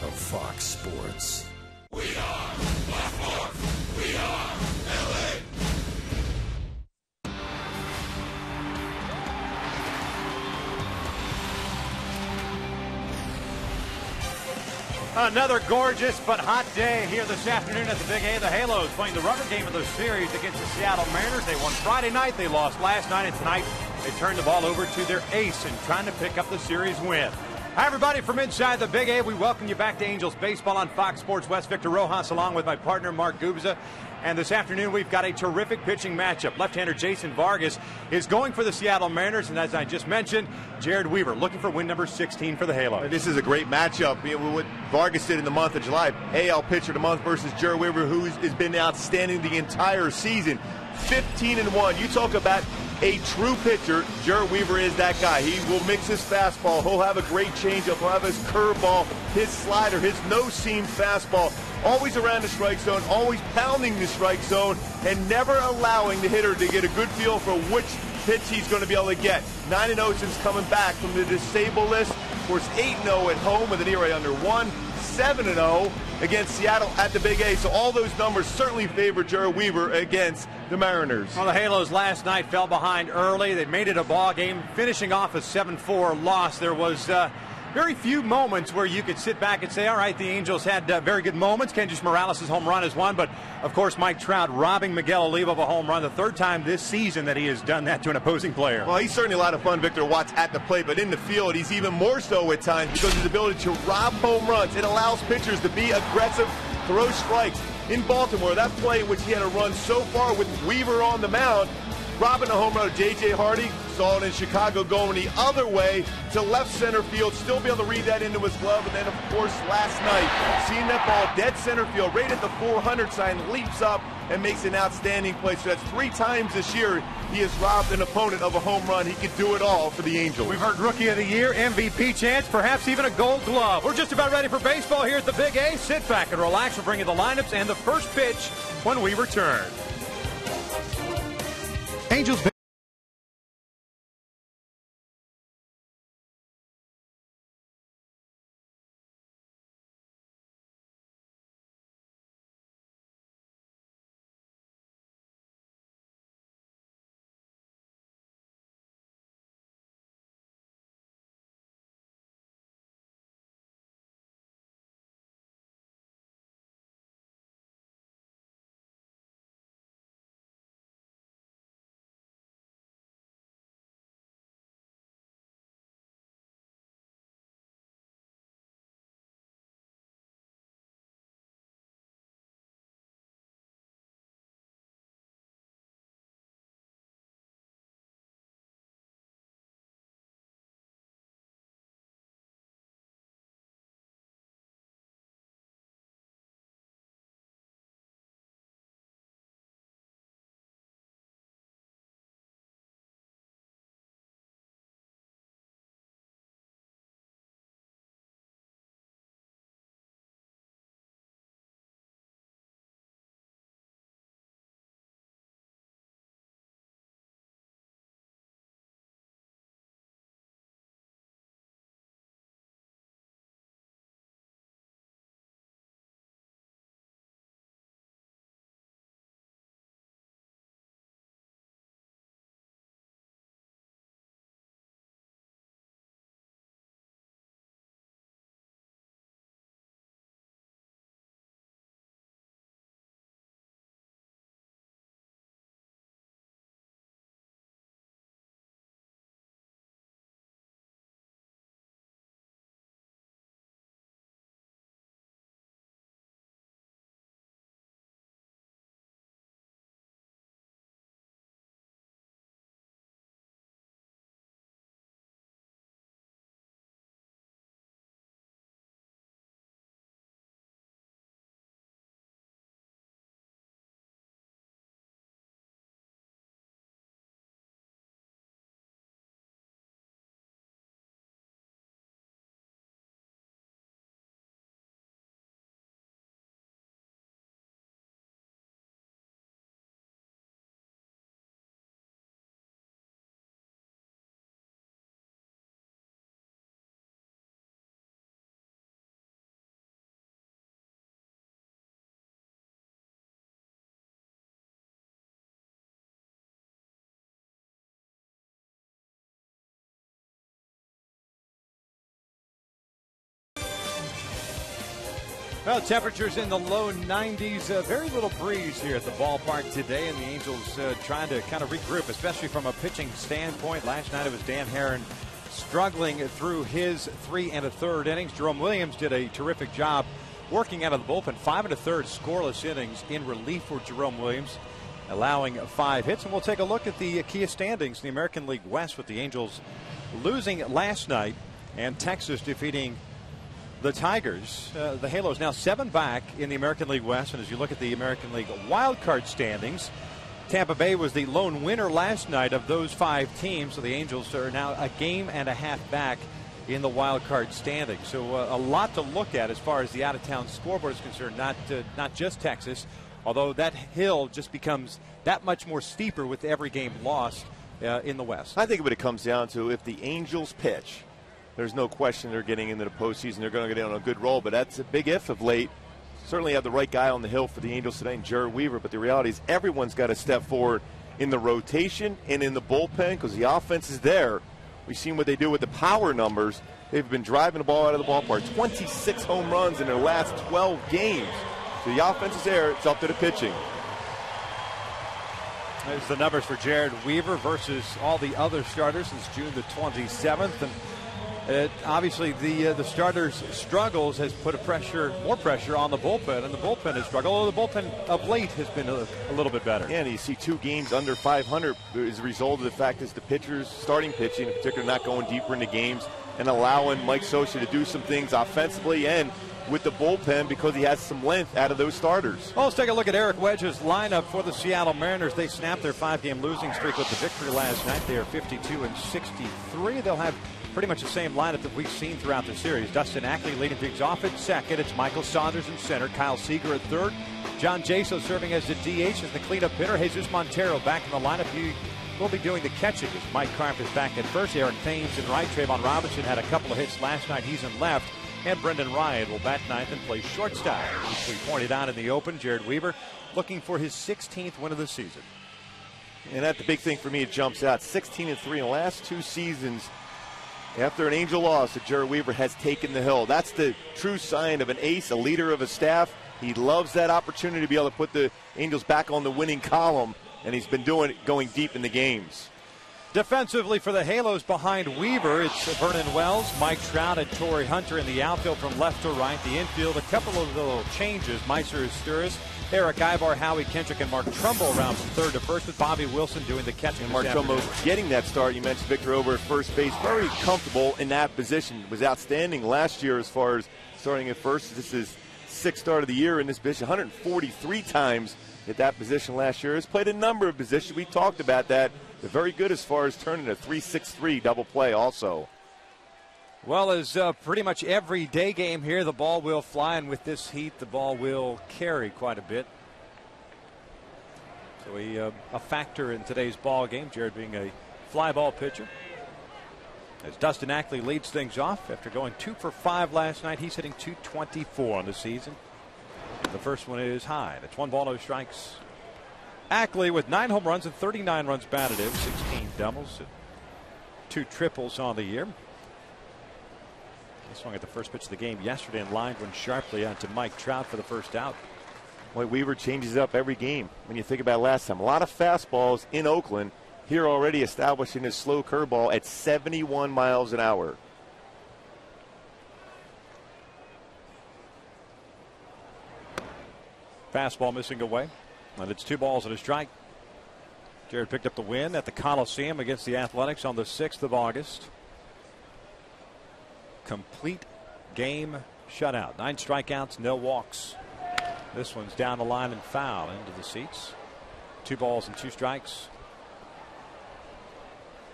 of Fox Sports. We are Blackmore. We are LA. Another gorgeous but hot day here this afternoon at the Big A. The Halos playing the rubber game of the series against the Seattle Mariners. They won Friday night. They lost last night, and tonight they turned the ball over to their ace and trying to pick up the series win. Hi, everybody, from inside the Big A. We welcome you back to Angels Baseball on Fox Sports West. Victor Rojas along with my partner Mark Gubza. And this afternoon we've got a terrific pitching matchup. Left-hander Jason Vargas is going for the Seattle Mariners, and as I just mentioned, Jared Weaver looking for win number 16 for the Halos. This is a great matchup. What Vargas did in the month of July, AL pitcher of the month versus Jared Weaver, who has been outstanding the entire season. 15-1. You talk about a true pitcher. Jared Weaver is that guy. He will mix his fastball. He'll have a great changeup. He'll have his curveball, his slider, his no-seam fastball. Always around the strike zone, always pounding the strike zone, and never allowing the hitter to get a good feel for which pitch he's going to be able to get. 9-0 since coming back from the disabled list. Of course, 8-0 at home with an ERA under 1. 7-0 against Seattle at the Big A. So all those numbers certainly favor Jared Weaver against the Mariners. Well, the Halos last night fell behind early. They made it a ball game, finishing off a 7-4 loss. There was very few moments where you could sit back and say, all right, the Angels had very good moments. Kendrys Morales' home run is one, but of course Mike Trout robbing Miguel Oliva of a home run, the third time this season that he has done that to an opposing player. Well, he's certainly a lot of fun, Victor Watts, at the plate, but in the field he's even more so at times because of his ability to rob home runs. It allows pitchers to be aggressive, throw strikes. In Baltimore, that play in which he had a run so far with Weaver on the mound, robbing a home run of J.J. Hardy, saw it in Chicago going the other way to left center field, still be able to read that into his glove, and then, of course, last night, seeing that ball dead center field, right at the 400 sign, leaps up and makes an outstanding play. So that's 3 times this year he has robbed an opponent of a home run. He could do it all for the Angels. We've heard Rookie of the Year, MVP chance, perhaps even a Gold Glove. We're just about ready for baseball here at the Big A. Sit back and relax. We'll bring you the lineups and the first pitch when we return. Angels Well, temperatures in the low 90s. Very little breeze here at the ballpark today, and the Angels trying to kind of regroup, especially from a pitching standpoint. Last night it was Dan Herron struggling through his 3 1/3 innings. Jerome Williams did a terrific job working out of the bullpen. 5 1/3 scoreless innings in relief for Jerome Williams, allowing 5 hits. And we'll take a look at the Kia standings in the American League West, with the Angels losing last night and Texas defeating the Tigers. The Halos now 7 back in the American League West. And as you look at the American League wildcard standings, Tampa Bay was the lone winner last night of those 5 teams. So the Angels are now a game and a half back in the wild card standings. So a lot to look at as far as the out-of-town scoreboard is concerned. Not just Texas, although that hill just becomes that much more steeper with every game lost in the West. I think what it comes down to, if the Angels pitch, there's no question they're getting into the postseason. They're going to get on a good roll, but that's a big if of late. Certainly have the right guy on the hill for the Angels today, Jared Weaver, but the reality is everyone's got to step forward in the rotation and in the bullpen, because the offense is there. We've seen what they do with the power numbers. They've been driving the ball out of the ballpark. 26 home runs in their last 12 games. So the offense is there. It's up to the pitching. There's the numbers for Jared Weaver versus all the other starters since June the 27th. And obviously, the starters' struggles has put more pressure on the bullpen, and the bullpen has struggled. Although the bullpen of late has been a little bit better. Yeah, and you see 2 games under 500 as a result of the fact that the pitchers, starting pitching in particular, not going deeper into games and allowing Mike Scioscia to do some things offensively and with the bullpen because he has some length out of those starters. Well, let's take a look at Eric Wedge's lineup for the Seattle Mariners. They snapped their 5-game losing streak with the victory last night. They are 52-63. They'll have pretty much the same lineup that we've seen throughout the series. Dustin Ackley leading things off at second. It's Michael Saunders in center. Kyle Seager at third. John Jaso serving as the DH as the cleanup hitter. Jesus Montero back in the lineup. He will be doing the catching as Mike Carp is back at first. Eric Thames in right. Trayvon Robinson had a couple of hits last night. He's in left. And Brendan Ryan will bat ninth and play shortstop. As we pointed out in the open, Jared Weaver looking for his 16th win of the season. And that's the big thing for me. It jumps out. 16-3 in the last 2 seasons. After an Angel loss, that Jared Weaver has taken the hill. That's the true sign of an ace, a leader of a staff. He loves that opportunity to be able to put the Angels back on the winning column, and he's been doing it going deep in the games. Defensively for the Halos behind Weaver, it's Vernon Wells, Mike Trout, and Torrey Hunter in the outfield from left to right. The infield, a couple of little changes. Meiser Asturis, Eric Ibar, Howie Kendrick, and Mark Trumbo around from third to first, with Bobby Wilson doing the catching. And Mark Trumbo getting that start. You mentioned Victor over at first base. Very comfortable in that position. Was outstanding last year as far as starting at first. This is 6th start of the year in this position. 143 times at that position last year. Has played a number of positions. We talked about that. They're very good as far as turning a 3-6-3 double play also. Well, as pretty much every day game here, the ball will fly, and with this heat, the ball will carry quite a bit. So a factor in today's ball game, Jared being a fly ball pitcher. As Dustin Ackley leads things off after going 2 for 5 last night, he's hitting .224 on the season. The first one is high. That's 1 ball, no strikes. Ackley with 9 home runs and 39 runs batted in, 16 doubles, 2 triples on the year. He swung at the first pitch of the game yesterday and lined one sharply out to Mike Trout for the first out. Boy, Weaver changes up every game. When you think about last time, a lot of fastballs in Oakland. Here already establishing his slow curveball at 71 miles an hour. Fastball missing away. And it's 2 balls and a strike. Jared picked up the win at the Coliseum against the Athletics on the 6th of August. Complete game shutout. 9 strikeouts, no walks. This one's down the line and foul into the seats. 2 balls and 2 strikes.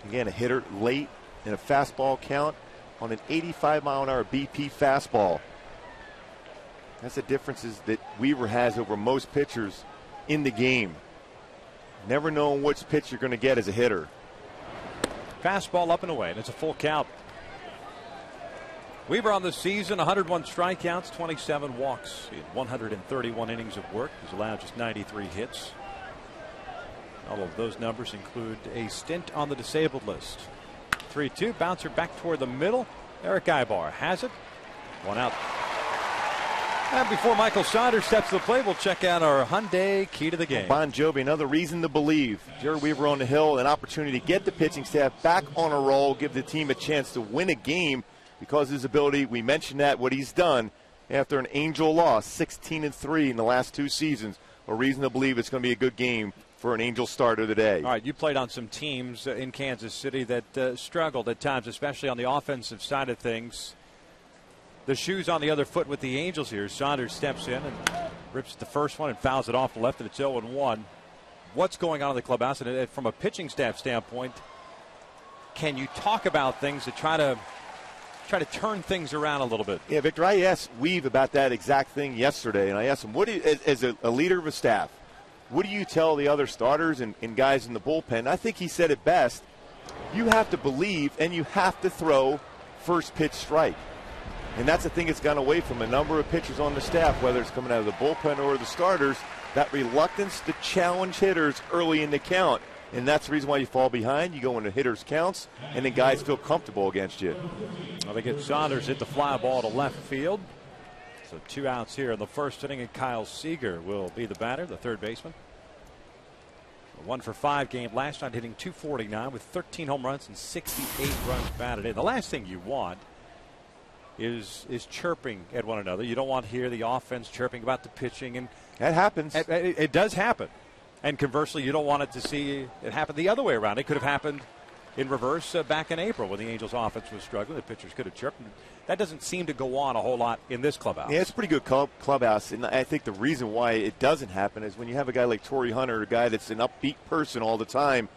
Again, a hitter late in a fastball count on an 85-mile-an-hour BP fastball. That's the differences that Weaver has over most pitchers in the game. Never knowing which pitch you're going to get as a hitter. Fastball up and away, and it's a full count. Weaver on the season, 101 strikeouts, 27 walks in 131 innings of work. He's allowed just 93 hits. All of those numbers include a stint on the disabled list. 3-2, bouncer back toward the middle. Eric Ibar has it. 1 out. And before Michael Saunders steps to the plate, we'll check out our Hyundai key to the game. Bon Jovi, another reason to believe. Jerry Weaver on the hill, an opportunity to get the pitching staff back on a roll, give the team a chance to win a game because of his ability. We mentioned that, what he's done after an Angel loss, 16-3 in the last 2 seasons. A reason to believe it's going to be a good game for an Angel starter today. All right, you played on some teams in Kansas City that struggled at times, especially on the offensive side of things. The shoe's on the other foot with the Angels here. Saunders steps in and rips the first one and fouls it off the left, and it's 0-1. What's going on in the clubhouse? And from a pitching staff standpoint, can you talk about things to try to turn things around a little bit? Yeah, Victor, I asked Weave about that exact thing yesterday, and I asked him, what do you, as a leader of a staff, what do you tell the other starters and guys in the bullpen? I think he said it best. You have to believe and you have to throw first pitch strike. And that's the thing that's gone away from a number of pitchers on the staff, whether it's coming out of the bullpen or the starters, that reluctance to challenge hitters early in the count. And that's the reason why you fall behind. You go into hitters' counts, and then guys feel comfortable against you. Well, they get Saunders hit the fly ball to left field. So 2 outs here in the first inning, and Kyle Seager will be the batter, the third baseman. A 1-for-5 game last night, hitting .249 with 13 home runs and 68 runs batted in. The last thing you want is chirping at one another. You don't want to hear the offense chirping about the pitching, and that happens. It does happen. And conversely, you don't want it to see it happen the other way around. It could have happened in reverse back in April when the Angels' offense was struggling. The pitchers could have chirped. That doesn't seem to go on a whole lot in this clubhouse. Yeah, it's a pretty good clubhouse. And I think the reason why it doesn't happen is when you have a guy like Torrey Hunter, a guy that's an upbeat person all the time,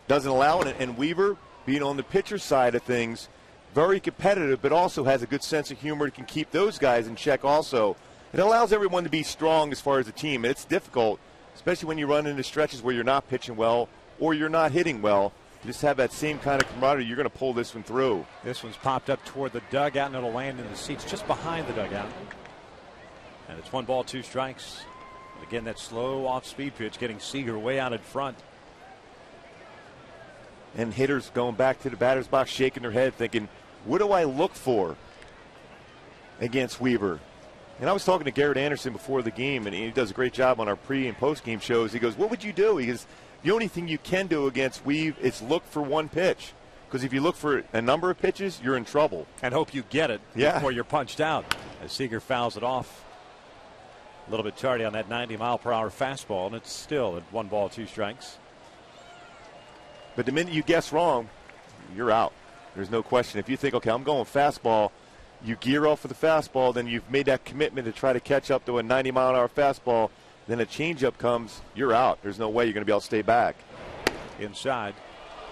doesn't allow it. And Weaver, being on the pitcher side of things, very competitive, but also has a good sense of humor, can keep those guys in check also. It allows everyone to be strong as far as a team. And it's difficult, especially when you run into stretches where you're not pitching well or you're not hitting well. You just have that same kind of camaraderie. You're going to pull this one through. This one's popped up toward the dugout, and it'll land in the seats just behind the dugout. And it's 1 ball, 2 strikes. And again, that slow off-speed pitch getting Seager way out in front. And hitters going back to the batter's box, shaking their head, thinking, what do I look for against Weaver? And I was talking to Garrett Anderson before the game, and he does a great job on our pre- and post-game shows. He goes, what would you do? He goes, the only thing you can do against Weave is look for one pitch. Because if you look for a number of pitches, you're in trouble. And hope you get it before you're punched out. As Seager fouls it off a little bit tardy on that 90-mile-per-hour fastball, and it's still at 1 ball, 2 strikes. But the minute you guess wrong, you're out. There's no question. If you think, okay, I'm going fastball, you gear off for the fastball, then you've made that commitment to try to catch up to a 90-mile-an-hour fastball. Then a changeup comes, you're out. There's no way you're going to be able to stay back. Inside,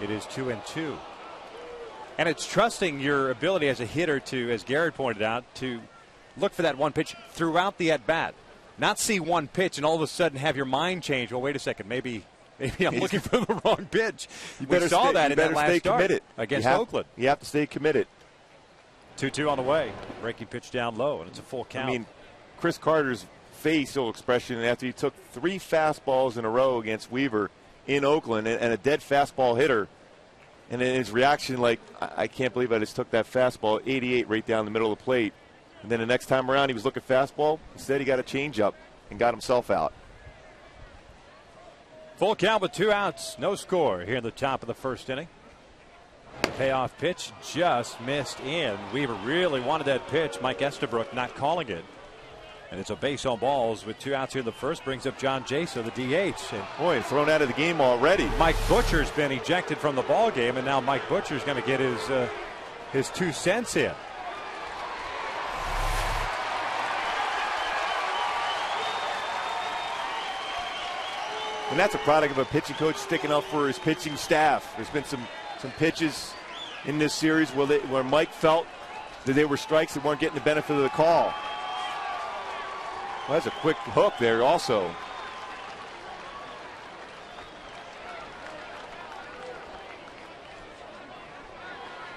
it is 2-2. And it's trusting your ability as a hitter to, as Garrett pointed out, to look for that one pitch throughout the at-bat. Not see one pitch and all of a sudden have your mind change. Well, wait a second, maybe I'm looking for the wrong pitch. We saw that in that last start against Oakland. You have to stay committed. 2-2 on the way. Breaking pitch down low, and it's a full count. I mean, Chris Carter's facial expression after he took 3 fastballs in a row against Weaver in Oakland and a dead fastball hitter, and then his reaction like, I can't believe I just took that fastball 88 right down the middle of the plate. And then the next time around he was looking fastball. Instead he got a changeup and got himself out. Full count with 2 outs. No score here in the top of the first inning. The payoff pitch just missed in. Weaver really wanted that pitch. Mike Estabrook not calling it. And it's a base on balls with 2 outs here in the first. Brings up John Jaso, the DH. And boy, thrown out of the game already. Mike Butcher's been ejected from the ball game, and now Mike Butcher's going to get his 2 cents in. And that's a product of a pitching coach sticking up for his pitching staff. There's been some pitches in this series where Mike felt that they were strikes that weren't getting the benefit of the call. Well, that's a quick hook there also.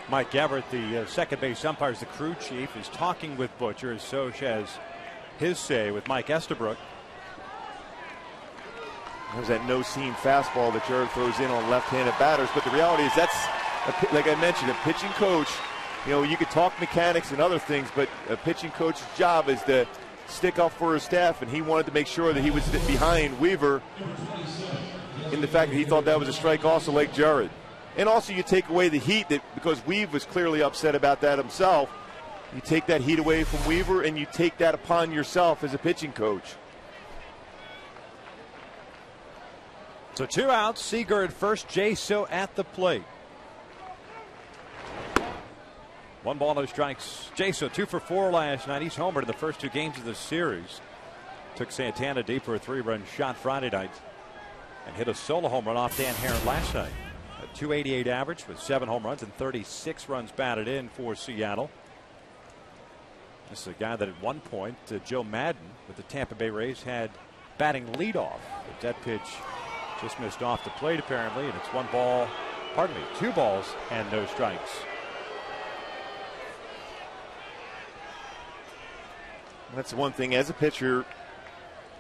Mike Everett, the second base umpire, the crew chief, is talking with Butcher, as so has his say with Mike Estabrook. There's that no-seam fastball that Jared throws in on left-handed batters. But the reality is that's, like I mentioned, a pitching coach. You know, you could talk mechanics and other things, but a pitching coach's job is to stick up for his staff, and he wanted to make sure that he was behind Weaver in the fact that he thought that was a strike also like Jared. And also you take away the heat, that because Weaver was clearly upset about that himself. You take that heat away from Weaver, and you take that upon yourself as a pitching coach. So 2 outs, Seager at first, Jaso at the plate. 1 ball, no strikes. Jaso 2 for 4 last night. He's homered in the first 2 games of the series. Took Santana deep for a 3-run shot Friday night and hit a solo home run off Dan Herron last night. A .288 average with 7 home runs and 36 runs batted in for Seattle. This is a guy that at one point, Joe Madden with the Tampa Bay Rays had batting leadoff. But that pitch just missed off the plate apparently, and it's 2 balls and no strikes. That's the one thing as a pitcher,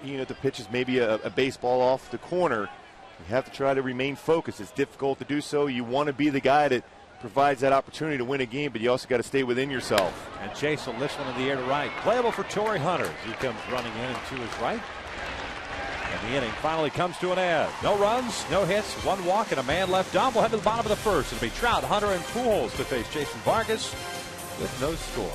the pitch is maybe a baseball off the corner. You have to try to remain focused. It's difficult to do so. You want to be the guy that provides that opportunity to win a game, but you also got to stay within yourself. And Jason lifts one in the air to right. Playable for Torrey Hunter. He comes running in and to his right. And the inning finally comes to an end. No runs, no hits, 1 walk, and a man left on. We'll head to the bottom of the first. It'll be Trout, Hunter, and Pujols to face Jason Vargas with no score.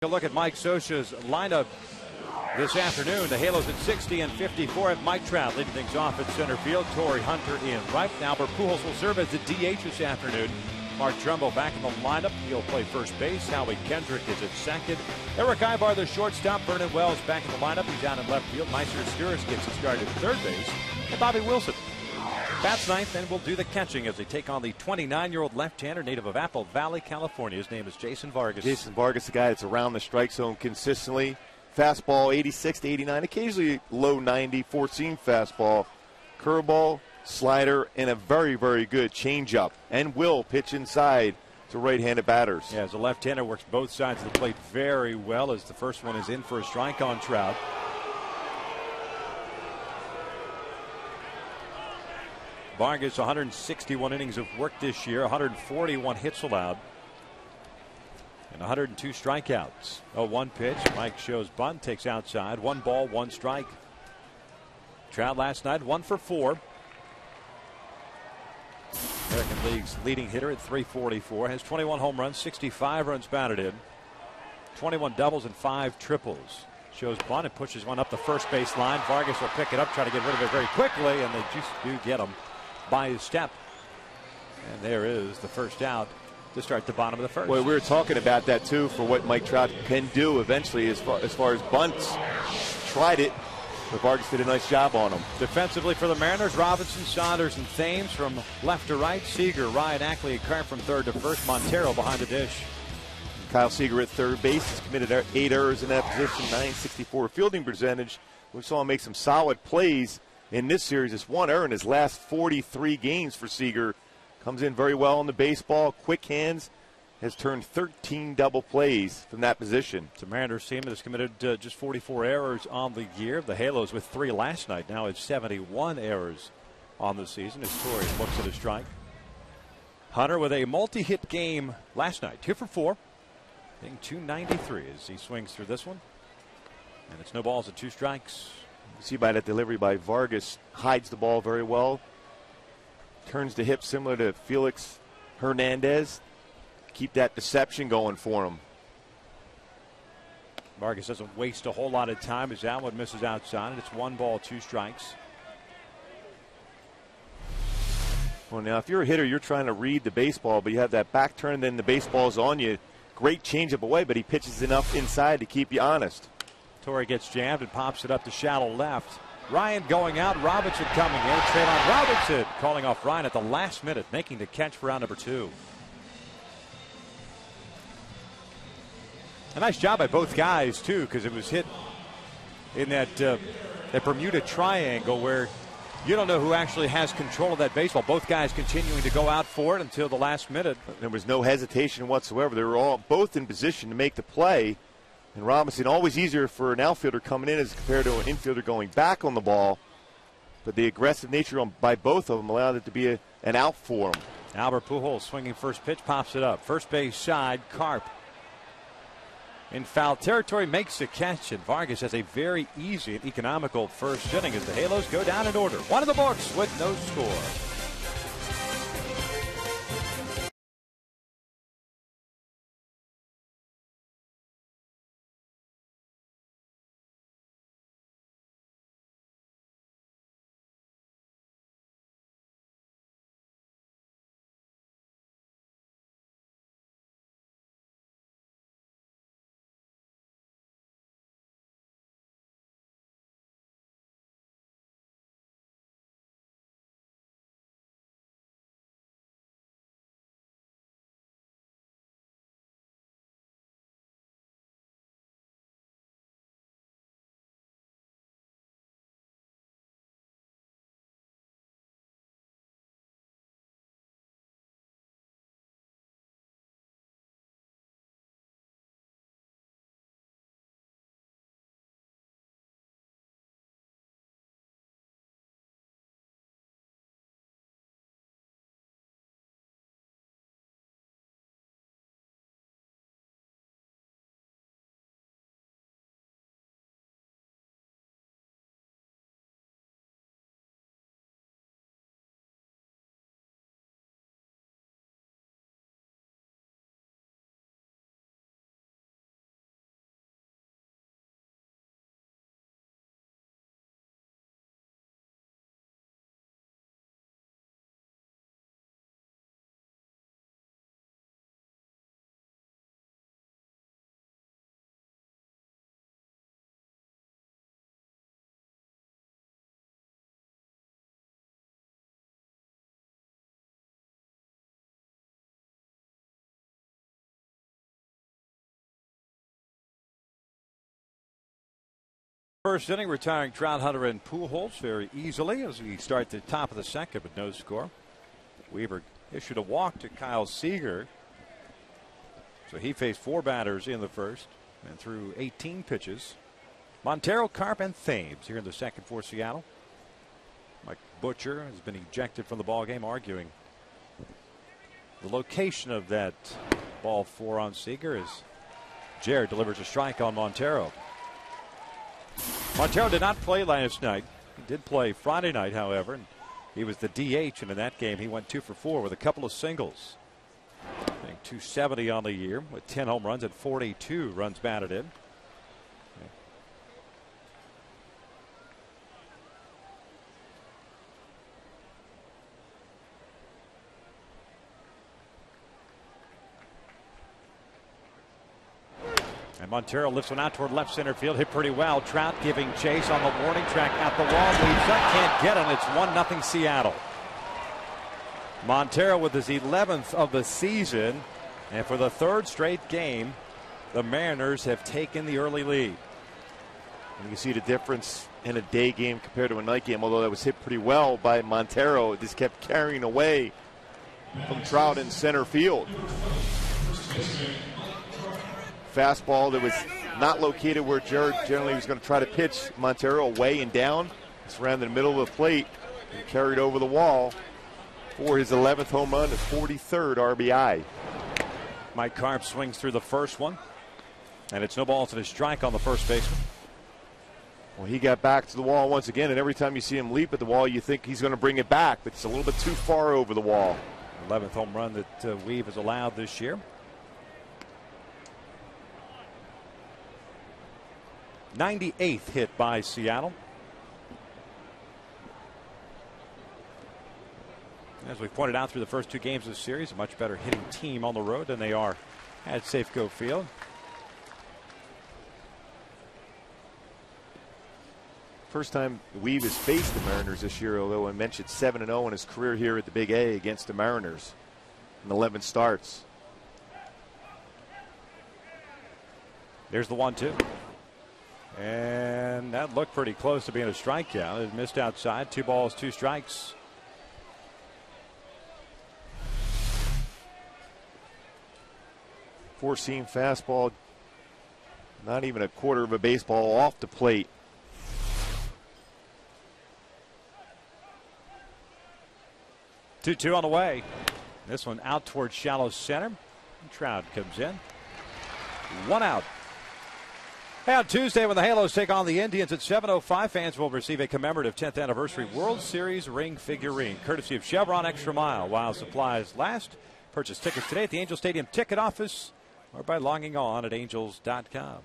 A look at Mike Scioscia's lineup this afternoon. The Halos at 60 and 54 have Mike Trout leading things off at center field. Torrey Hunter in right. Albert Pujols will serve as the DH this afternoon. Mark Trumbo back in the lineup. He'll play first base. Howie Kendrick is at second. Eric Ibar, the shortstop. Vernon Wells back in the lineup. He's down in left field. Meister Steers gets it started at third base. And Bobby Wilson bats ninth and will do the catching as they take on the 29-year-old left-hander native of Apple Valley, California. His name is Jason Vargas. Jason Vargas, the guy that's around the strike zone consistently. Fastball 86 to 89, occasionally low 90, 4-seam fastball. Curveball, slider, and a very, very good changeup. And will pitch inside to right-handed batters. Yeah, as a left-hander, works both sides of the plate very well as the first one is in for a strike on Trout. Vargas, 161 innings of work this year, 141 hits allowed, and 102 strikeouts. 0-1 pitch. Mike shows bunt, takes outside. 1 ball, 1 strike. Trout last night, 1 for 4. American League's leading hitter at .344, has 21 home runs, 65 runs batted in, 21 doubles and 5 triples. Shows bunt and pushes one up the first base line. Vargas will pick it up, try to get rid of it very quickly, and they just do get him by his step. And there is the first out to start the bottom of the first. Well, we were talking about that too for what Mike Trout can do eventually as far as bunts. Tried it, but Vargas did a nice job on him. Defensively for the Mariners, Robinson, Saunders, and Thames from left to right. Seager, Ryan, Ackley, and Carp from third to first. Montero behind the dish. Kyle Seager at third base. He's committed 8 errors in that position, .964 fielding percentage. We saw him make some solid plays in this series. It's one error in his last 43 games for Seager. Comes in very well on the baseball, quick hands, has turned 13 double plays from that position. It's a Mariners team that has committed just 44 errors on the year. The Halos with 3 last night. Now it's 71 errors on the season as Torrey looks at a strike. Hunter with a multi-hit game last night. 2 for 4. Hitting .293 as he swings through this one. And it's no balls and 2 strikes. You see by that delivery by Vargas, hides the ball very well. Turns the hip similar to Felix Hernandez. Keep that deception going for him. Vargas doesn't waste a whole lot of time as that one misses outside, and it's 1 ball, 2 strikes. Well, now, if you're a hitter, you're trying to read the baseball, but you have that back turn, then the baseball's on you. Great changeup away, but he pitches enough inside to keep you honest. Torrey gets jammed and pops it up to shallow left. Ryan going out, Robinson coming in. Traylon Robinson calling off Ryan at the last minute, making the catch for round number 2. A nice job by both guys, too, because it was hit in that Bermuda Triangle where you don't know who actually has control of that baseball. Both guys continuing to go out for it until the last minute. There was no hesitation whatsoever. They were all both in position to make the play. And Robinson, always easier for an outfielder coming in as compared to an infielder going back on the ball. But the aggressive nature by both of them allowed it to be an out for them. Albert Pujols swinging first pitch, pops it up. First base side, Carp in foul territory makes the catch, and Vargas has a very easy and economical first inning as the Halos go down in order. 1 in the books with no score. First inning, retiring Trout, Hunter, and Pujols very easily as we start the top of the second, but no score. Weaver issued a walk to Kyle Seager. So he faced 4 batters in the first and threw 18 pitches. Montero, Carp, and Thames here in the second for Seattle. Mike Butcher has been ejected from the ballgame, arguing the location of that ball 4 on Seager as Jared delivers a strike on Montero. Montero did not play last night. He did play Friday night, however, and he was the DH, and in that game he went 2 for 4 with a couple of singles. I think 270 on the year with 10 home runs and 42 runs batted in. And Montero lifts one out toward left center field, hit pretty well. Trout giving chase on the warning track at the wall, leaves up, can't get it. It's 1-0 Seattle. Montero with his 11th of the season, and for the 3rd straight game, the Mariners have taken the early lead. And you see the difference in a day game compared to a night game, although that was hit pretty well by Montero. It just kept carrying away from Trout in center field. Fastball that was not located where Jared generally was going to try to pitch Montero away and down. It's around the middle of the plate and carried over the wall for his 11th home run, his 43rd RBI. Mike Carp swings through the first one, and it's no balls and a strike on the first baseman. Well, he got back to the wall once again, and every time you see him leap at the wall, you think he's going to bring it back, but it's a little bit too far over the wall. 11th home run that Weave has allowed this year. 98th hit by Seattle. As we pointed out through the first two games of the series, a much better hitting team on the road than they are at Safeco Field. First time Weave has faced the Mariners this year, although I mentioned 7-0 in his career here at the Big A against the Mariners in 11 starts. There's the 1-2. And that looked pretty close to being a strikeout. It missed outside. 2 balls, 2 strikes. Four-seam fastball, not even a quarter of a baseball off the plate. Two on the way. This one out towards shallow center. Trout comes in. 1 out. Hey, on Tuesday, when the Halos take on the Indians at 7:05, fans will receive a commemorative 10th anniversary World Series ring figurine, courtesy of Chevron Extra Mile, while supplies last. Purchase tickets today at the Angel Stadium ticket office or by logging on at angels.com.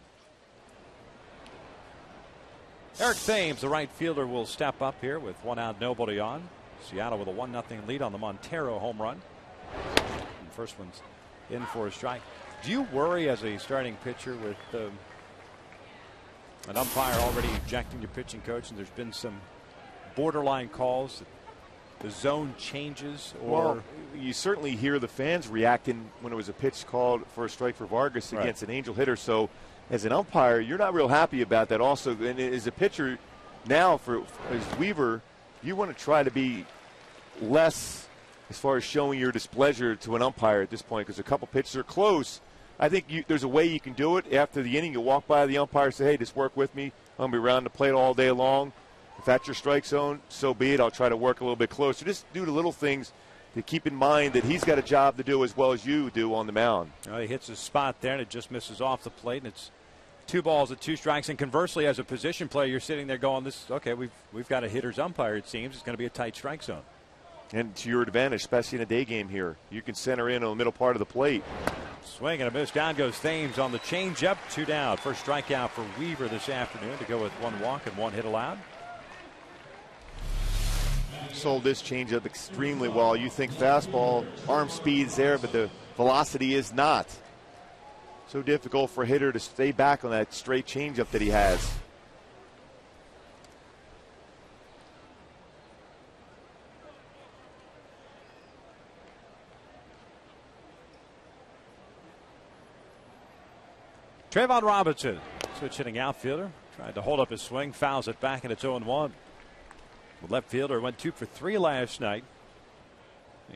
Eric Thames, the right fielder, will step up here with 1 out, nobody on. Seattle with a 1-0 lead on the Montero home run. And the first one's in for a strike. Do you worry as a starting pitcher with an umpire already ejecting your pitching coach, and there's been some borderline calls, the zone changes? Or well, you certainly hear the fans reacting when it was a pitch called for a strike for Vargas against an Angel hitter. So as an umpire, you're not real happy about that. Also, and as a pitcher now, as Weaver, you want to try to be less as far as showing your displeasure to an umpire at this point, because a couple pitches are close. I think there's a way you can do it. After the inning, you walk by the umpire and say, hey, just work with me. I'm going to be around the plate all day long. If that's your strike zone, so be it. I'll try to work a little bit closer. Just do the little things to keep in mind that he's got a job to do as well as you do on the mound. He hits his spot there, and it just misses off the plate, and it's 2 balls at 2 strikes. And conversely, as a position player, you're sitting there going, okay, we've got a hitter's umpire, it seems. It's going to be a tight strike zone. And to your advantage, especially in a day game here, you can center in on the middle part of the plate. Swing and a miss. Down goes Thames on the changeup. 2 down. First strikeout for Weaver this afternoon to go with 1 walk and 1 hit allowed. Sold this changeup extremely well. You think fastball, arm speed's there, but the velocity is not. So difficult for a hitter to stay back on that straight changeup that he has. Trayvon Robinson, switch hitting outfielder, tried to hold up his swing, fouls it back, and it's 0-1. The left fielder went 2 for 3 last night,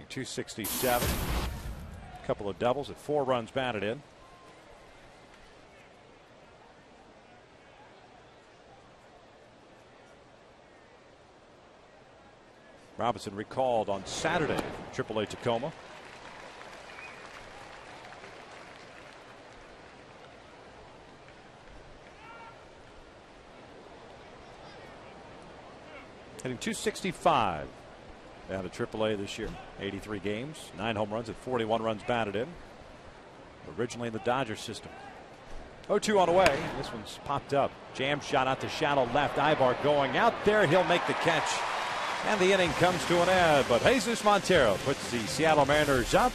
267. A couple of doubles at 4 runs batted in. Robinson recalled on Saturday from AAA Tacoma. Hitting 265 down to AAA this year. 83 games, 9 home runs, and 41 runs batted in. Originally in the Dodgers system. 0-2 on the way. This one's popped up. Jam shot out to shallow left. Ibar going out there. He'll make the catch. And the inning comes to an end. But Jesus Montero puts the Seattle Mariners up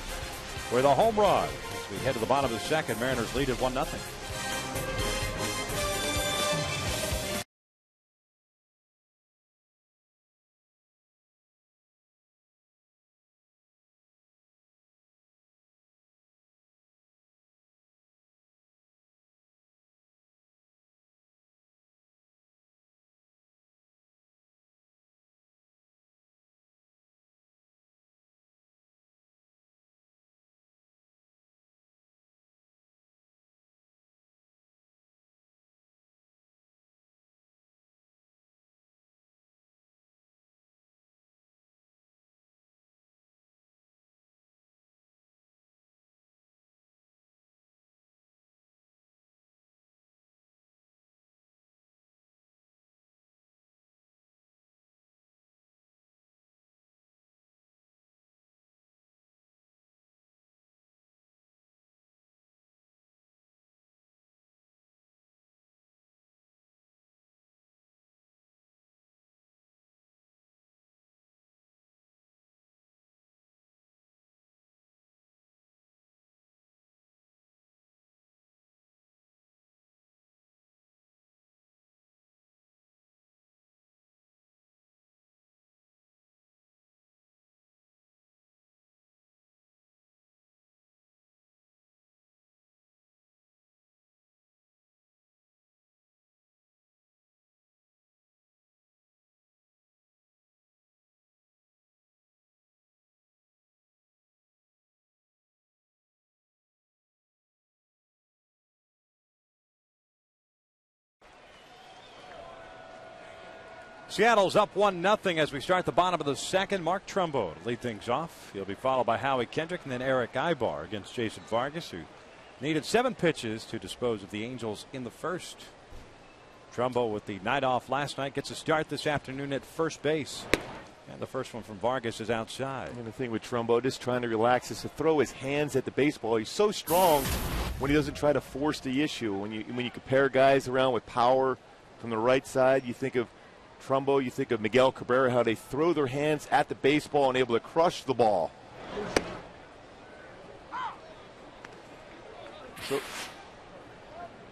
with a home run. As we head to the bottom of the second, Mariners lead at 1-0. Seattle's up 1-0 as we start the bottom of the second. Mark Trumbo to lead things off. He'll be followed by Howie Kendrick and then Eric Ibar against Jason Vargas, who needed 7 pitches to dispose of the Angels in the first. Trumbo with the night off last night gets a start this afternoon at first base. And the first one from Vargas is outside. And the thing with Trumbo, just trying to relax, is to throw his hands at the baseball. He's so strong when he doesn't try to force the issue. When you compare guys around with power from the right side, you think of Trumbo, you think of Miguel Cabrera, how they throw their hands at the baseball and able to crush the ball. So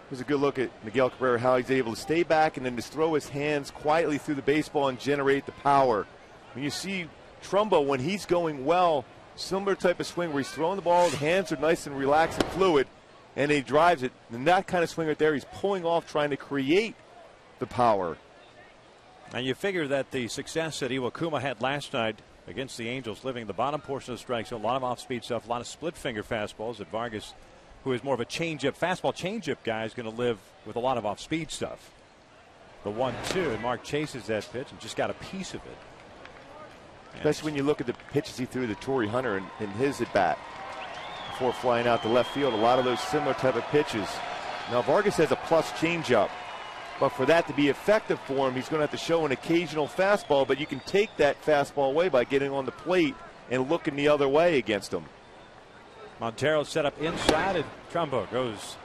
here's a good look at Miguel Cabrera, how he's able to stay back and then just throw his hands quietly through the baseball and generate the power. When you see Trumbo, when he's going well, similar type of swing where he's throwing the ball, the hands are nice and relaxed and fluid, and he drives it. And that kind of swing right there, he's pulling off, trying to create the power. And you figure that the success that Iwakuma had last night against the Angels, living the bottom portion of the strike zone, a lot of off-speed stuff, a lot of split-finger fastballs, that Vargas, who is more of a fastball changeup guy, is going to live with a lot of off-speed stuff. The 1-2, and Mark chases that pitch and just got a piece of it. Especially when you look at the pitches he threw to Torrey Hunter in his at-bat before flying out to left field. A lot of those similar type of pitches. Now, Vargas has a plus changeup. But for that to be effective for him, he's going to have to show an occasional fastball. But you can take that fastball away by getting on the plate and looking the other way against him. Montero set up inside, and Trumbo goes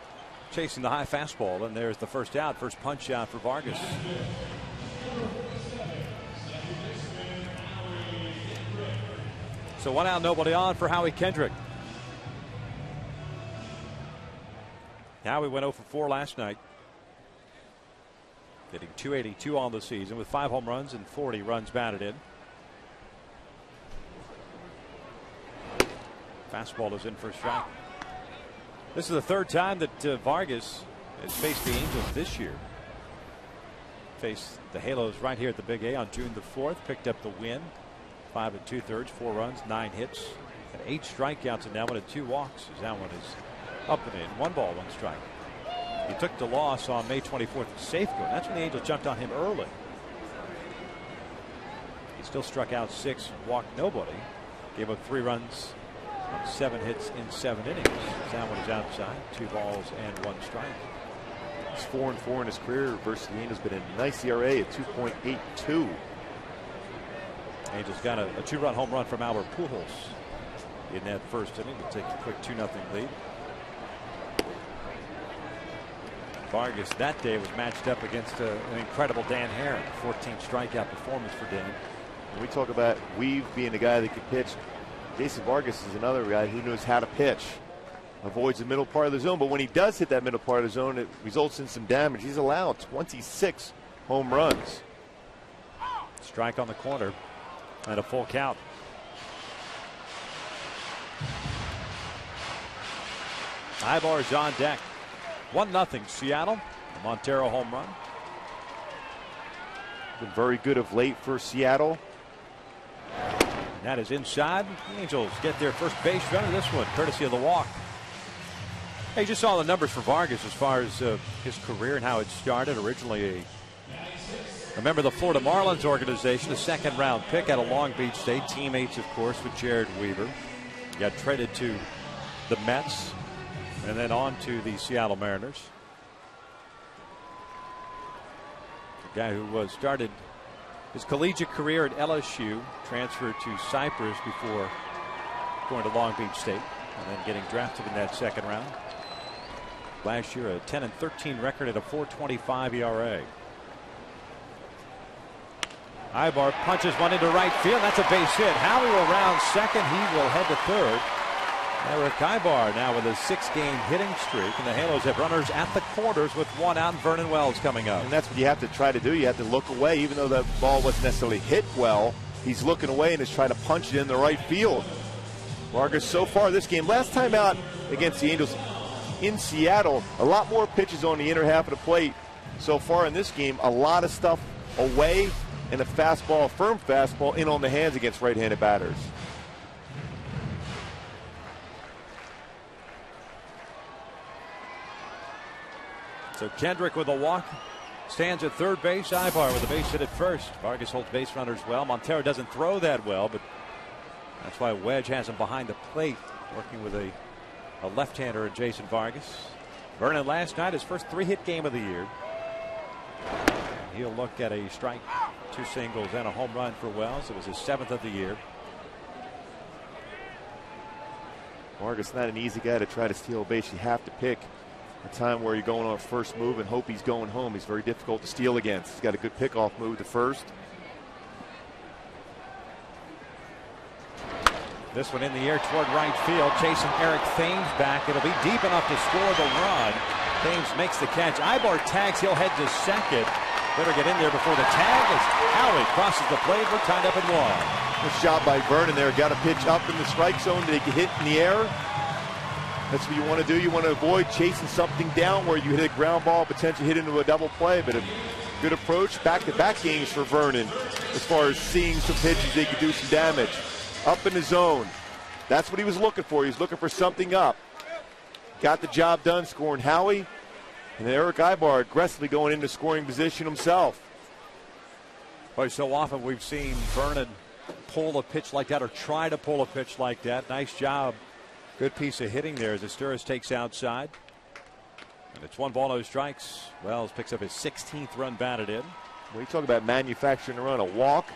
chasing the high fastball. And there's the first out, first punch out for Vargas. So 1 out, nobody on for Howie Kendrick. Howie went 0 for 4 last night, hitting .282 on the season with 5 home runs and 40 runs batted in. Fastball is in for a strike. This is the 3rd time that Vargas has faced the Angels this year. Faced the Halos right here at the Big A on June the 4th. Picked up the win. 5 2/3, 4 runs, 9 hits, and 8 strikeouts, and now 1 and 2 walks. As that one is up and in. 1 ball, 1 strike. He took the loss on May 24th at Safeco. That's when the Angels jumped on him early. He still struck out 6, walked nobody, gave up 3 runs on 7 hits in 7 innings. That one is outside. 2 balls and 1 strike. He's 4 and 4 in his career versus the Angels, but a nice ERA at 2.82. Angels got a 2-run home run from Albert Pujols in that first inning to take a quick 2-0 lead. Vargas that day was matched up against an incredible Dan Herron. 14 strikeout performance for Dan. When we talk about Weave being the guy that can pitch, Jason Vargas is another guy who knows how to pitch. Avoids the middle part of the zone, but when he does hit that middle part of the zone, it results in some damage. He's allowed 26 home runs. Strike on the corner. And a full count. Ibar's on deck. 1-0 Seattle. A Montero home run. Been very good of late for Seattle. And that is inside. The Angels get their first base runner. This one courtesy of the walk. Hey, you just saw the numbers for Vargas as far as his career and how it started. Originally a member of the Florida Marlins organization, a 2nd-round pick out of Long Beach State. Teammates, of course, with Jared Weaver. Got traded to the Mets and then on to the Seattle Mariners. The guy who started his collegiate career at LSU, transferred to Cyprus before going to Long Beach State, and then getting drafted in that 2nd round. Last year, a 10-13 record at a 4.25 ERA. Ibar punches one into right field. That's a base hit. Howie will round second. He will head to third. Eric Ibar now with a 6-game hitting streak, and the Halos have runners at the corners with 1 out. And Vernon Wells coming up. And that's what you have to try to do. You have to look away, even though the ball wasn't necessarily hit well. He's looking away and is trying to punch it in the right field. Vargas so far this game, last time out against the Angels in Seattle, a lot more pitches on the inner half of the plate. So far in this game, a lot of stuff away. And a fastball, a firm fastball, in on the hands against right-handed batters. So Kendrick with a walk stands at third base. Ibar with a base hit at first. Vargas holds base runners well. Montero doesn't throw that well, but that's why Wedge has him behind the plate, working with a left-hander in Jason Vargas. Vernon last night, his first 3-hit game of the year. And he'll look at a strike, 2 singles, and a home run for Wells. It was his 7th of the year. Vargas not an easy guy to try to steal a base. You have to pick a time where you're going on first move and hope he's going home. He's very difficult to steal against. He's got a good pickoff move to first. This one in the air toward right field, chasing Eric Thames back. It'll be deep enough to score the run. Thames makes the catch. Ibar tags. He'll head to second. Better get in there before the tag as Howie crosses the plate. We're tied up at 1. Nice job by Vernon there. Got a pitch up in the strike zone that he can hit in the air. That's what you want to do. You want to avoid chasing something down where you hit a ground ball, potentially hit into a double play. But a good approach. Back-to-back games for Vernon as far as seeing some pitches they could do some damage. Up in the zone. That's what he was looking for. He was looking for something up. Got the job done, scoring Howie. And Eric Ibar aggressively going into scoring position himself. Boy, so often we've seen Vernon pull a pitch like that or try to pull a pitch like that. Nice job. Good piece of hitting there as Asturis takes outside. And it's 1 ball, no strikes. Wells picks up his 16th run batted in. When you talk about manufacturing a run, a walk.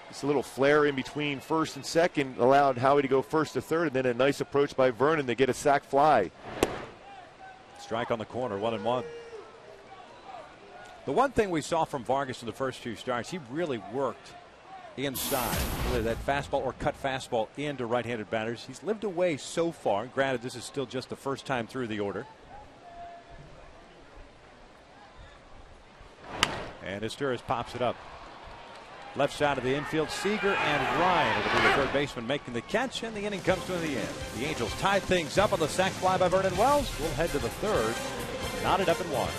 Just a little flare in between first and second allowed Howie to go first to third, and then a nice approach by Vernon to get a sac fly. Strike on the corner, 1-1. The one thing we saw from Vargas in the first 2 starts, he really worked inside. Whether that fastball or cut fastball into right-handed batters. He's lived away so far. Granted, this is still just the first time through the order. And Asturis pops it up. Left side of the infield, Seager and Ryan. It'll be the third baseman making the catch, and the inning comes to the end. The Angels tie things up on the sac fly by Vernon Wells. We'll head to the third. Knotted up at 1.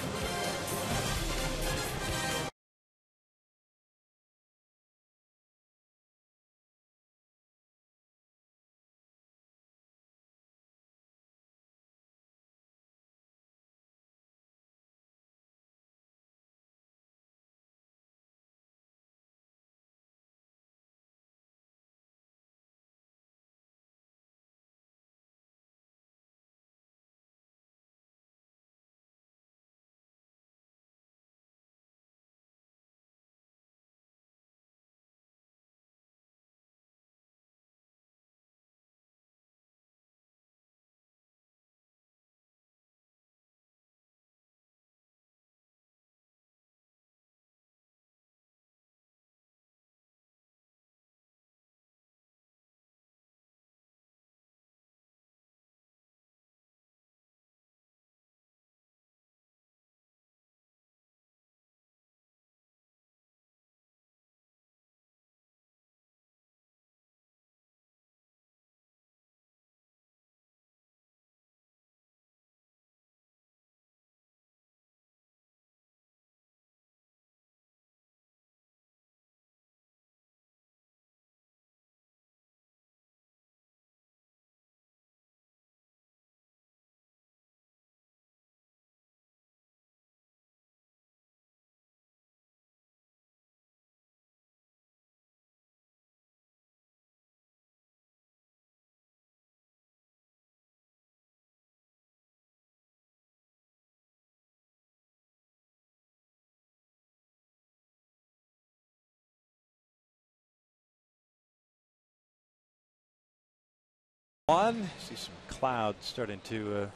See some clouds starting to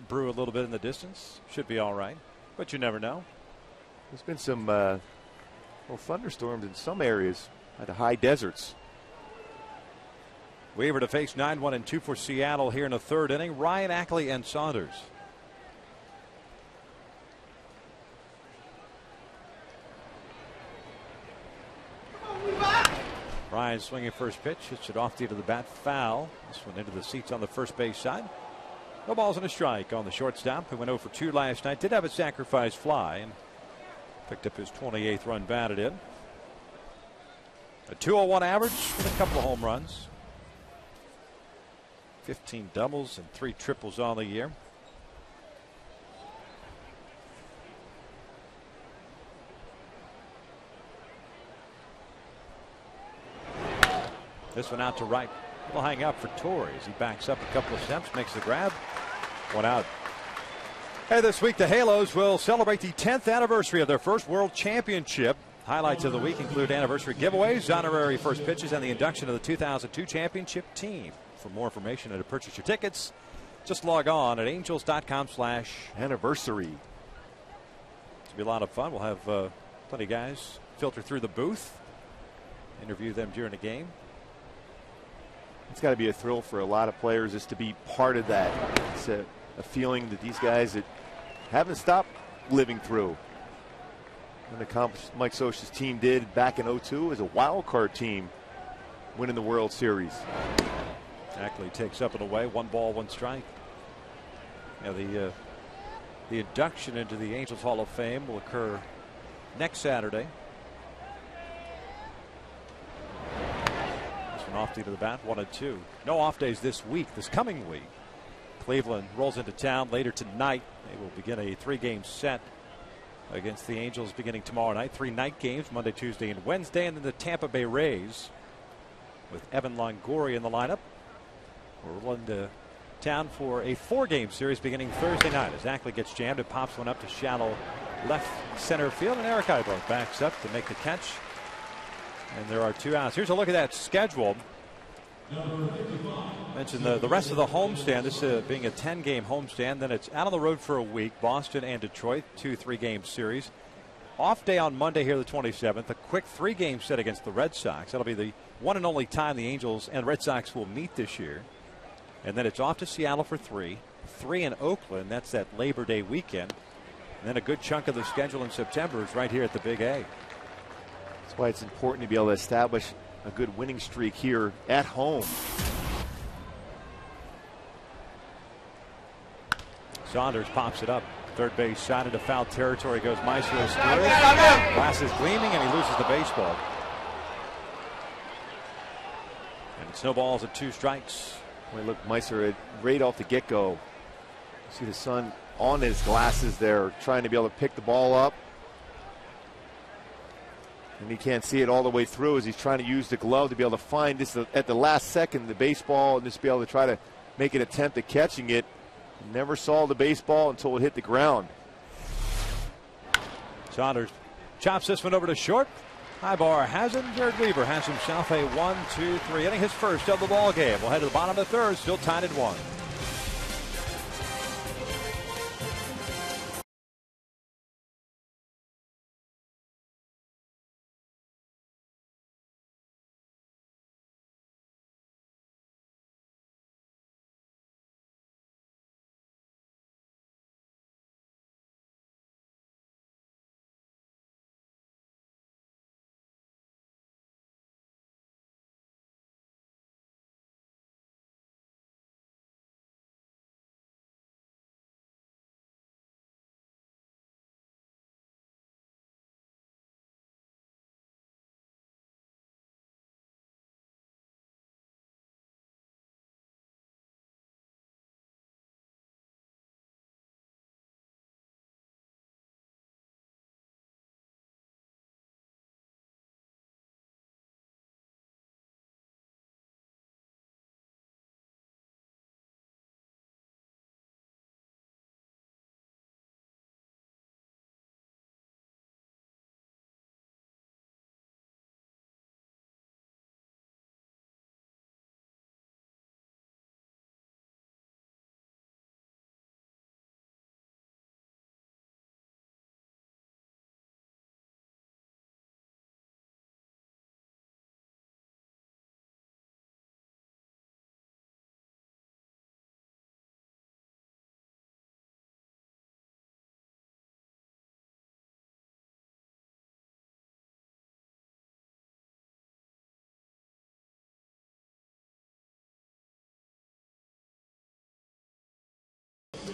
brew a little bit in the distance. Should be all right, but you never know. There's been some little thunderstorms in some areas at the high deserts. Weaver to face 9-1-2 for Seattle here in the third inning. Ryan, Ackley, and Saunders. Ryan swinging first pitch, hits it off the end of the bat, foul. This one into the seats on the first base side. No balls and a strike on the shortstop, who went 0 for 2 last night. Did have a sacrifice fly and picked up his 28th run batted in. A 201 average with a couple of home runs. 15 doubles and 3 triples on the year. This one out to right. We'll hang up for Torrey as he backs up a couple of steps, makes the grab. One out. Hey, this week the Halos will celebrate the 10th anniversary of their first World Championship. Highlights of the week include anniversary giveaways, honorary first pitches, and the induction of the 2002 championship team. For more information and to purchase your tickets, just log on at angels.com/anniversary. It'll be a lot of fun. We'll have plenty of guys filter through the booth, interview them during the game. It's got to be a thrill for a lot of players just to be part of that. It's a feeling that these guys that haven't stopped living through. And accomplished Mike Scioscia's team did back in 2002 as a wild card team, winning the World Series. Ackley takes up and away. 1 ball, 1 strike. Yeah, the induction into the Angels Hall of Fame will occur next Saturday. This one off to the bat, 1-2. No off days this coming week. Cleveland rolls into town later tonight. They will begin a 3-game set against the Angels beginning tomorrow night. 3 night games, Monday, Tuesday, and Wednesday. And then the Tampa Bay Rays with Evan Longoria in the lineup. We're rolling to town for a 4-game series beginning Thursday night. As Ackley gets jammed, it pops one up to shallow left center field, and Eric Eibler backs up to make the catch. And there are 2 outs. Here's a look at that schedule. Mentioned the rest of the homestand, this being a 10-game homestand. Then it's out on the road for a week. Boston and Detroit, 2 3-game series. Off day on Monday here, the 27th. A quick 3-game set against the Red Sox. That'll be the one and only time the Angels and Red Sox will meet this year. And then it's off to Seattle for 3 in Oakland. That's that Labor Day weekend. And then a good chunk of the schedule in September is right here at the Big A. That's why it's important to be able to establish a good winning streak here at home. Saunders pops it up. Third base shot into foul territory goes Maestro. Glasses gleaming, and he loses the baseball. And it snowballs at 2 strikes. Boy, look, Meister right off the get-go. See the sun on his glasses there, trying to be able to pick the ball up. And he can't see it all the way through as he's trying to use the glove to be able to find this at the last second, the baseball, and just be able to try to make an attempt at catching it. Never saw the baseball until it hit the ground. Saunders chops this one over to short. High bar has him. Jared Weaver has himself a 1-2-3 inning, his first of the ball game. We'll head to the bottom of the 3rd, still tied at 1.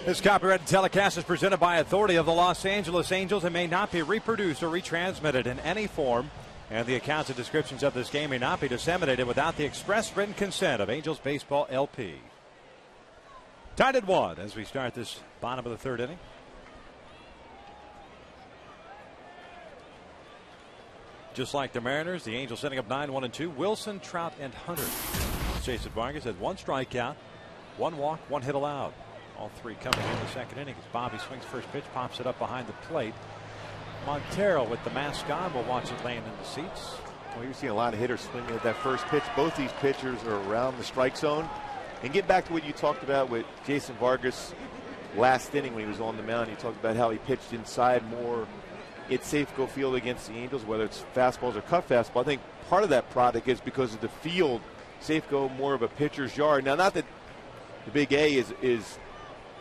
This copyrighted telecast is presented by authority of the Los Angeles Angels and may not be reproduced or retransmitted in any form. And the accounts and descriptions of this game may not be disseminated without the express written consent of Angels Baseball LP. Tied at 1 as we start this bottom of the 3rd inning. Just like the Mariners, the Angels setting up 9-1-2. Wilson, Trout, and Hunter. Jason Vargas has 1 strikeout, 1 walk, 1 hit allowed. All 3 coming in the second inning as Bobby swings first pitch, pops it up behind the plate. Montero with the mask on. We'll watch it land in the seats. Well, you're seeing a lot of hitters swinging at that first pitch. Both these pitchers are around the strike zone. And get back to what you talked about with Jason Vargas last inning when he was on the mound. You talked about how he pitched inside more at Safeco Field against the Angels, whether it's fastballs or cut fastball. I think part of that product is because of the field. Safeco more of a pitcher's yard. Now, not that the Big A is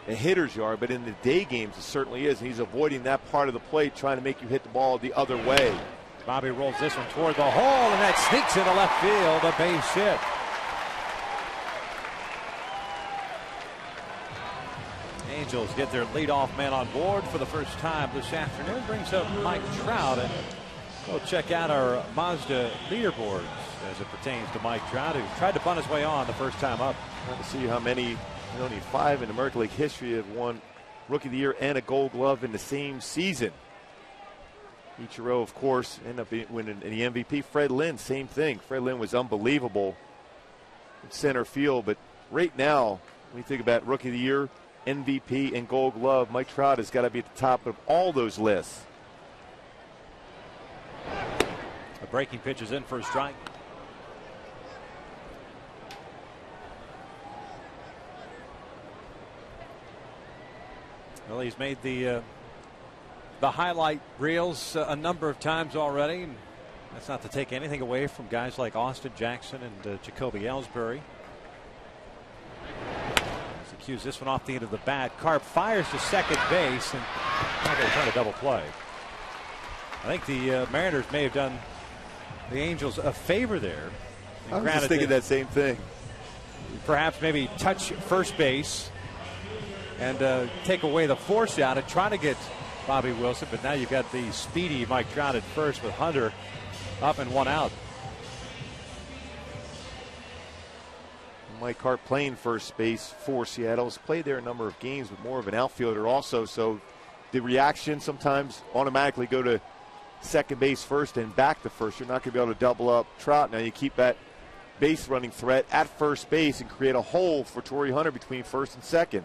a hitter's yard, but in the day games it certainly is. And he's avoiding that part of the plate, trying to make you hit the ball the other way. Bobby rolls this one toward the hole, and that sneaks into left field, a base hit. Angels get their leadoff man on board for the first time this afternoon. Brings up Mike Trout, and we'll check out our Mazda leaderboards as it pertains to Mike Trout, who tried to bunt his way on the first time up. Trying to see how many, only 5 in American League history have won Rookie of the Year and a Gold Glove in the same season. Ichiro, of course, ended up winning the MVP. Fred Lynn, same thing. Fred Lynn was unbelievable in center field, but right now, when you think about Rookie of the Year, MVP, and Gold Glove, Mike Trout has got to be at the top of all those lists. A breaking pitch is in for a strike. Well, he's made the highlight reels a number of times already. And that's not to take anything away from guys like Austin Jackson and Jacoby Ellsbury. He cues this one off the end of the bat. Carp fires to second base, and now they're trying to double play. I think the Mariners may have done the Angels a favor there. I was just thinking that same thing. Perhaps maybe touch first base and take away the force out and try to get Bobby Wilson, but now you've got the speedy Mike Trout at first with Hunter up and 1 out. Mike Hart playing first base for Seattle. Has played there a number of games, but more of an outfielder also. So the reaction sometimes automatically go to second base first and back to first. You're not going to be able to double up Trout. Now you keep that base running threat at first base and create a hole for Torrey Hunter between first and second.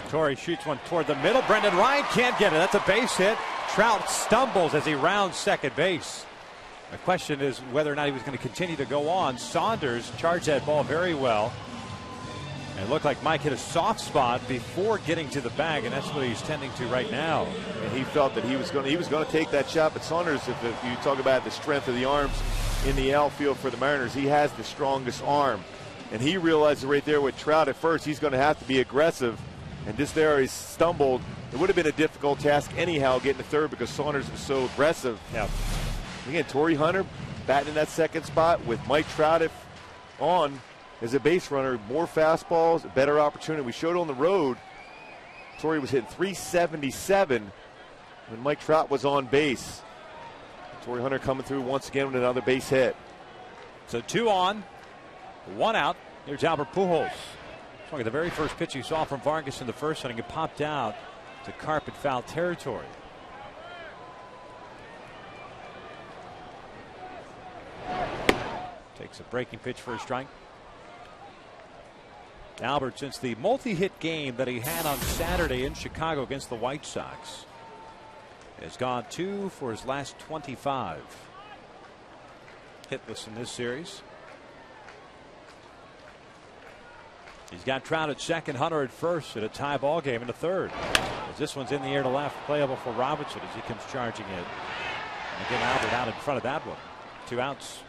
Torrey shoots one toward the middle. Brendan Ryan can't get it. That's a base hit. Trout stumbles as he rounds second base. The question is whether or not he was going to continue to go on. Saunders charged that ball very well. And it looked like Mike hit a soft spot before getting to the bag, and that's what he's tending to right now. And he felt that he was going to take that shot. But Saunders, if you talk about the strength of the arms in the outfield for the Mariners, he has the strongest arm. And he realized right there with Trout at first, he's going to have to be aggressive. And just there, he stumbled. It would have been a difficult task anyhow getting to third because Saunders was so aggressive. Yeah. Again, Torrey Hunter batting in that second spot with Mike Trout on as a base runner. More fastballs, a better opportunity. We showed on the road, Torrey was hitting 377 when Mike Trout was on base. Torrey Hunter coming through once again with another base hit. So 2 on, 1 out. Here's Albert Pujols. Look at the very first pitch you saw from Vargas in the first inning. It popped out to Carp in foul territory. Takes a breaking pitch for a strike. Albert, since the multi-hit game that he had on Saturday in Chicago against the White Sox, has gone 2 for his last 25. Hitless in this series. He's got Trout at second, Hunter at first, at a tie ball game in the third. As this one's in the air to left, playable for Robertson as he comes charging in. And again, Albert out in front of that one. 2 outs.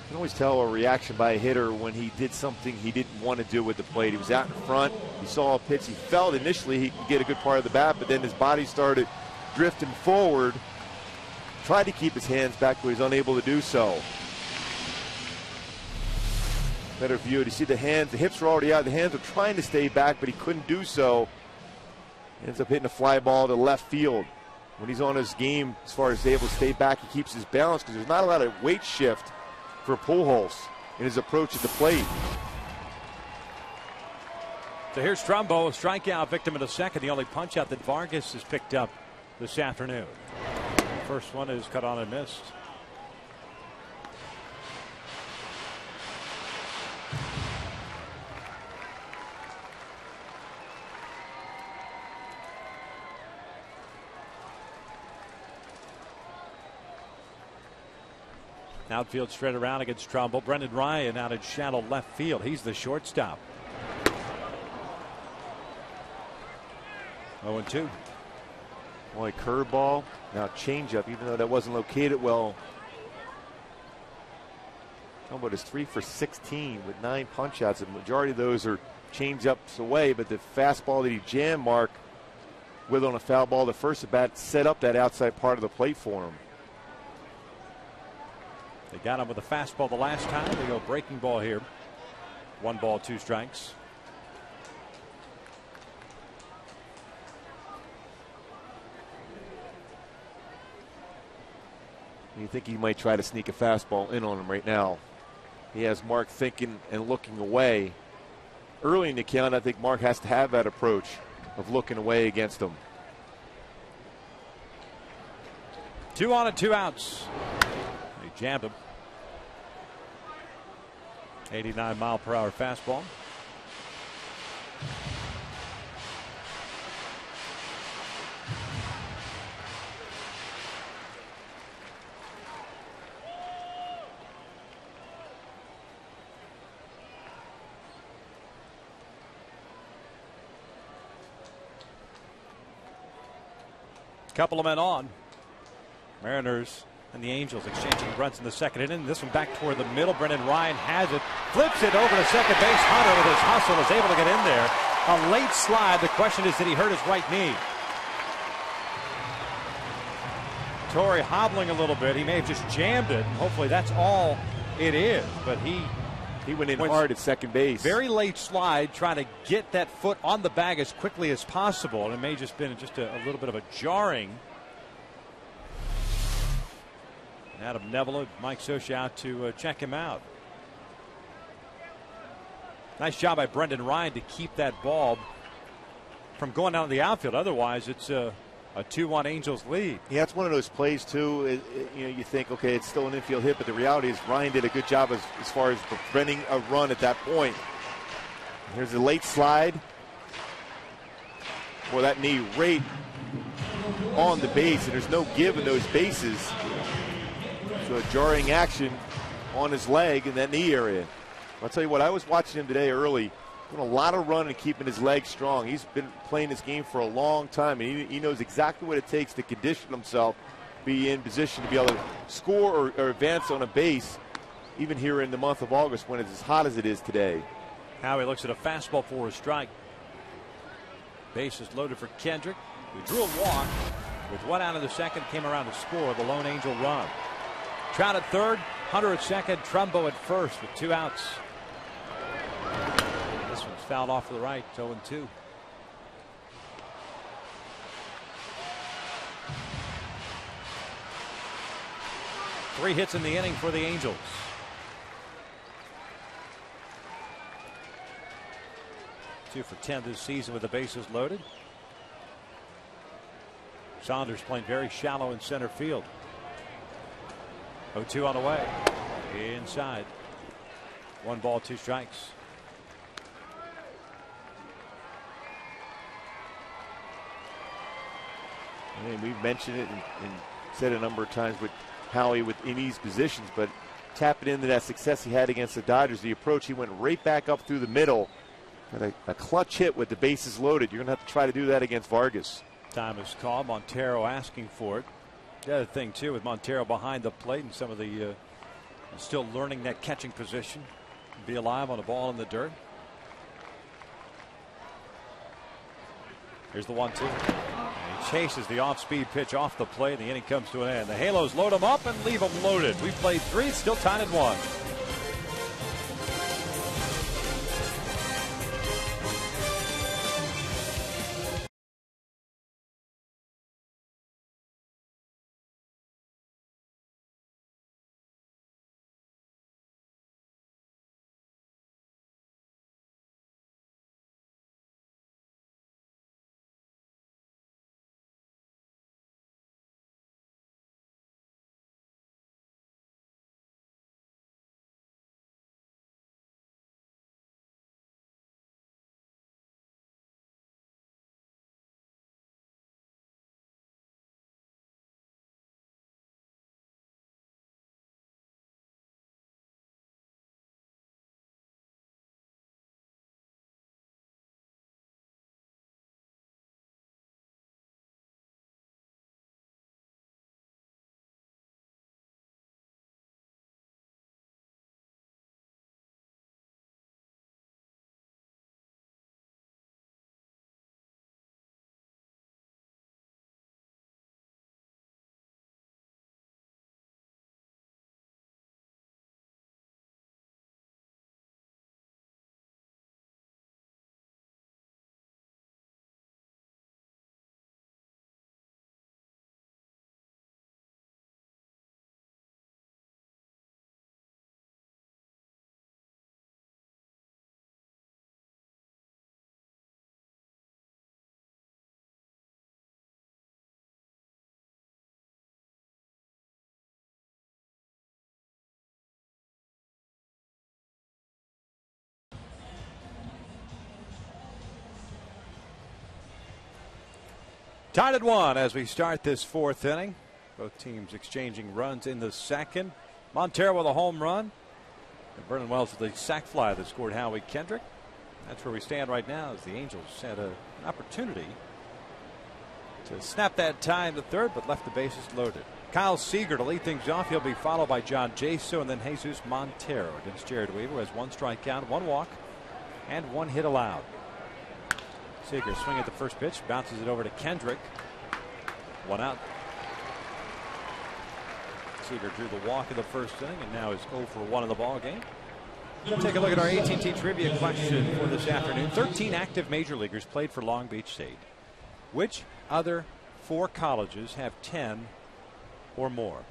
You can always tell a reaction by a hitter when he did something he didn't want to do with the plate. He was out in front. He saw a pitch. He felt initially he could get a good part of the bat, but then his body started drifting forward. Tried to keep his hands back, but he was unable to do so. Better view. You see the hands, the hips were already out. The hands were trying to stay back, but he couldn't do so. Ends up hitting a fly ball to left field. When he's on his game, as far as able to stay back, he keeps his balance because there's not a lot of weight shift for Pujols in his approach at the plate. So here's Trumbo, a strikeout victim in the second. The only punch out that Vargas has picked up this afternoon. First one is cut on and missed. Outfield straight around against Trumbull. Brendan Ryan out in shallow left field. He's the shortstop. 0-2. Boy, curveball. Now changeup, even though that wasn't located well. Trumbull is 3 for 16 with 9 punch outs. The majority of those are changeups away, but the fastball that he jammed Mark with on a foul ball the first at bat set up that outside part of the plate for him. They got him with a fastball the last time. They go breaking ball here. 1 ball, 2 strikes. You think he might try to sneak a fastball in on him right now. He has Mark thinking and looking away. Early in the count, I think Mark has to have that approach of looking away against him. 2 on and 2 outs. They jammed him. 89-mile-per-hour fastball. Couple of men on. Mariners and the Angels exchanging runs in the second inning. This one back toward the middle. Brendan Ryan has it. Flips it over to second base. Hunter with his hustle is able to get in there. A late slide. The question is, did he hurt his right knee? Torrey hobbling a little bit. He may have just jammed it. And hopefully that's all it is. But he went in hard at second base. Very late slide, trying to get that foot on the bag as quickly as possible. And it may have just been just a little bit of a jarring. Adam Neville, Mike Scioscia out to check him out. Nice job by Brendan Ryan to keep that ball from going out of the outfield. Otherwise, it's a 2-1 Angels lead. Yeah, it's one of those plays, too. You think, okay, it's still an infield hit, but the reality is Ryan did a good job as far as preventing a run at that point. Here's a late slide. Boy, that knee right on the base, and there's no give in those bases. So a jarring action on his leg in that knee area. I'll tell you what, I was watching him today early, doing a lot of running and keeping his legs strong. He's been playing this game for a long time, and he knows exactly what it takes to condition himself, be in position to be able to score or advance on a base, even here in the month of August when it's as hot as it is today. Howie looks at a fastball for a strike. Base is loaded for Kendrick, who drew a walk. With 1 out of the second, came around to score the lone Angel run. Trout at third, Hunter at second, Trumbo at first with 2 outs. This one's fouled off to the right, 0-2. Three hits in the inning for the Angels. Two for 10 this season with the bases loaded. Saunders playing very shallow in center field. 0-2 on the way. Inside. 1 ball, 2 strikes. I mean, we've mentioned it and said a number of times with Howie in these positions, but tapping into that success he had against the Dodgers, the approach, he went right back up through the middle. Got a clutch hit with the bases loaded. You're going to have to try to do that against Vargas. Time is called. Montero asking for it. The other thing, too, with Montero behind the plate and some of the still learning that catching position. Be alive on a ball in the dirt. Here's the 1-2. And he chases the off-speed pitch off the plate, and the inning comes to an end. The Halos load them up and leave them loaded. We played 3, still tied at 1. Tied at 1 as we start this 4th inning. Both teams exchanging runs in the 2nd. Montero with a home run. And Vernon Wells with a sac fly that scored Howie Kendrick. That's where we stand right now as the Angels had an opportunity to snap that tie in the 3rd, but left the bases loaded. Kyle Seager to lead things off. He'll be followed by John Jaso and then Jesus Montero against Jared Weaver, who has 1 strikeout, 1 walk, and 1 hit allowed. Seager swinging at the first pitch, bounces it over to Kendrick. 1 out. Seager drew the walk in the 1st inning and now is 0 for 1 in the ball game. Take a look at our AT&T trivia question for this afternoon. 13 active major leaguers played for Long Beach State. Which other 4 colleges have 10 or more?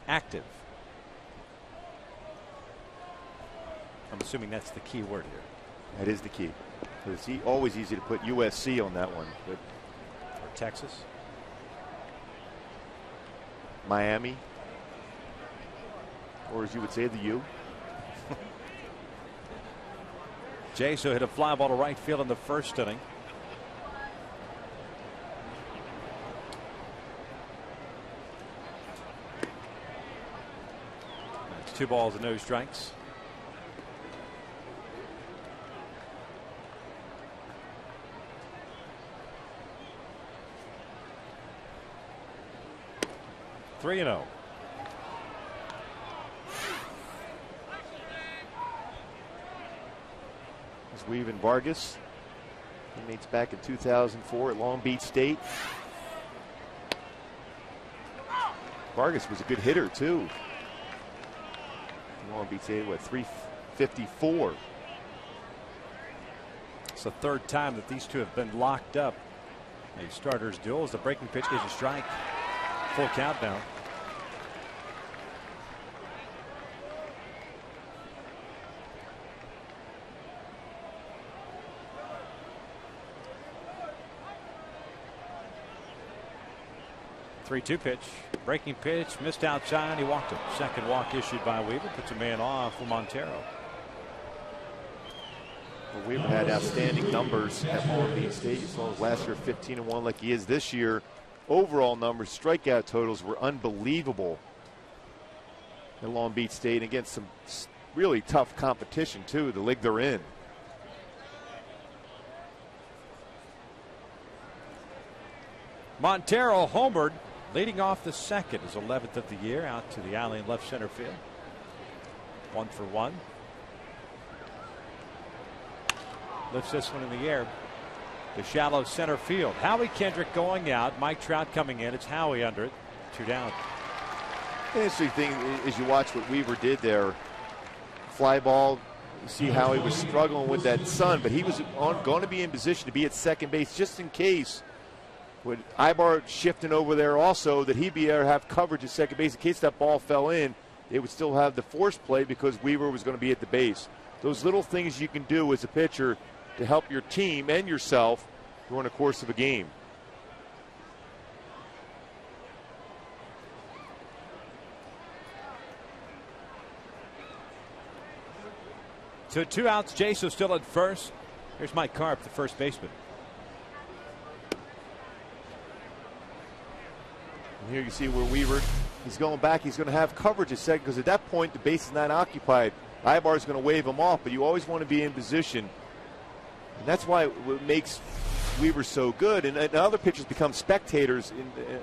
Active. I'm assuming that's the key word here. That is the key. It's always easy to put USC on that one. But or Texas. Miami. Or as you would say, the U. Jaso hit a fly ball to right field in the 1st inning. That's 2 balls and no strikes. Three and 0. Weave and Vargas, teammates back in 2004 at Long Beach State. Vargas was a good hitter too. Long Beach State, what, 354. It's the 3rd time that these two have been locked up. A starter's duel as the breaking pitch is a strike. Full count now. Three-two pitch, breaking pitch, missed outside. He walked him. 2nd walk issued by Weaver, puts a man off for Montero. Well, Weaver had outstanding numbers at Long Beach State. You saw last year 15-1 like he is this year. Overall numbers, strikeout totals were unbelievable at Long Beach State against some really tough competition too, the league they're in. Montero homered, leading off the 2nd, his 11th of the year, out to the alley in left center field. 1 for 1. Lifts this one in the air to shallow center field. Howie Kendrick going out, Mike Trout coming in. It's Howie under it. 2 down. The interesting thing is you watch what Weaver did there. Fly ball. You see how he was struggling with that sun, but he was going to be in position to be at second base just in case. With Ibar shifting over there also, that he'd be able to have coverage at second base in case that ball fell in. They would still have the force play because Weaver was going to be at the base. Those little things you can do as a pitcher to help your team and yourself during the course of a game. So 2 outs, Jaso still at first. Here's Mike Carp, the first baseman. And here you see where Weaver, he's going back. He's going to have coverage at second because at that point the base is not occupied. Ibar is going to wave him off, but you always want to be in position. And that's why what makes Weaver so good. And other pitchers become spectators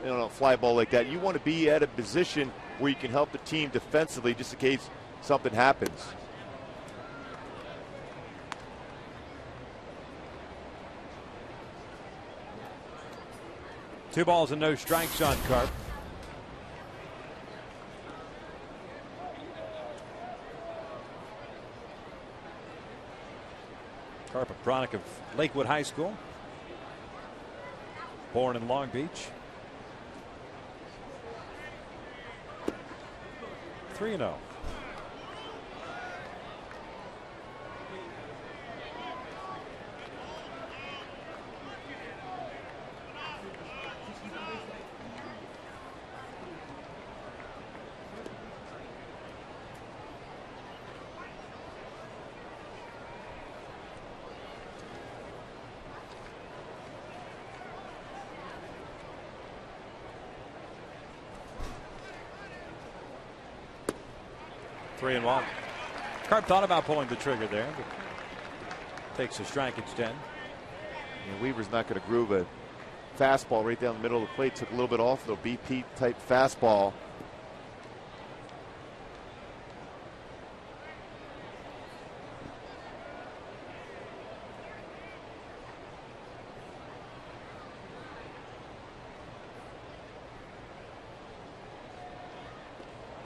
in a fly ball like that. You want to be at a position where you can help the team defensively just in case something happens. Two balls and no strikes on Carp. Carp, a product of Lakewood High School. Born in Long Beach. 3-0. 3-1. Carp thought about pulling the trigger there, but takes a strike instead. And Weaver's not going to groove a fastball right down the middle of the plate. Took a little bit off, though. BP type fastball.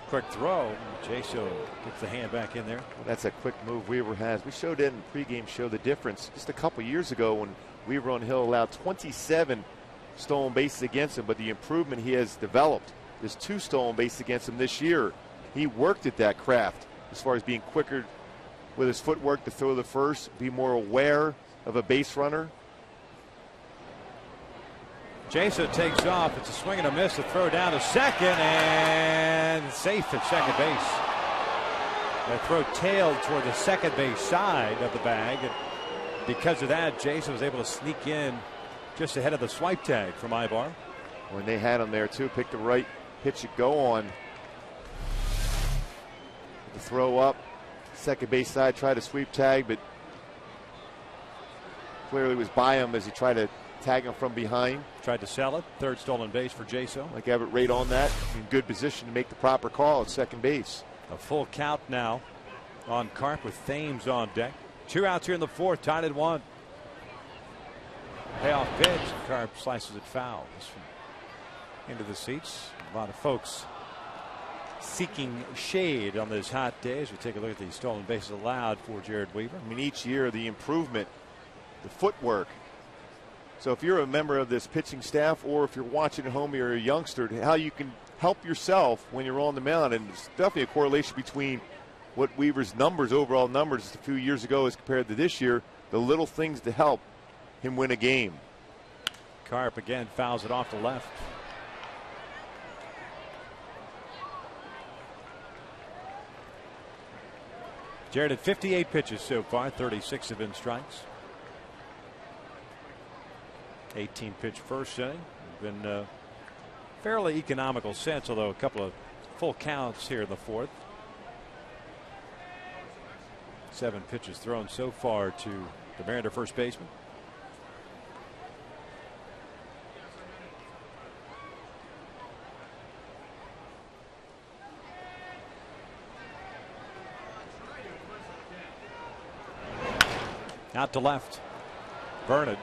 Quick throw. Jaso gets the hand back in there. Well, that's a quick move Weaver has. We showed it in the pregame show, the difference just a couple years ago when Weaver on Hill allowed 27 stolen bases against him, but the improvement he has developed. There's 2 stolen bases against him this year. He worked at that craft as far as being quicker with his footwork to throw the first, be more aware of a base runner. Jaso takes off. It's a swing and a miss. A throw down to second and safe at second base. That throw tailed toward the second base side of the bag. And because of that, Jaso was able to sneak in just ahead of the swipe tag from Ibar. When they had him there too, picked the right pitch to go on. The throw up, second base side, tried to sweep tag, but clearly was by him as he tried to tag him from behind. Tried to sell it. Third stolen base for Jaso. Like Everett right on that. In good position to make the proper call at second base. A full count now on Carp with Thames on deck. 2 outs here in the 4th, tied at 1. Payoff pitch. Carp slices it foul. Into the seats. A lot of folks seeking shade on this hot day as we take a look at the stolen bases allowed for Jared Weaver. I mean, each year the improvement, the footwork. So if you're a member of this pitching staff or if you're watching at home, you're a youngster, how you can help yourself when you're on the mound. And there's definitely a correlation between what Weaver's numbers, overall numbers, a few years ago as compared to this year, the little things to help him win a game. Carp again fouls it off the left. Jared had 58 pitches so far, 36 have been strikes. 18 pitch first inning. Been fairly economical since, although a couple of full counts here in the 4th. 7 pitches thrown so far to the Mariner first baseman. Out to left. Bernard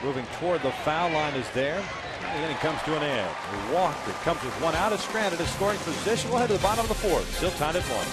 moving toward the foul line is there. And the inning comes to an end. A walk that comes with 1 out is stranded in scoring position. We'll head to the bottom of the 4th. Still tied at 1.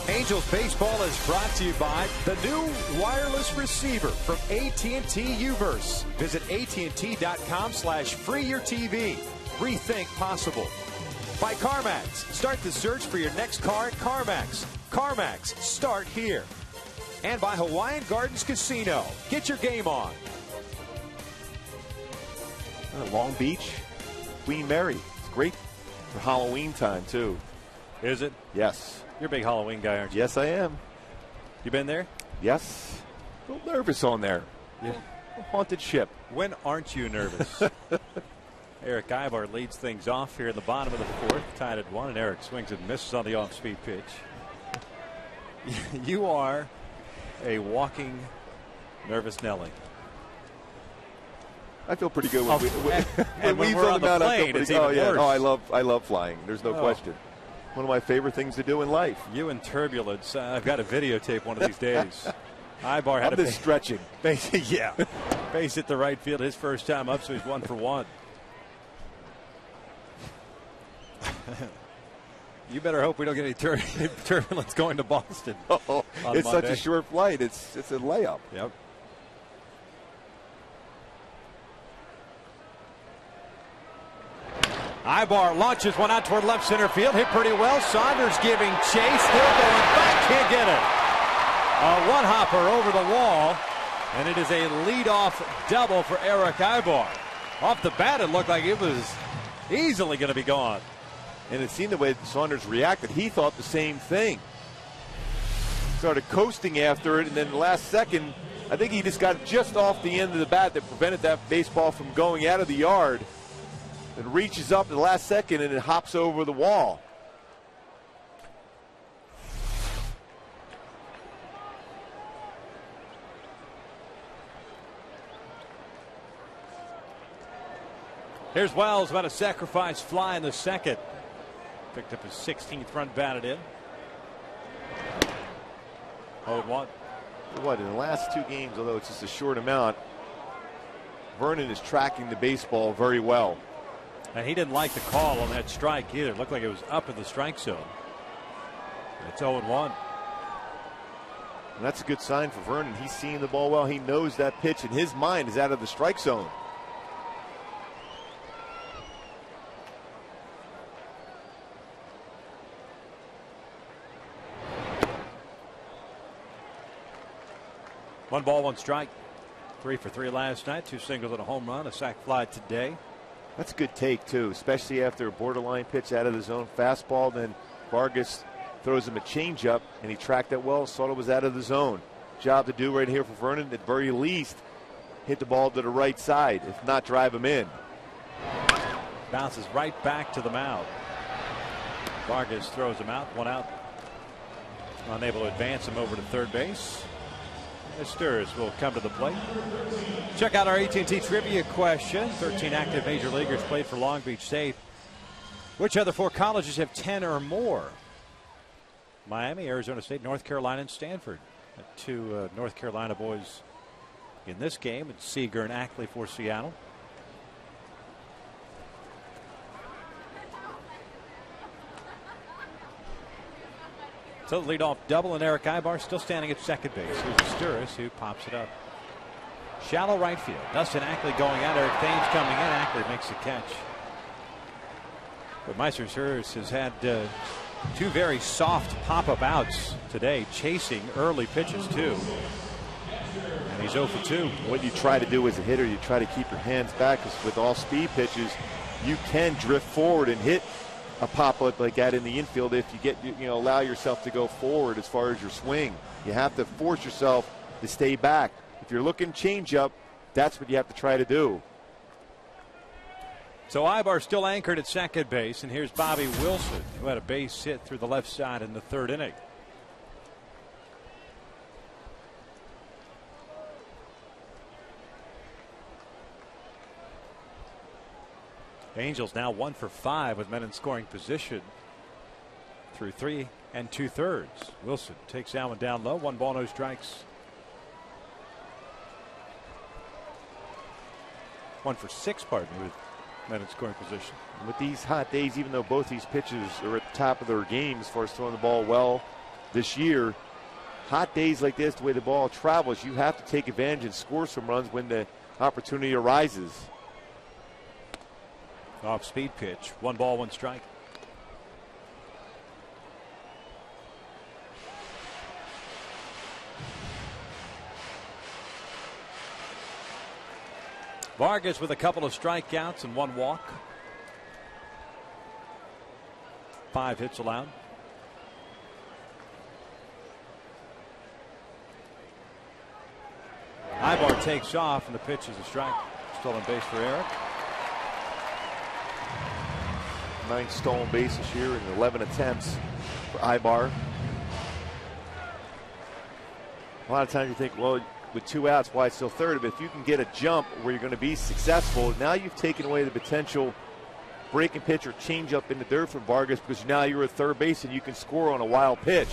Angels baseball is brought to you by the new wireless receiver from AT&T Uverse. Visit AT&T.com/freeyourtv. Rethink possible. By CarMax. Start the search for your next car at CarMax. CarMax. Start here. And by Hawaiian Gardens Casino. Get your game on. Long Beach, Queen Mary. It's great for Halloween time, too. Is it? Yes. You're a big Halloween guy, aren't you? Yes, I am. You been there? Yes. A little nervous on there. Yeah. A haunted ship. When aren't you nervous? Eric Ibar leads things off here in the bottom of the fourth, tied at 1, and Eric swings and misses on the off-speed pitch. You are a walking nervous Nelly. I feel pretty good when and when we're on the plane, it's even worse. Oh, I love flying. There's no question. One of my favorite things to do in life. You and turbulence. I've got to videotape one of these days. Ibar had a stretching. Base hit the right field his first time up, so he's 1 for 1. You better hope we don't get any turbulence going to Boston. Oh, it's Monday. Such a short flight. It's a layup. Yep. Ibar launches one out toward left center field. Hit pretty well. Saunders giving chase. Still going back. Can't get it. A one-hopper over the wall. And it is a leadoff double for Eric Ibar. Off the bat, it looked like it was easily going to be gone. And it seemed the way Saunders reacted, he thought the same thing. Started coasting after it, and then the last second, I think he just got just off the end of the bat that prevented that baseball from going out of the yard. And reaches up at the last second, and it hops over the wall. Here's Wells about a sacrifice fly in the second. Picked up his 16th run batted in. 0-1. What, in the last 2 games, although it's just a short amount, Vernon is tracking the baseball very well. And he didn't like the call on that strike either. It looked like it was up in the strike zone. It's 0-1. And that's a good sign for Vernon. He's seeing the ball well. He knows that pitch in his mind is out of the strike zone. One ball, one strike. 3 for 3 last night. 2 singles and a home run. A sac fly today. That's a good take, too, especially after a borderline pitch out of the zone fastball. Then Vargas throws him a changeup, and he tracked that well, saw it was out of the zone. Job to do right here for Vernon. At very least, hit the ball to the right side, if not drive him in. Bounces right back to the mound. Vargas throws him out. 1 out. Unable to advance him over to third base. Stirs will come to the plate. Check out our AT&T trivia question. 13 active major leaguers played for Long Beach State. Which other 4 colleges have 10 or more? Miami, Arizona State, North Carolina, and Stanford. 2 North Carolina boys in this game. It's Seager and Ackley for Seattle. So the leadoff double, and Eric Ibar still standing at second base. Here's Sturris who pops it up. Shallow right field. Dustin Ackley going out. Eric Thames coming in. Ackley makes the catch. But Meister Sturris has had 2 very soft pop-up outs today, chasing early pitches too. And he's 0 for 2. What you try to do as a hitter, you try to keep your hands back, because with all speed pitches, you can drift forward and hit a pop-up like that in the infield if you get, allow yourself to go forward as far as your swing. You have to force yourself to stay back. If you're looking change-up, that's what you have to try to do. So Ibar still anchored at second base, and here's Bobby Wilson, who had a base hit through the left side in the 3rd inning. Angels now 1 for 5 with men in scoring position through 3 2/3. Wilson takes that one down low. 1 ball, no strikes. 1 for 6, pardon me, with men in scoring position. With these hot days, even though both these pitchers are at the top of their game as far as throwing the ball well this year, hot days like this, the way the ball travels, you have to take advantage and score some runs when the opportunity arises. Off speed pitch. 1 ball, 1 strike. Vargas with a couple of strikeouts and 1 walk. 5 hits allowed. Ibar takes off, and the pitch is a strike. Stolen base for Eric. 9 stolen bases here in 11 attempts for Ibar. A lot of times you think, well, with 2 outs, why it's still third? But if you can get a jump where you're going to be successful, now you've taken away the potential breaking pitch or change up in the dirt for Vargas, because now you're at third base and you can score on a wild pitch.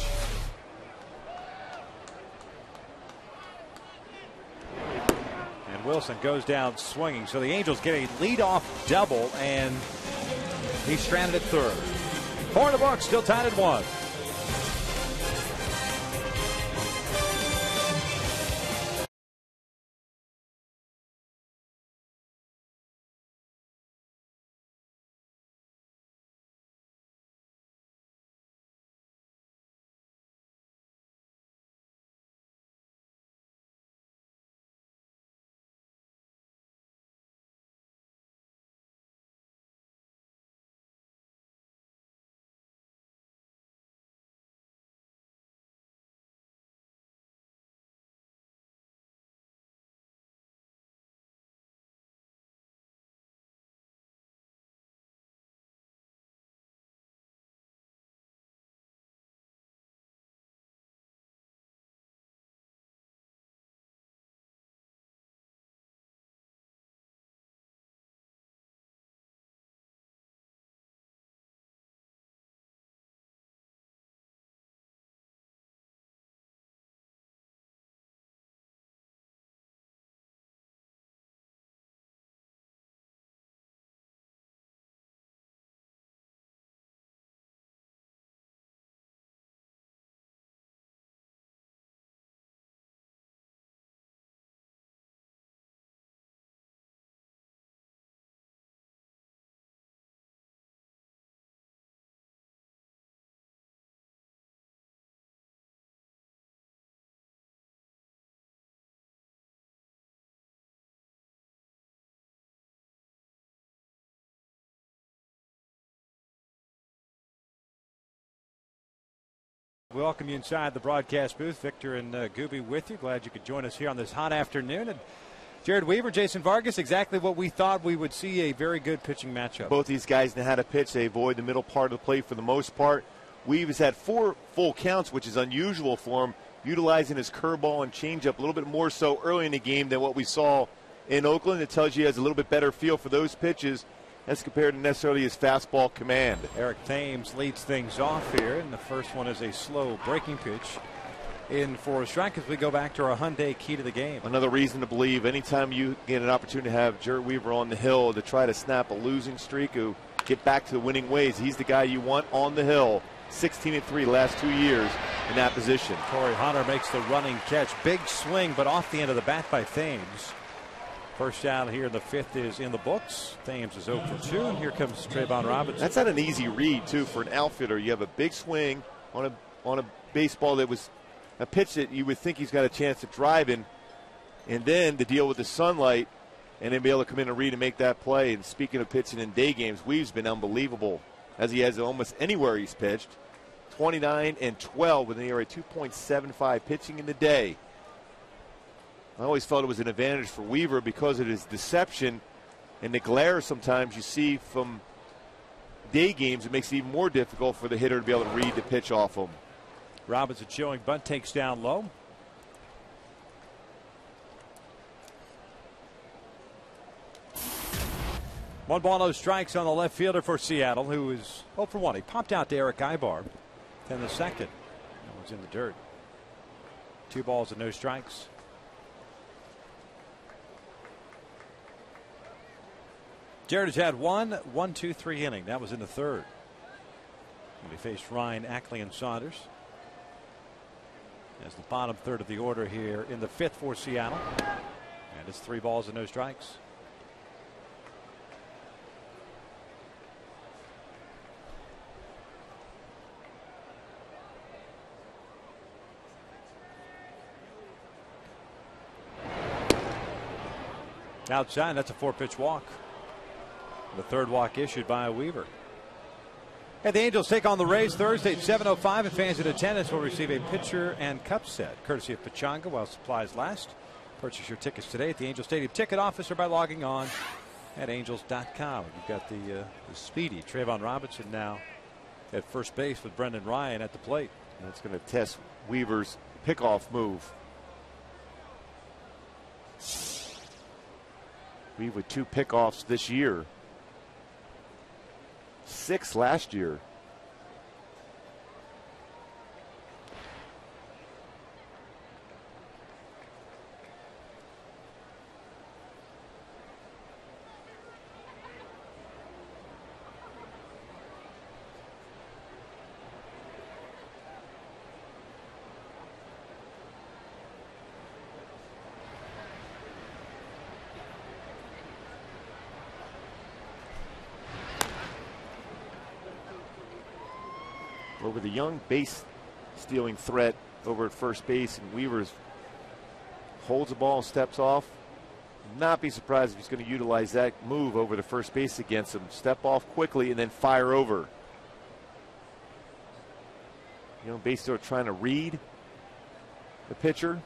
And Wilson goes down swinging. So the Angels get a leadoff double, and he's stranded at third. 4 in the books, still tied at 1. We welcome you inside the broadcast booth. Victor and Gooby with you. Glad you could join us here on this hot afternoon. And Jared Weaver, Jason Vargas, exactly what we thought. We would see a very good pitching matchup. Both these guys know how to pitch. They avoid the middle part of the plate for the most part. Weaver's had 4 full counts, which is unusual for him, utilizing his curveball and changeup a little bit more so early in the game than what we saw in Oakland. It tells you he has a little bit better feel for those pitches as compared to necessarily his fastball command. Eric Thames leads things off here, and the first one is a slow breaking pitch in for a strike as we go back to our Hyundai key to the game. Another reason to believe anytime you get an opportunity to have Jared Weaver on the hill to try to snap a losing streak or get back to the winning ways, he's the guy you want on the hill. 16-3 last 2 years in that position. Torrey Hunter makes the running catch. Big swing, but off the end of the bat by Thames. First out here in the 5th is in the books. Thames is 0 for 2, and here comes Trayvon Robinson. That's not an easy read, too, for an outfielder. You have a big swing on a baseball that was a pitch that you would think he's got a chance to drive in, and then to deal with the sunlight and then be able to come in and read and make that play. And speaking of pitching in day games, Weave's been unbelievable, as he has almost anywhere he's pitched. 29 and 12 with an ERA 2.75 pitching in the day. I always felt it was an advantage for Weaver because of his deception and the glare sometimes you see from day games. It makes it even more difficult for the hitter to be able to read the pitch off him. Robinson showing bunt, takes down low. One ball, no strikes on the left fielder for Seattle, who is 0 for 1. He popped out to Eric Ibar. Then the second. That one's in the dirt. 2 balls and no strikes. Jared has had 1-2-3 inning. That was in the 3rd. And he faced Ryan, Ackley, and Saunders. As the bottom 3rd of the order here in the 5th for Seattle. And it's 3 balls and no strikes. Outside, that's a 4-pitch walk. The third walk issued by Weaver. And the Angels take on the Rays Thursday at 7:05, and fans in attendance will receive a pitcher and cup set, courtesy of Pechanga while supplies last. Purchase your tickets today at the Angel Stadium ticket office or by logging on at angels.com. You've got the speedy Trayvon Robinson now at first base with Brendan Ryan at the plate. That's going to test Weaver's pickoff move. Weaver with 2 pickoffs this year. 6 last year. Over the young base stealing threat over at first base, and Weaver holds the ball, steps off. Not be surprised if he's going to utilize that move over the first base against him. Step off quickly and then fire over. Young base stealer trying to read the pitcher.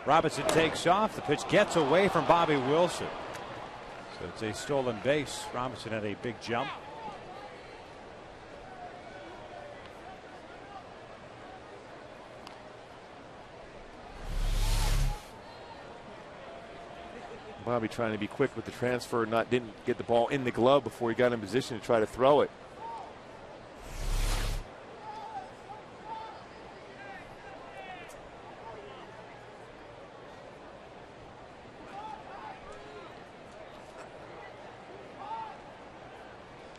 Robinson takes off. The pitch gets away from Bobby Wilson. So it's a stolen base. Robinson had a big jump. Bobby trying to be quick with the transfer, didn't get the ball in the glove before he got in position to try to throw it.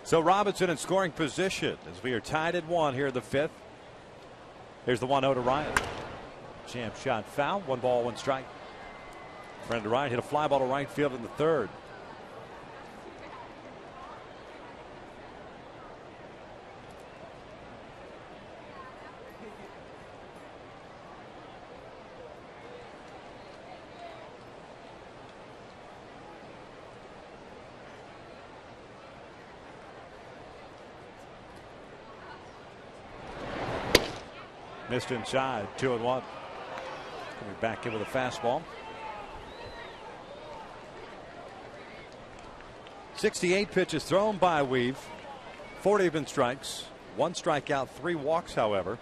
So Robinson in scoring position as we are tied at 1 here in the 5th. Here's the 1-0 to Ryan. Jam shot foul. 1 ball, 1 strike. Brendan Ryan hit a fly ball to right field in the 3rd. Missed inside. 2-1. Coming back in with a fastball. 68 pitches thrown by Weave. 40 have been strikes. 1 strikeout, 3 walks, however.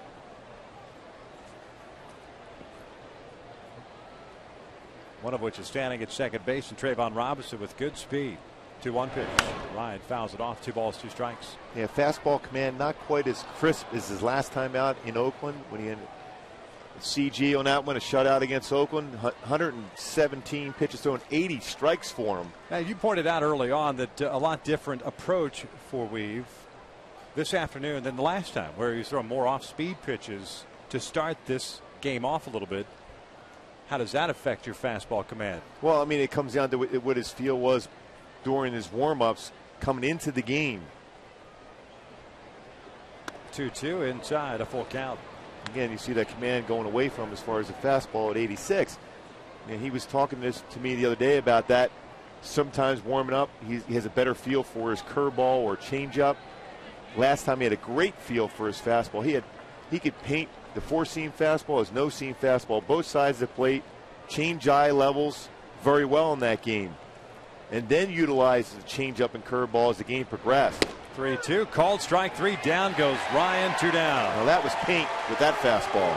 One of which is standing at second base, and Trayvon Robinson with good speed. 2-1 pitch. Ryan fouls it off. 2 balls, 2 strikes. Yeah, fastball command not quite as crisp as his last time out in Oakland when he had CG on that one, a shutout against Oakland. 117 pitches thrown, 80 strikes for him. Now, you pointed out early on that a lot different approach for Weave this afternoon than the last time, where he's throwing more off-speed pitches to start this game off a little bit. How does that affect your fastball command? Well, I mean, it comes down to what his feel was during his warm-ups coming into the game. 2-2 inside, a full count. Again, you see that command going away from him as far as the fastball at 86. And he was talking to me the other day about that. Sometimes warming up, he has a better feel for his curveball or changeup. Last time he had a great feel for his fastball. He could paint the 4-seam fastball, his no-seam fastball, both sides of the plate, change eye levels very well in that game. And then utilize the changeup and curveball as the game progressed. 3-2, called strike 3, down goes Ryan, 2 down. Now that was paint with that fastball.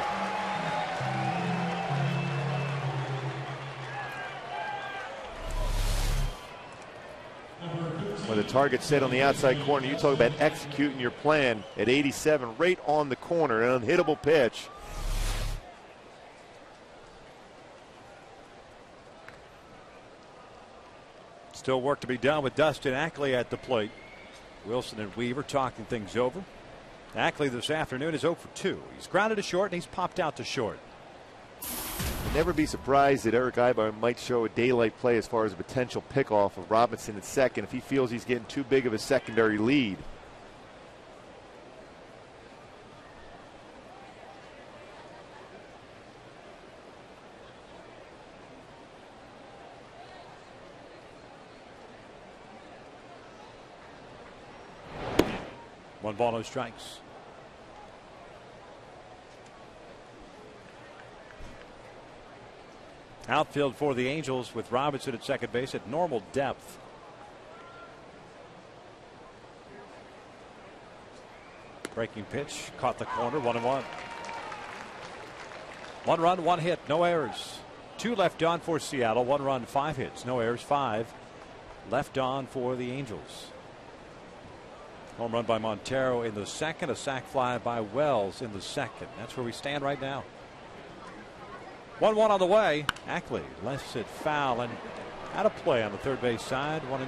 When the target's set on the outside corner, you talk about executing your plan at 87, right on the corner, an unhittable pitch. Still work to be done with Dustin Ackley at the plate. Wilson and Weaver talking things over. Ackley this afternoon is 0 for 2. He's grounded to short and he's popped out to short. Never be surprised that Eric Ibar might show a daylight play as far as a potential pickoff of Robinson at second if he feels he's getting too big of a secondary lead. 1 ball, no strikes. Outfield for the Angels with Robinson at second base at normal depth. Breaking pitch, caught the corner, 1-1. 1 run, 1 hit, no errors. 2 left on for Seattle, 1 run, 5 hits, no errors, 5 left on for the Angels. Home run by Montero in the second, a sac fly by Wells in the second. That's where we stand right now. 1-1 on the way. Ackley lets it foul and out of play on the third base side. 1-2.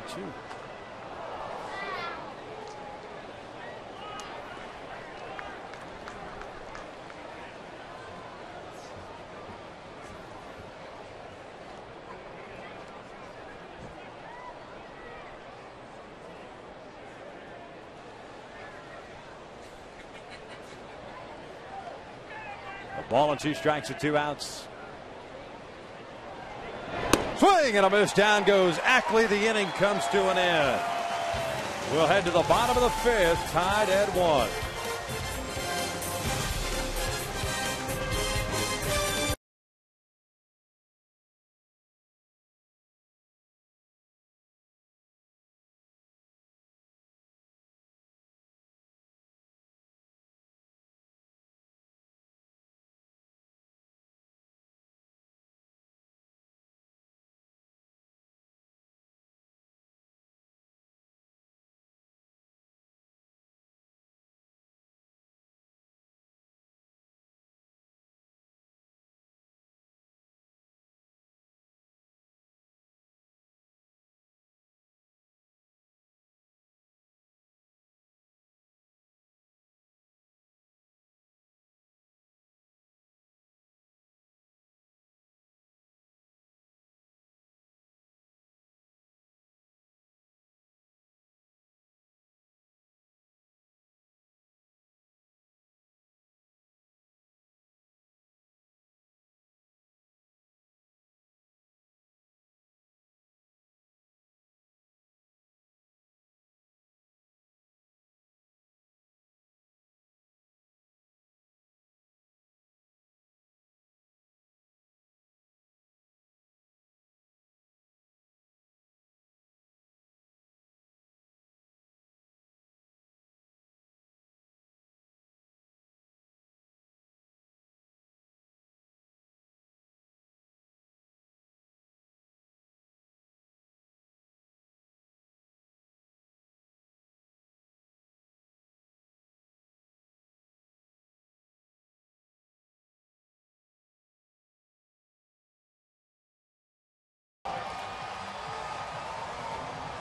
A ball and 2 strikes and 2 outs. Swing and a miss. Down goes Ackley. The inning comes to an end. We'll head to the bottom of the 5th, tied at 1.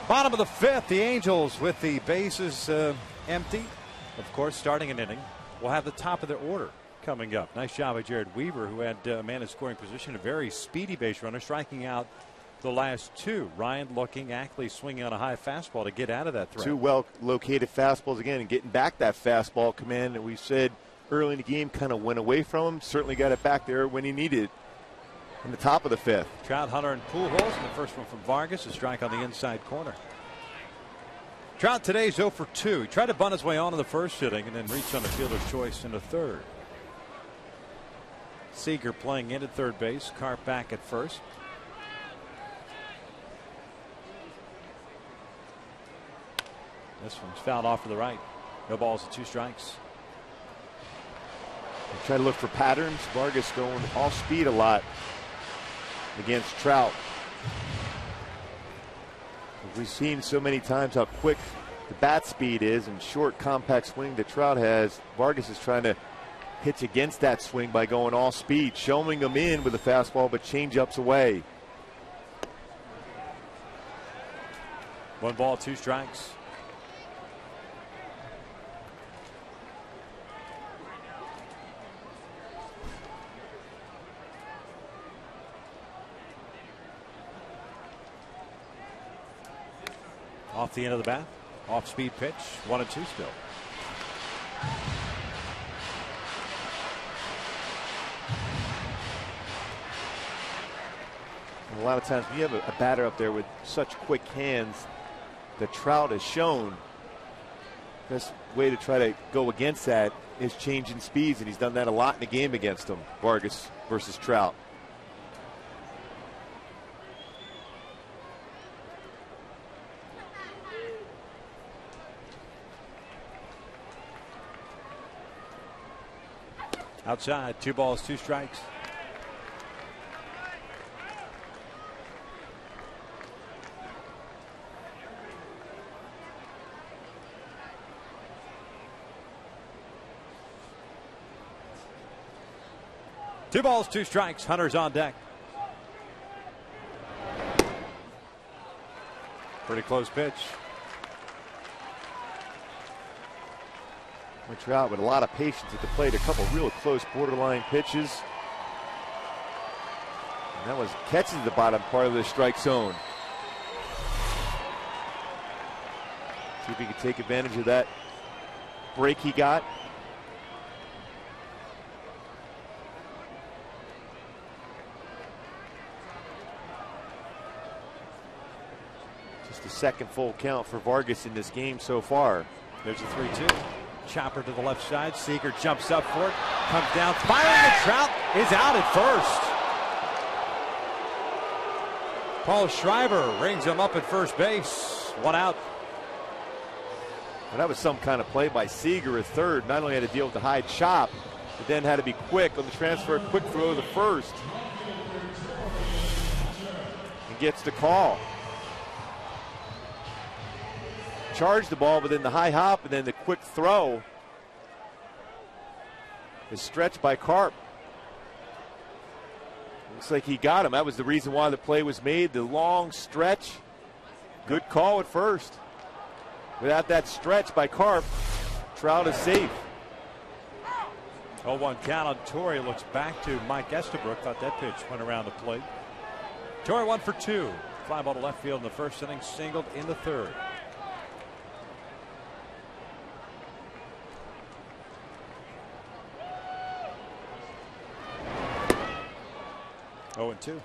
Bottom of the 5th, the Angels with the bases empty. Of course, starting an inning. We'll have the top of their order coming up. Nice job by Jared Weaver, who had a man in scoring position, a very speedy base runner, striking out the last 2. Ryan looking, Ackley swinging on a high fastball to get out of that threat. 2 well-located fastballs again, and getting back that fastball command that we said early in the game kind of went away from him. Certainly got it back there when he needed it. In the top of the 5th. Trout, Hunter, and Pujols, and the first one from Vargas, a strike on the inside corner. Trout today's 0 for 2. He tried to bunt his way on in the first inning and then reached on a fielder's choice in the third. Seager playing in at third base. Carp back at first. This one's fouled off to the right. No balls and 2 strikes. They try to look for patterns. Vargas going off speed a lot against Trout. We've seen so many times how quick the bat speed is and short compact swing that Trout has. Vargas is trying to hitch against that swing by going all speed, showing him in with a fastball, but change-ups away. 1 ball, 2 strikes. Off the end of the bat, off speed pitch, 1-2 still. A lot of times when you have a batter up there with such quick hands that Trout has shown, Best way to try to go against that is changing speeds, and he's done that a lot in the game against him. Vargas versus Trout. Outside, 2 balls, 2 strikes. Two balls, 2 strikes. Hunter's on deck. Pretty close pitch. Trout with a lot of patience at the plate. A couple real close borderline pitches. And that was catches the bottom part of the strike zone. See if he can take advantage of that break he got. Just a second full count for Vargas in this game so far. There's a 3-2. Chopper to the left side. Seager jumps up for it. Comes down. Firing the Trout is out at first. Paul Schreiber rings him up at first base. 1 out. Well, that was some kind of play by Seager at third. Not only had to deal with the high chop, but then had to be quick on the transfer. Quick throw to the first. And gets the call. Charged the ball, but then the high hop and then the quick throw is stretched by Carp. Looks like he got him. That was the reason why the play was made. The long stretch. Good call at first. Without that stretch by Carp, Trout is safe. 0-1 count on Torrey. Looks back to Mike Estabrook. Thought that pitch went around the plate. Torrey 1 for 2. Fly ball to left field in the first inning. Singled in the third. 0-2.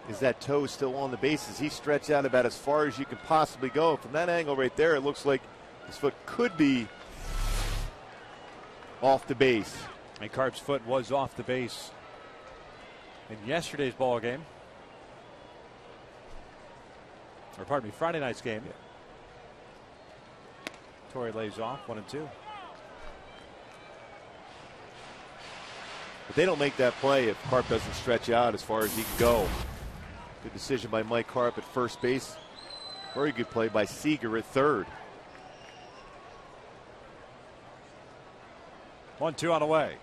Is that toe still on the bases? He stretched out about as far as you can possibly go. From that angle right there, it looks like his foot could be off the base. And Carp's foot was off the base in yesterday's ball game. Or pardon me, Friday night's game. Yeah. Torrey lays off 1-2. But they don't make that play if Carp doesn't stretch out as far as he can go. Good decision by Mike Carp at first base. Very good play by Seager at third. 1-2 on the way.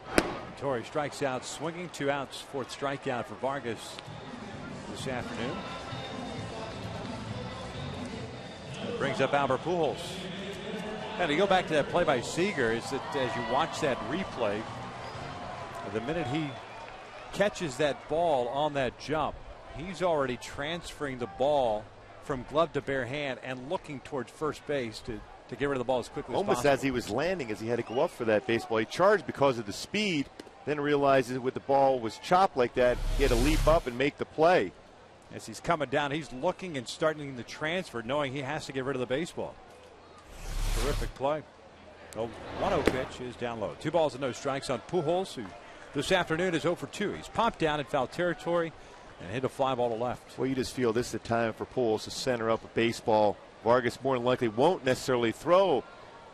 Torrey strikes out, swinging, 2 outs. 4th strikeout for Vargas this afternoon. It brings up Albert Pujols. And to go back to that play by Seager, is that as you watch that replay, the minute he catches that ball on that jump, he's already transferring the ball from glove to bare hand and looking towards first base to get rid of the ball as quickly as possible. Almost as he was landing, as he had to go up for that baseball. He charged because of the speed, then realizes with the ball was chopped like that, he had to leap up and make the play. As he's coming down, he's looking and starting the transfer, knowing he has to get rid of the baseball. Terrific play. The 1-0 pitch is down low. 2 balls and no strikes on Pujols, who this afternoon is 0 for 2. He's popped down in foul territory and hit a fly ball to left. Well, you just feel this is the time for Pujols to center up a baseball. Vargas more than likely won't necessarily throw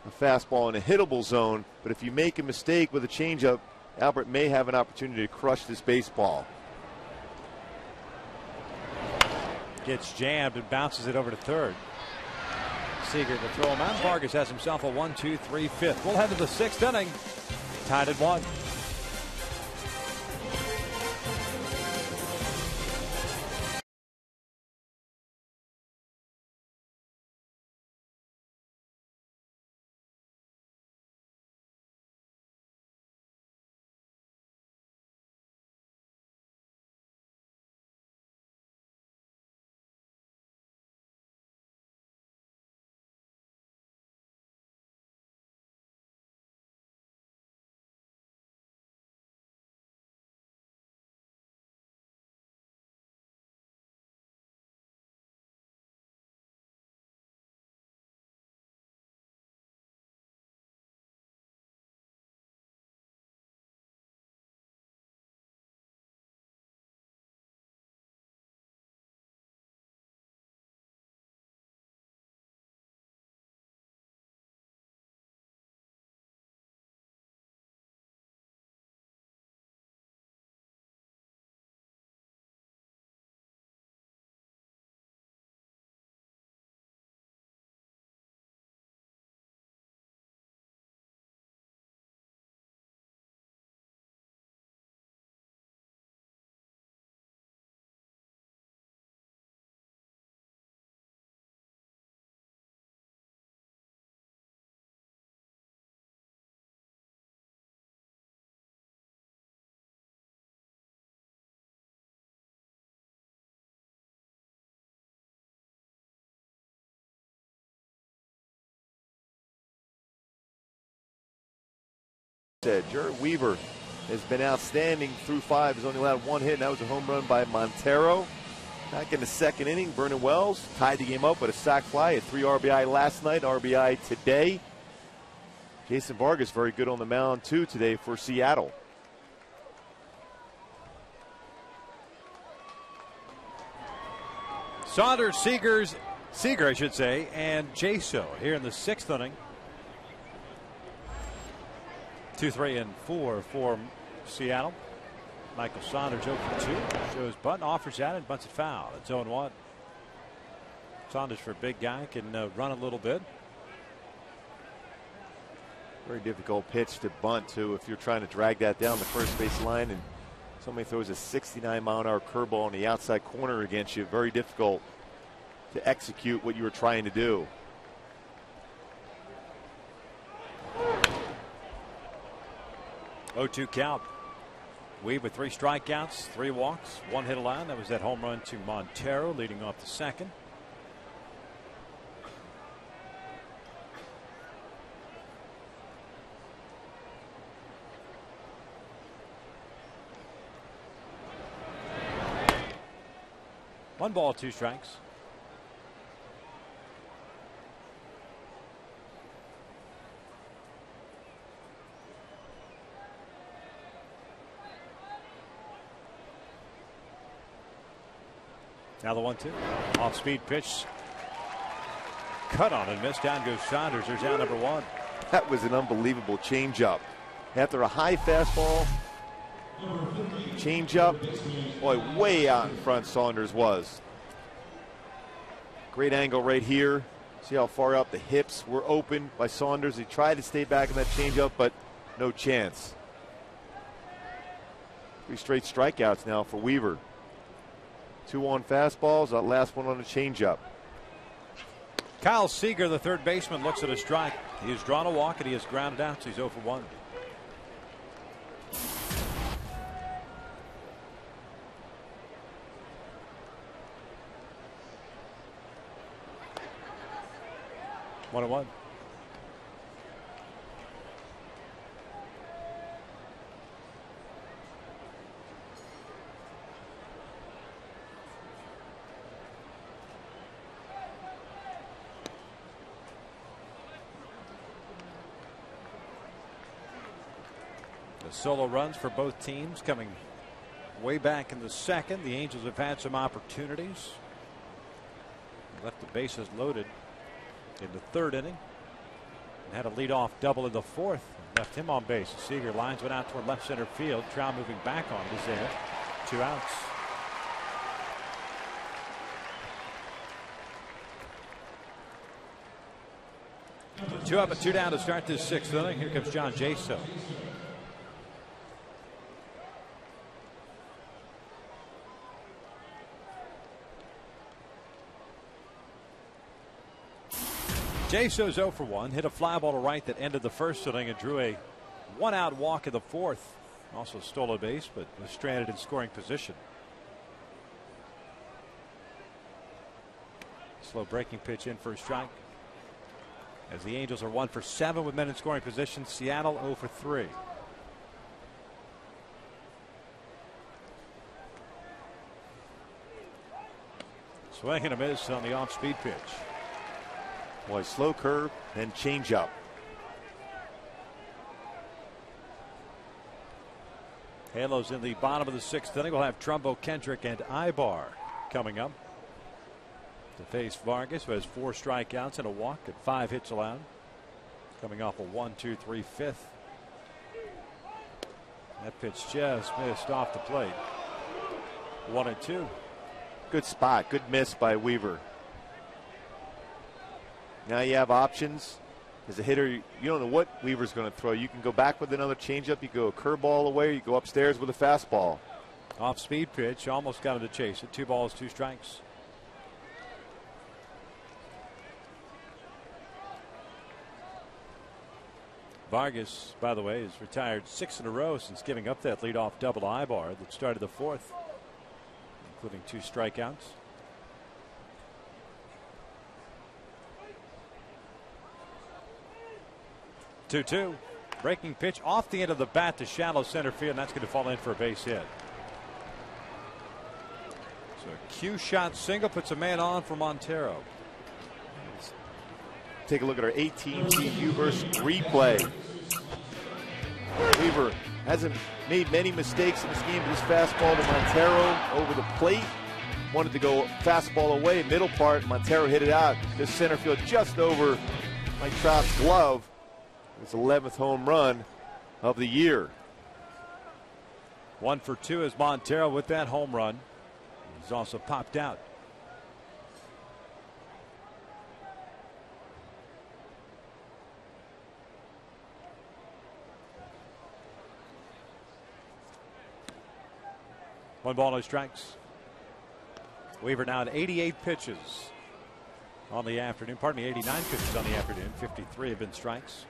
a fastball in a hittable zone, but if you make a mistake with a changeup, Albert may have an opportunity to crush this baseball. Gets jammed and bounces it over to third. Seager to throw him out. Vargas has himself a 1-2-3 5th. We'll head to the 6th inning. Tied at 1. Said Jared Weaver has been outstanding through 5. Has only allowed 1 hit, and that was a home run by Montero. Back in the second inning, Vernon Wells tied the game up with a sac fly. Had 3 RBI last night, RBI today. Jason Vargas very good on the mound too today for Seattle. Saunders, Seager, I should say, and Jaso here in the 6th inning. 2, 3, and 4 for Seattle. Michael Saunders 0 for 2. Shows bunt, offers out, and bunts it foul. It's 0-1. Saunders, for a big guy, can run a little bit. Very difficult pitch to bunt too if you're trying to drag that down the first base line and somebody throws a 69-mile-an-hour curveball on the outside corner against you. Very difficult to execute what you were trying to do. Oh-2 count. Weave with 3 strikeouts, 3 walks, 1 hit allowed. That was that home run to Montero leading off the second. One ball, 2 strikes. Now the 1-2. Off speed pitch. Cut on and missed. Down goes Saunders. There's out number 1. That was an unbelievable changeup. After a high fastball, changeup, boy, way out in front Saunders was. Great angle right here. See how far up the hips were open by Saunders. He tried to stay back in that changeup, but no chance. 3 straight strikeouts now for Weaver. 2 on fastballs, that last one on a changeup. Kyle Seager, the third baseman, looks at a strike. He has drawn a walk and he has grounded out, so he's 0 for 1. One and 1. The solo runs for both teams coming way back in the second. The Angels have had some opportunities. Left the bases loaded in the third inning and had a leadoff double in the fourth. Left him on base. Seager lines went out toward left center field. Trout moving back on is there. 2 outs. So 2 up and 2 down to start this 6th inning. Here comes John Jaso. Jaso's 0 for 1. Hit a fly ball to right that ended the first inning and drew a 1-out walk in the fourth. Also stole a base, but was stranded in scoring position. Slow breaking pitch in for a strike. As the Angels are 1 for 7 with men in scoring position. Seattle 0 for 3. Swing and a miss on the off-speed pitch. Boy, slow curve, then change up. Halos in the bottom of the 6th inning. We'll have Trumbo, Kendrick, and Ibar coming up to face Vargas, who has 4 strikeouts and a walk and 5 hits allowed. Coming off a 1-2-3 fifth. That pitch just missed off the plate. 1-2. Good spot, good miss by Weaver. Now you have options. As a hitter, you don't know what Weaver's going to throw. You can go back with another changeup. You go a curveball away. You go upstairs with a fastball. Off speed pitch. Almost got him to chase it. 2 balls, 2 strikes. Vargas, by the way, has retired 6 in a row since giving up that leadoff double Ibar that started the fourth, including 2 strikeouts. Two. Breaking pitch off the end of the bat to shallow center field, and that's going to fall in for a base hit. So a Q shot single puts a man on for Montero. Take a look at our 18-team U-verse replay. Weaver hasn't made many mistakes in this game, but this fastball to Montero over the plate. Wanted to go fastball away, middle part. Montero hit it out to center field just over Mike Trout's glove. His 11th home run of the year. 1 for 2 is Montero with that home run. He's also popped out. One ball, no strikes. Weaver now at 88 pitches on the afternoon. Pardon me, 89 pitches on the afternoon. 53 have been strikes.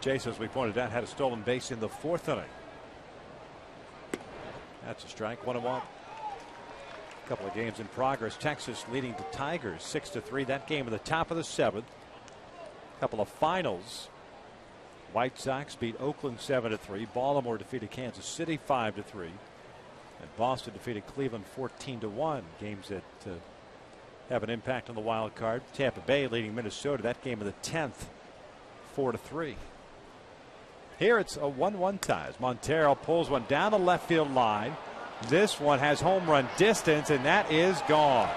Chase, as we pointed out, had a stolen base in the 4th inning. That's a strike. 1-1. A couple of games in progress. Texas leading the Tigers 6-3. That game at the top of the 7th. A couple of finals. White Sox beat Oakland 7-3. Baltimore defeated Kansas City 5-3. And Boston defeated Cleveland 14-1. Games that have an impact on the wild card. Tampa Bay leading Minnesota. That game of the 10th 4-3. Here it's a 1-1 tie. Montero pulls one down the left field line. This one has home run distance, and that is gone.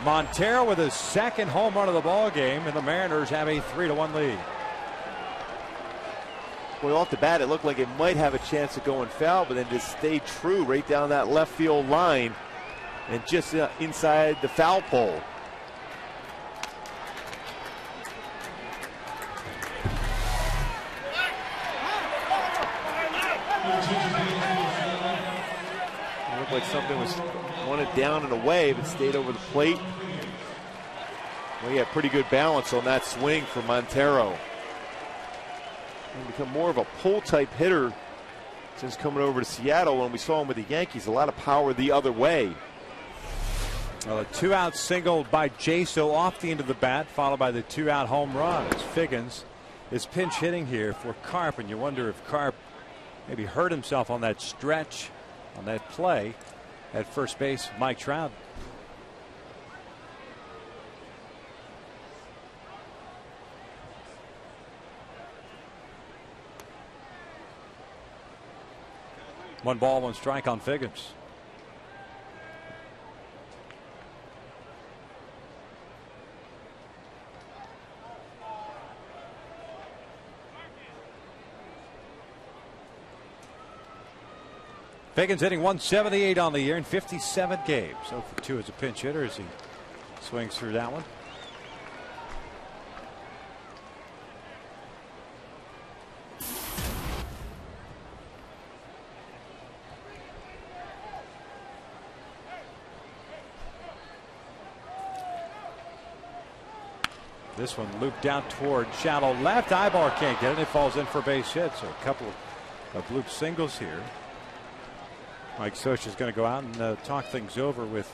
Montero with his 2nd home run of the ball game, and the Mariners have a 3-1 lead. Boy, off the bat, it looked like it might have a chance of going foul, but then just stayed true right down that left field line and just inside the foul pole. It looked like something was wanted down and away, but stayed over the plate. Well, he had pretty good balance on that swing for Montero. And become more of a pull type hitter since coming over to Seattle. When we saw him with the Yankees, a lot of power the other way. Well, a 2-out single by Jaso off the end of the bat, followed by the 2-out home run. As Figgins is pinch hitting here for Carp, and you wonder if Carp maybe hurt himself on that stretch, on that play at first base. Mike Trout. One ball, one strike on Figgins. Figgins hitting 178 on the year in 57 games. 0 for 2 as a pinch hitter as he swings through that one. This one looped out toward shallow left. Ibar can't get it. It falls in for a base hit. So a couple of loop singles here. Mike Soch is going to go out and talk things over with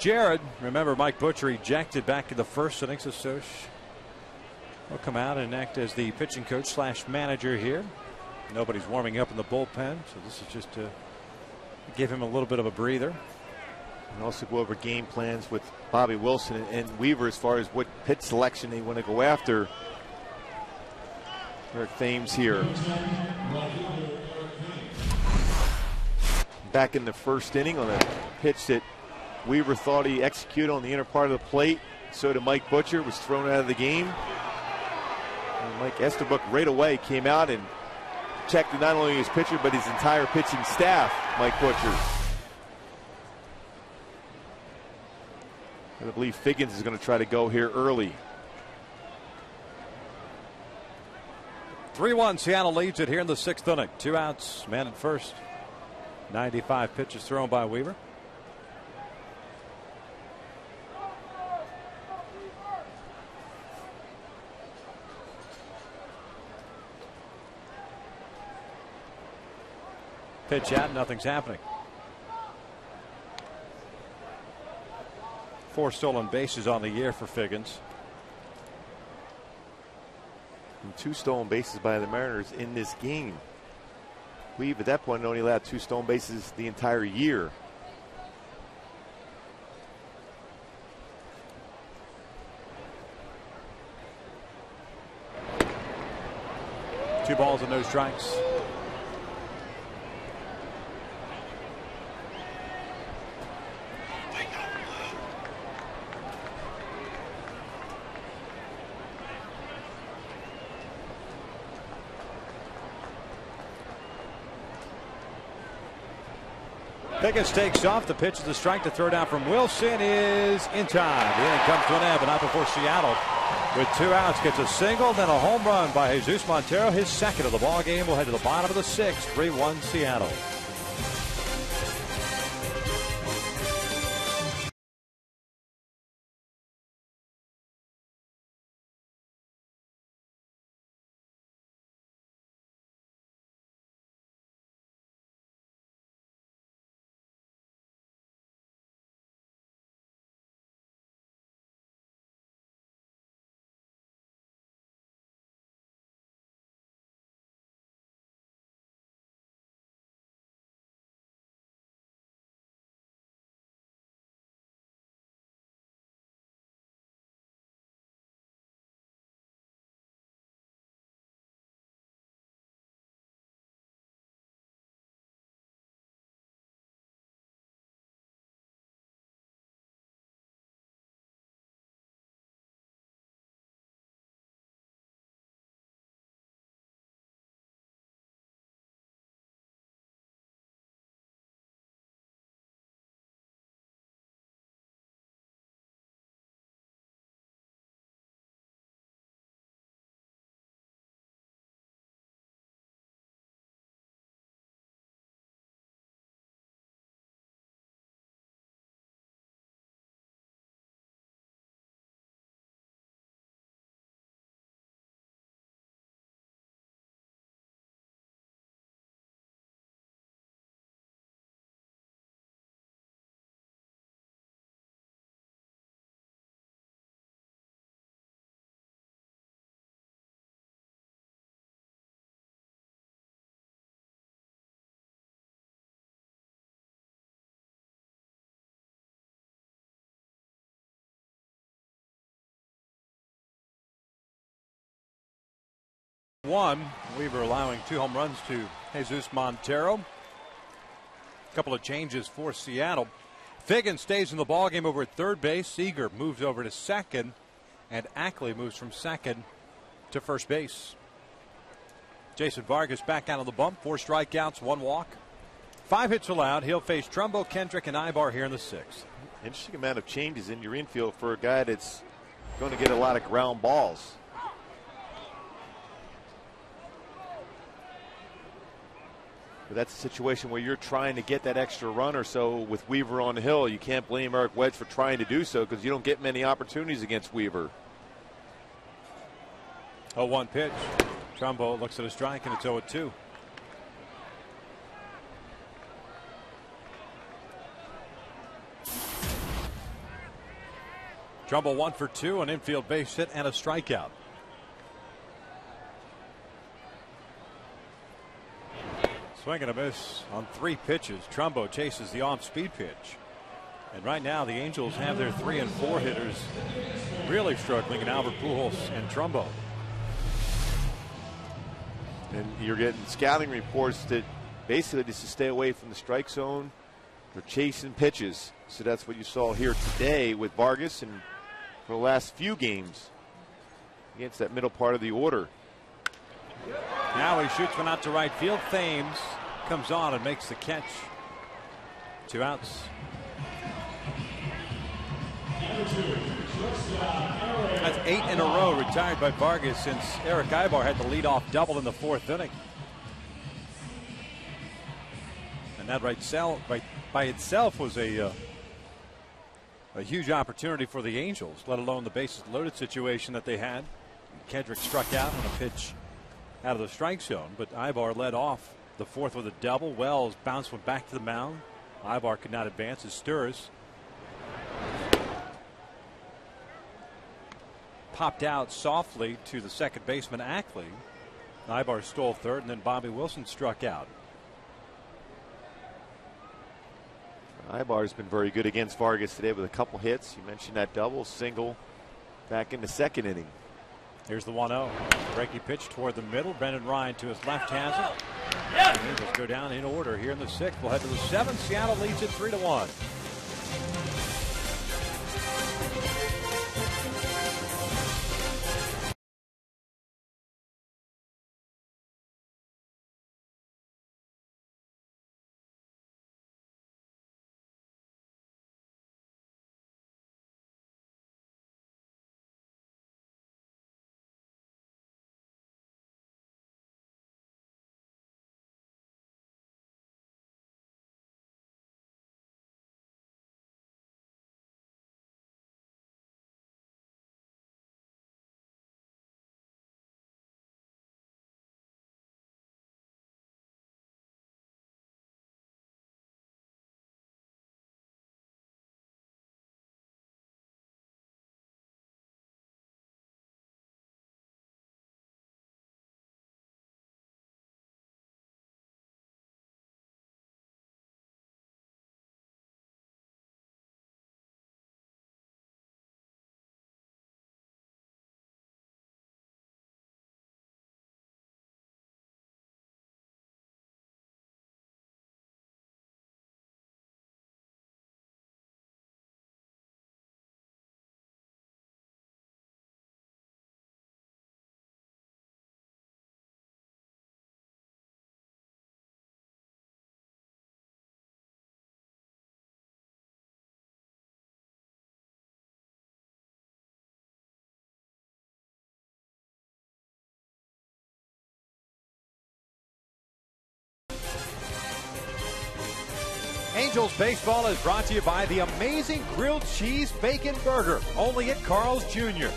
Jared. Remember, Mike Butcher ejected back in the 1st inning, so Soch will come out and act as the pitching coach / manager here. Nobody's warming up in the bullpen, so this is just to give him a little bit of a breather. And also go over game plans with Bobby Wilson and Weaver as far as what pitch selection they want to go after. Eric Thames here. Back in the 1st inning on a pitch that Weaver thought he executed on the inner part of the plate. So did Mike Butcher, was thrown out of the game. And Mike Esterbrook right away came out and checked not only his pitcher but his entire pitching staff. Mike Butcher. And I believe Figgins is going to try to go here early. 3-1 Seattle leads it here in the 6th inning. 2 outs, man at first. 95 pitches thrown by Weaver. Pitch out, nothing's happening. 4 stolen bases on the year for Figgins. And 2 stolen bases by the Mariners in this game. We've at that point only allowed 2 stolen bases the entire year. Two balls and no strikes. Figgins takes off. The pitch is the strike. The throw down from Wilson is in time. The inning comes to an end, but not before Seattle, with 2 outs, gets a single, then a home run by Jesus Montero, his second of the ball game. We'll head to the bottom of the 6th, 3-1 Seattle. Weaver allowing 2 home runs to Jesus Montero. A couple of changes for Seattle. Figgins stays in the ballgame over at third base. Seager moves over to second, and Ackley moves from second to first base. Jason Vargas back out of the bump. 4 strikeouts, 1 walk. 5 hits allowed. He'll face Trumbo, Kendrick, and Ibar here in the 6th. Interesting amount of changes in your infield for a guy that's going to get a lot of ground balls. But that's a situation where you're trying to get that extra run or so with Weaver on the hill. You can't blame Eric Wedge for trying to do so because you don't get many opportunities against Weaver. 0-1 pitch. Trumbo looks at a strike, and it's 0-2. Trumbo 1 for 2, an infield base hit and a strikeout. Swing and a miss on 3 pitches. Trumbo chases the off-speed pitch. And right now the Angels have their 3 and 4 hitters really struggling in Albert Pujols and Trumbo. And you're getting scouting reports that basically just to stay away from the strike zone. They're chasing pitches. So that's what you saw here today with Vargas and for the last few games against that middle part of the order. Now he shoots one out to right field. Thames comes on and makes the catch. 2 outs. That's 8 in a row retired by Vargas since Eric Ibar had the leadoff double in the 4th inning. And that by itself was a huge opportunity for the Angels, let alone the bases loaded situation that they had. Kendrick struck out on a pitch out of the strike zone, but Ibar led off the 4th with a double. Wells bounced one back to the mound. Ibar could not advance as Sturz popped out softly to the second baseman Ackley. Ibar stole third, and then Bobby Wilson struck out. Ibar's been very good against Vargas today with a couple hits. You mentioned that double, single back in the second inning. Here's the 1-0. Breaking pitch toward the middle. Brendan Ryan to his left has it. The Angels go down in order here in the sixth. We'll head to the seventh. Seattle leads it 3-1. Angels baseball is brought to you by the amazing grilled cheese bacon burger, only at Carl's Jr.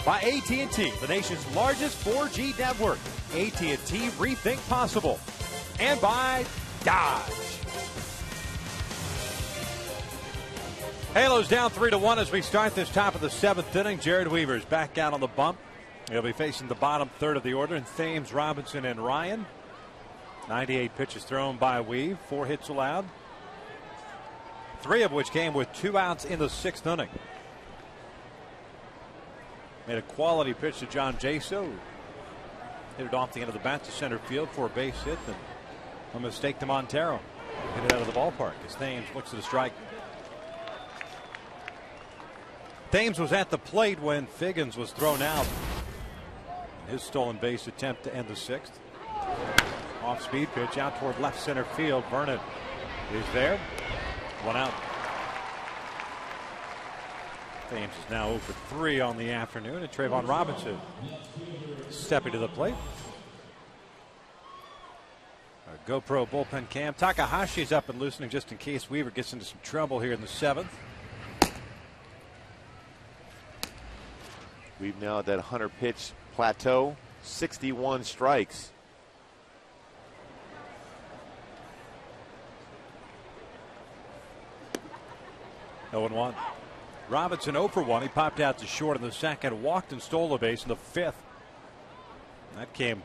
By AT&T, the nation's largest 4G network. AT&T Rethink Possible. And by Dodge. Halos down 3-1 as we start this top of the seventh inning. Jared Weaver's back out on the bump. He'll be facing the bottom third of the order in Thames, Robinson, and Ryan. 98 pitches thrown by Weave, 4 hits allowed. 3 of which came with 2 outs in the sixth inning. Made a quality pitch to John Jaso. Hit it off the end of the bat to center field for a base hit. And a mistake to Montero. Hit it out of the ballpark as Thames looks at a strike. Thames was at the plate when Figgins was thrown out. His stolen base attempt to end the sixth. Off speed pitch out toward left center field. Vernon is there. 1 out. Thames is now 0 for 3 on the afternoon, and Trayvon Robinson stepping to the plate. Our GoPro bullpen cam. Takahashi's up and loosening just in case Weaver gets into some trouble here in the seventh. We've now at that 100 pitch plateau, 61 strikes. Oh, 0-1. Robinson 0 for 1. He popped out to short in the second, walked and stole a base in the fifth. That came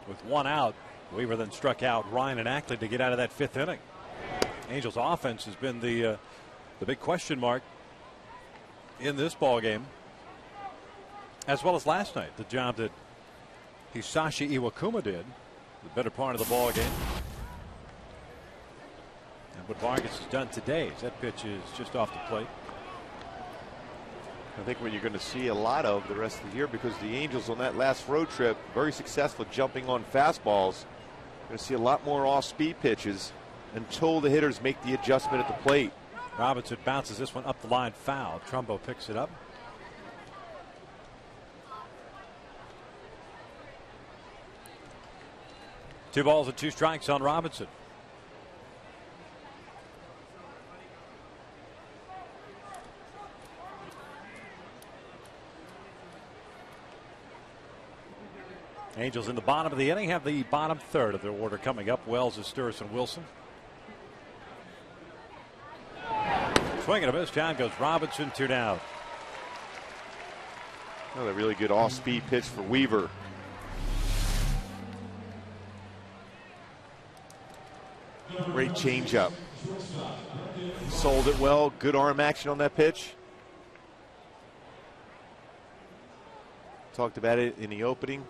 with 1 out. Weaver then struck out Ryan and Ackley to get out of that fifth inning. Angels offense has been the big question mark in this ball game, as well as last night. The job that Hisashi Iwakuma did, the better part of the ball game. And what Vargas has done today is that pitch is just off the plate. I think what you're going to see a lot of the rest of the year, because the Angels on that last road trip very successful jumping on fastballs. Going to see a lot more off-speed pitches until the hitters make the adjustment at the plate. Robinson bounces this one up the line, foul. Trumbo picks it up. Two balls and 2 strikes on Robinson. Angels in the bottom of the inning have the bottom third of their order coming up. Wells is Sturson Wilson. Swing and a miss. Down goes Robinson, 2 down. Another really good off-speed pitch for Weaver. Great changeup. Sold it well. Good arm action on that pitch. Talked about it in the opening.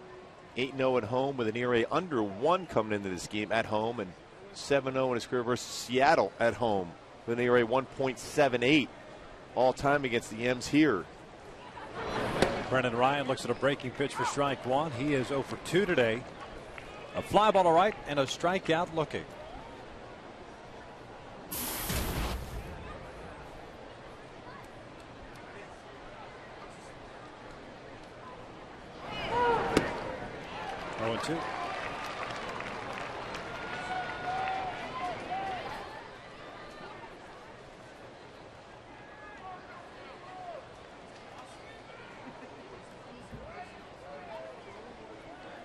8-0 at home with an ERA under 1 coming into this game at home, and 7-0 in his career versus Seattle at home with an ERA 1.78 all time against the M's here. Brennan Ryan looks at a breaking pitch for strike one. He is 0 for 2 today. A fly ball to right and a strikeout looking. Two.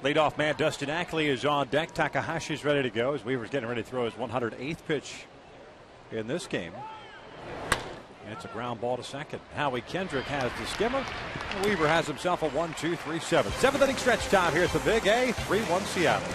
Leadoff man Dustin Ackley is on deck. Takahashi's ready to go as Weaver's getting ready to throw his 108th pitch in this game. And it's a ground ball to second. Howie Kendrick has the skimmer. Weaver has himself a 1-2-3-7. 7th inning stretch time here at the Big A. 3-1 Seattle.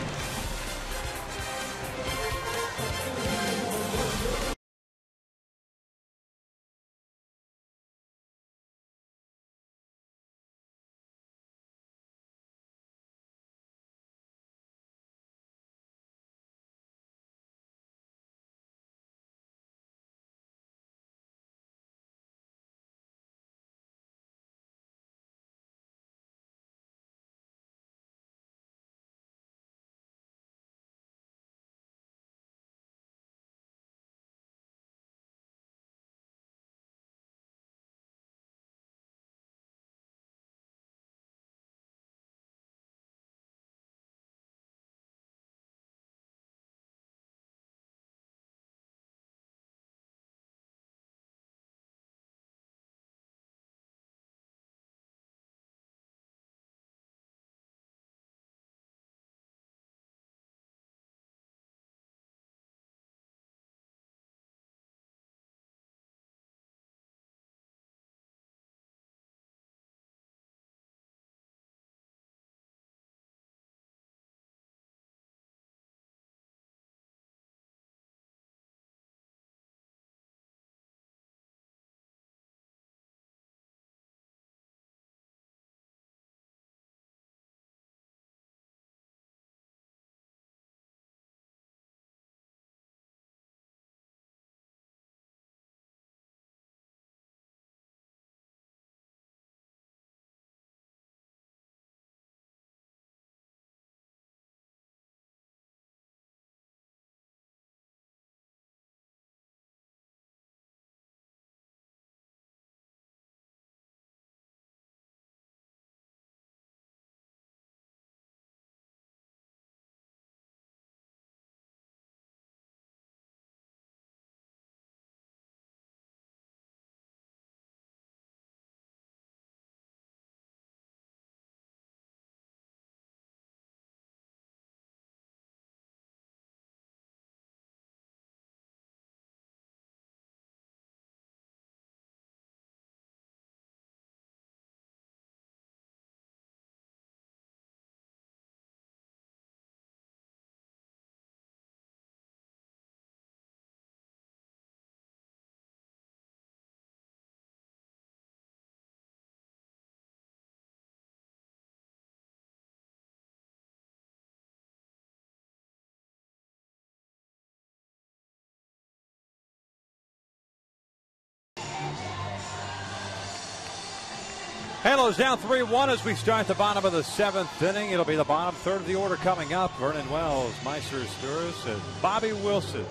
Halos down 3-1 as we start the bottom of the 7th inning. It'll be the bottom third of the order coming up. Vernon Wells, Meister Sturis, and Bobby Wilson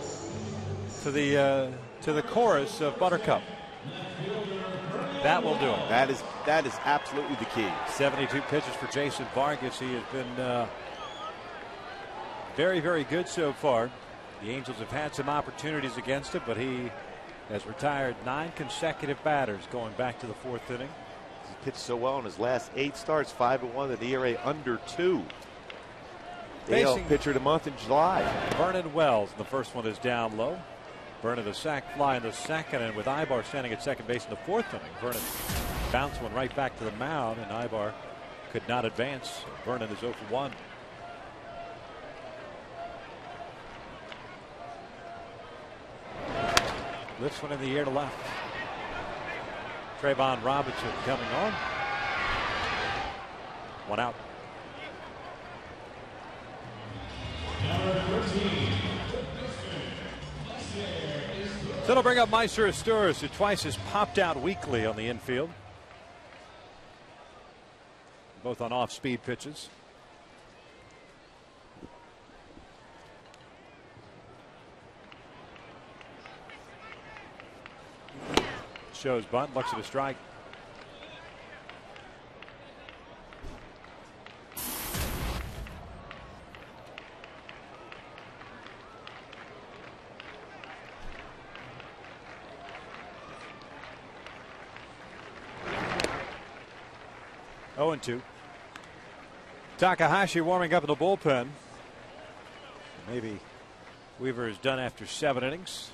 to the chorus of Buttercup. That will do it. That is absolutely the key. 72 pitches for Jason Vargas. He has been very, very good so far. The Angels have had some opportunities against him, but he has retired 9 consecutive batters going back to the 4th inning. He pitched so well in his last 8 starts, 5-1, an ERA under 2. AL pitcher of the month in July. Vernon Wells, the first one is down low. Vernon a sac fly in the second, and with Ibar standing at second base in the 4th inning, Vernon bounced one right back to the mound, and Ibar could not advance. Vernon is 0 for 1. Lifts one in the air to left. Trayvon Robinson coming on. One out. So it'll bring up Meister Astures, who twice has popped out weakly on the infield. Both on off-speed pitches. Shows bunt, looks at a strike. Oh, and 2. Takahashi warming up in the bullpen. Maybe Weaver is done after 7 innings.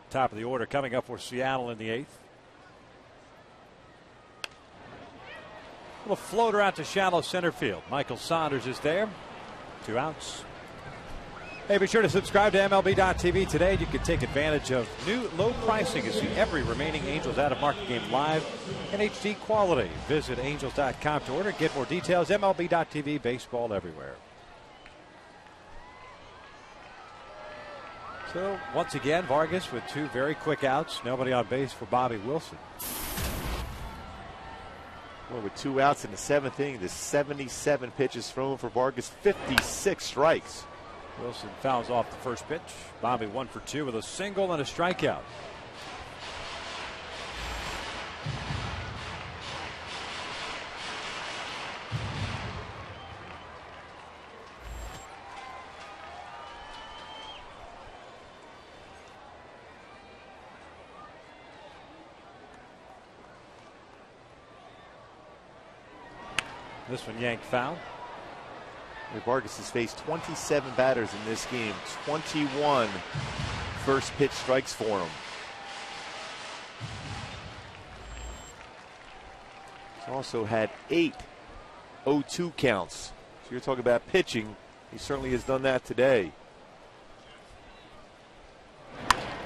Top of the order coming up for Seattle in the 8th. Little floater out to shallow center field. Michael Saunders is there. 2 outs. Hey, be sure to subscribe to MLB.tv today. You can take advantage of new low pricing to see every remaining Angels out of market game live in HD quality. Visit Angels.com to order. Get more details. MLB.tv, baseball everywhere. So once again, Vargas with 2 very quick outs. Nobody on base for Bobby Wilson. Well, with 2 outs in the 7th inning, the 77 pitches thrown for Vargas, 56 strikes. Wilson fouls off the first pitch. Bobby 1 for 2 with a single and a strikeout. This one yanked foul. Vargas has faced 27 batters in this game. 21 first pitch strikes for him. He's also had 8 0-2 counts. So you're talking about pitching. He certainly has done that today.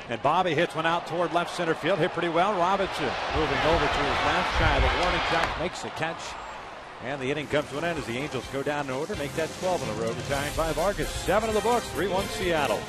And Bobby hits one out toward left center field. Hit pretty well. Robinson moving over to his left, shy of the warning shot, makes the catch. And the inning comes to an end as the Angels go down in order, make that 12 in a row, retiring by Vargas. 7 in the books, 3-1 Seattle.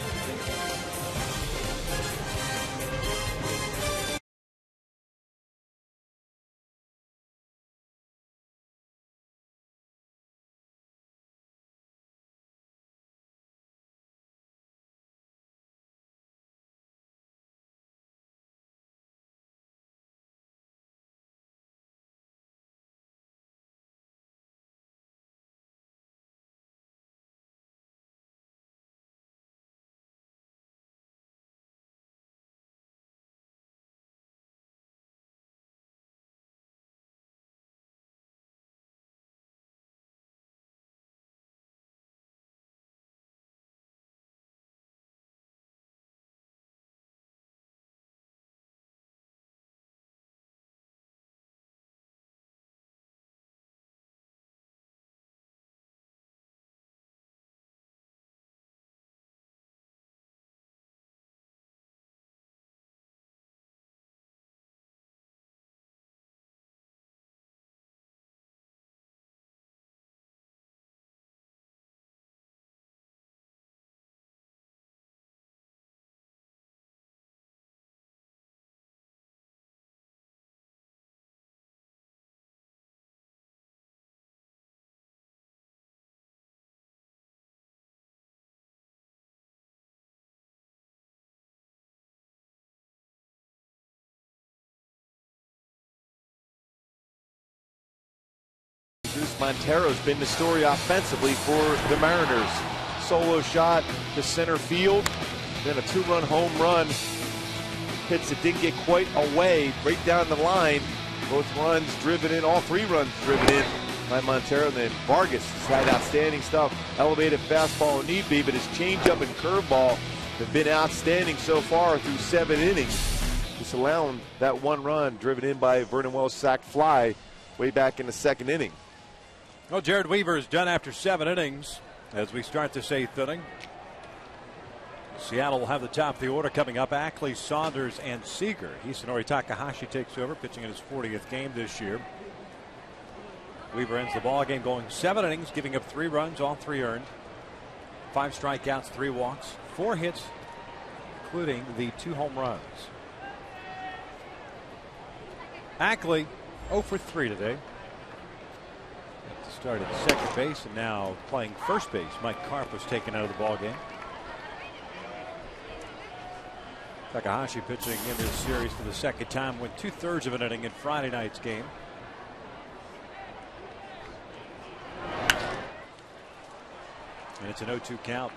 Montero's been the story offensively for the Mariners. Solo shot to center field, then a 2-run home run. Hits that didn't get quite away, right down the line. Both runs driven in, all 3 runs driven in by Montero. And then Vargas has had outstanding stuff. Elevated fastball when need be, but his changeup and curveball have been outstanding so far through 7 innings. The just allowing that one run driven in by Vernon Wells' sac fly way back in the second inning. Well, Jared Weaver is done after 7 innings as we start this 8th inning. Seattle will have the top of the order coming up. Ackley, Saunders, and Seager. Hisanori Takahashi takes over, pitching in his 40th game this year. Weaver ends the ball game going 7 innings, giving up 3 runs, all 3 earned. 5 strikeouts, 3 walks, 4 hits, including the 2 home runs. Ackley 0 for 3 today. Started second base and now playing first base. Mike Karp was taken out of the ball game. Takahashi pitching in this series for the second time, went 2/3 of an inning in Friday night's game. And it's an 0-2 count.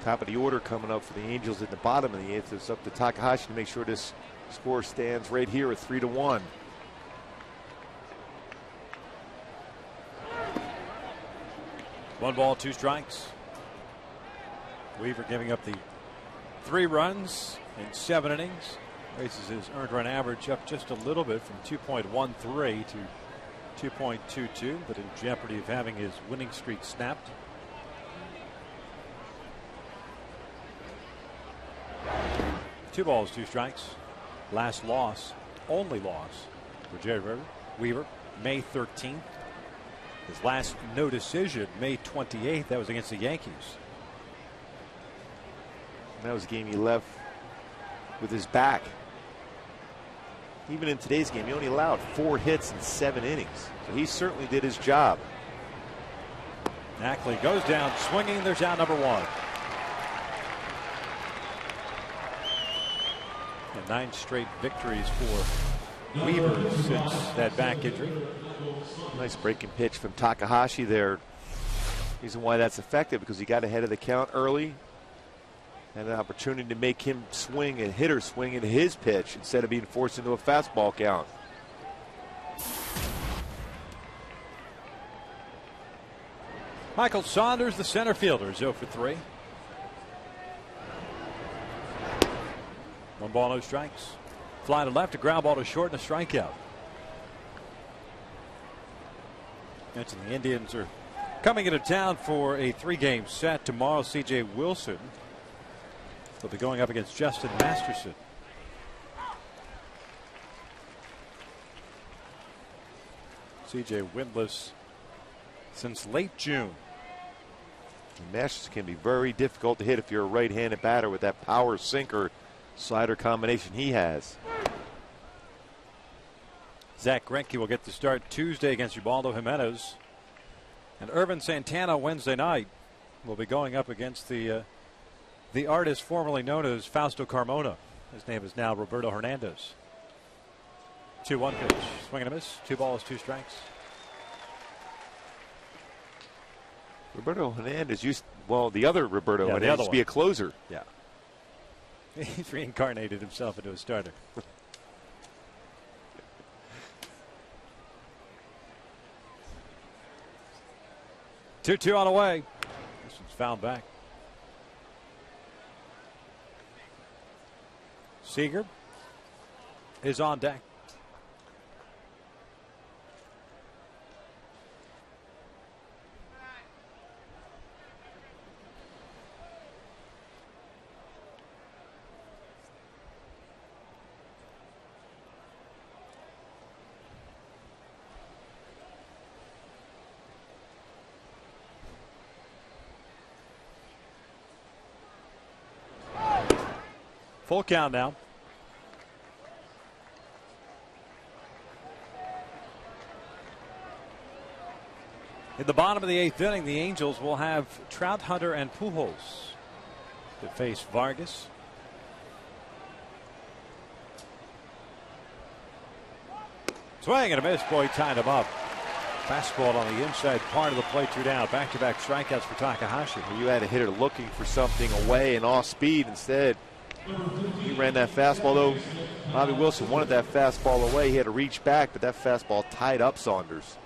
Top of the order coming up for the Angels in the bottom of the 8th. It's up to Takahashi to make sure this score stands right here at 3-1. One ball, 2 strikes. Weaver giving up the 3 runs in 7 innings. Raises his earned run average up just a little bit from 2.13 to 2.22, but in jeopardy of having his winning streak snapped. Two balls, 2 strikes. Last loss, only loss for Jared Weaver, May 13th. His last no decision, May 28th. That was against the Yankees. And that was a game he left with his back. Even in today's game, he only allowed 4 hits in 7 innings. So he certainly did his job. Ackley goes down swinging. There's out number 1. And 9 straight victories for Weaver since that back injury. Nice breaking pitch from Takahashi there. Reason why that's effective because he got ahead of the count early. Had an opportunity to make him swing and hitter swing into his pitch instead of being forced into a fastball count. Michael Saunders, the center fielder, is 0 for 3. 1 ball, no strikes. Fly to left, a ground ball to short, and a strikeout. Mentioned the Indians are coming into town for a 3-game set tomorrow. C.J. Wilson will be going up against Justin Masterson. C.J. winless since late June. And Masterson can be very difficult to hit if you're a right-handed batter with that power sinker slider combination he has. Zach Greinke will get the start Tuesday against Ubaldo Jimenez. And Irvin Santana Wednesday night will be going up against the artist formerly known as Fausto Carmona. His name is now Roberto Hernandez. 2-1 pitch. Swing and a miss. 2 balls, 2 strikes. Roberto Hernandez the other Roberto Hernandez used to be a closer. Yeah. He's reincarnated himself into a starter. 2-2 on the way. This one's fouled back. Seager is on deck. Full count now. In the bottom of the 8th inning, the Angels will have Trout, Hunter, and Pujols to face Vargas. Swing and a miss. Boy, tied him up. Fastball on the inside part of the plate, 2 down. Back-to-back strikeouts for Takahashi. You had a hitter looking for something away and off speed. Instead, he ran that fastball, though. Bobby Wilson wanted that fastball away. He had to reach back, but that fastball tied up Saunders.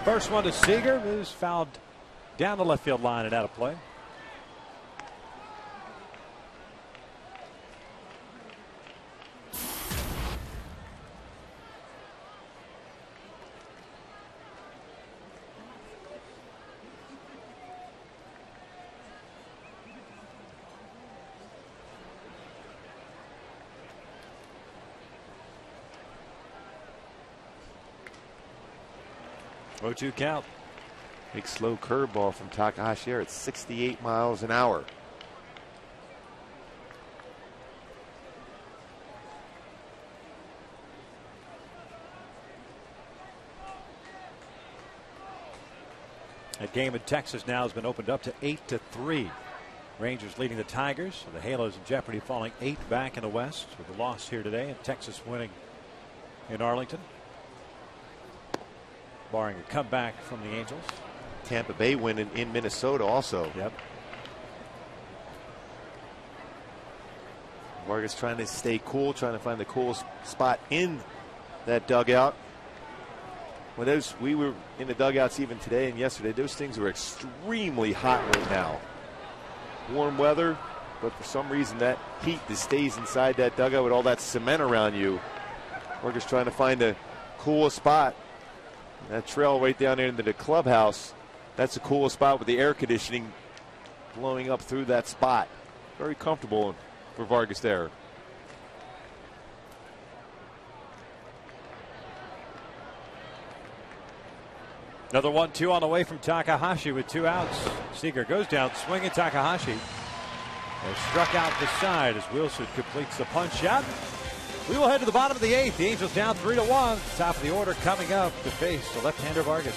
First one to Seager is fouled down the left field line and out of play. Oh, 2 count. Big slow curveball from Takahashi at 68 miles an hour. That game in Texas now has been opened up to 8-3. Rangers leading the Tigers. So the Halos in jeopardy, falling 8 back in the West with a loss here today, and Texas winning in Arlington, barring a comeback from the Angels. Tampa Bay winning in Minnesota also. Yep. Vargas trying to stay cool, trying to find the coolest spot in that dugout. When we were in the dugouts even today and yesterday, those things were extremely hot right now. Warm weather, but for some reason that heat that stays inside that dugout with all that cement around you. Vargas trying to find the coolest spot. That trail right down there into the clubhouse, that's the coolest spot with the air conditioning blowing up through that spot. Very comfortable for Vargas there. Another 1-2 on the way from Takahashi with 2 outs. Seager goes down swinging. Takahashi has struck out the side as Wilson completes the punch shot. We will head to the bottom of the 8th. The Angels down 3-1. Top of the order coming up to face the left-hander Vargas.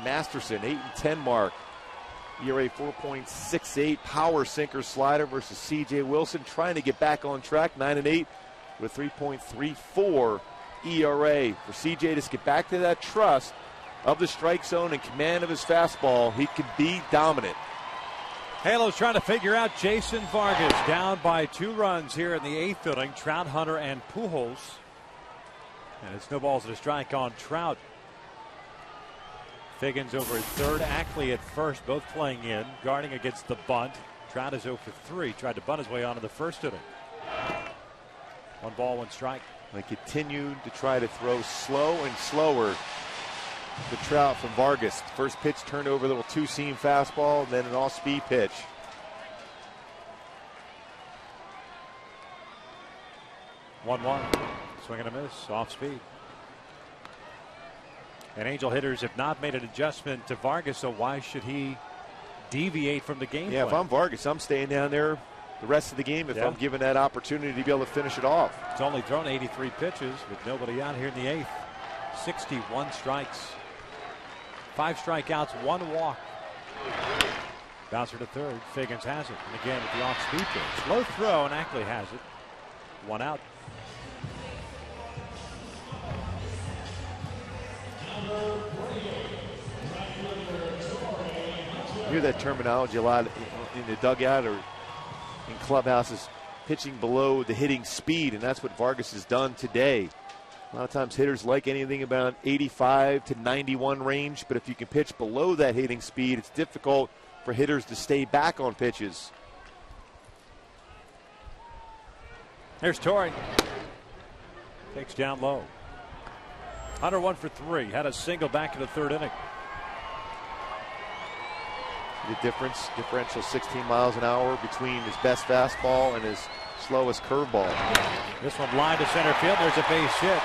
Masterson 8-10 mark. ERA 4.68. Power sinker slider versus C.J. Wilson, trying to get back on track. 9-8 with 3.34 ERA. For C.J. to get back to that trust of the strike zone and command of his fastball, he could be dominant. Halos trying to figure out Jason Vargas, down by 2 runs here in the 8th inning. Trout, Hunter, and Pujols. And it snowballs at a strike on Trout. Figgins over at third, Ackley at first, both playing in, guarding against the bunt. Trout is 0 for 3, tried to bunt his way onto the first inning. 1 ball, 1 strike. They continued to try to throw slow and slower to Trout from Vargas. First pitch turned over, a little 2-seam fastball, then an off-speed pitch. 1-1, swing and a miss, off speed. And Angel hitters have not made an adjustment to Vargas, so why should he deviate from the game Yeah, plan. if I'm Vargas, I'm staying down there the rest of the game if I'm given that opportunity to be able to finish it off. He's only thrown 83 pitches with nobody out here in the 8th. 61 strikes. 5 strikeouts, 1 walk. Bouncer to third. Figgins has it. And again with the off-speed pitch. Slow throw, and Ackley has it. 1 out. You hear that terminology a lot in the dugout or in clubhouses, pitching below the hitting speed, and that's what Vargas has done today. A lot of times hitters like anything about 85 to 91 range, but if you can pitch below that hitting speed, it's difficult for hitters to stay back on pitches. There's Torrey. Takes down low. Hunter 1 for 3. Had a single back in the 3rd inning. The differential 16 miles an hour between his best fastball and his slowest curveball. This one line to center field. There's a base hit.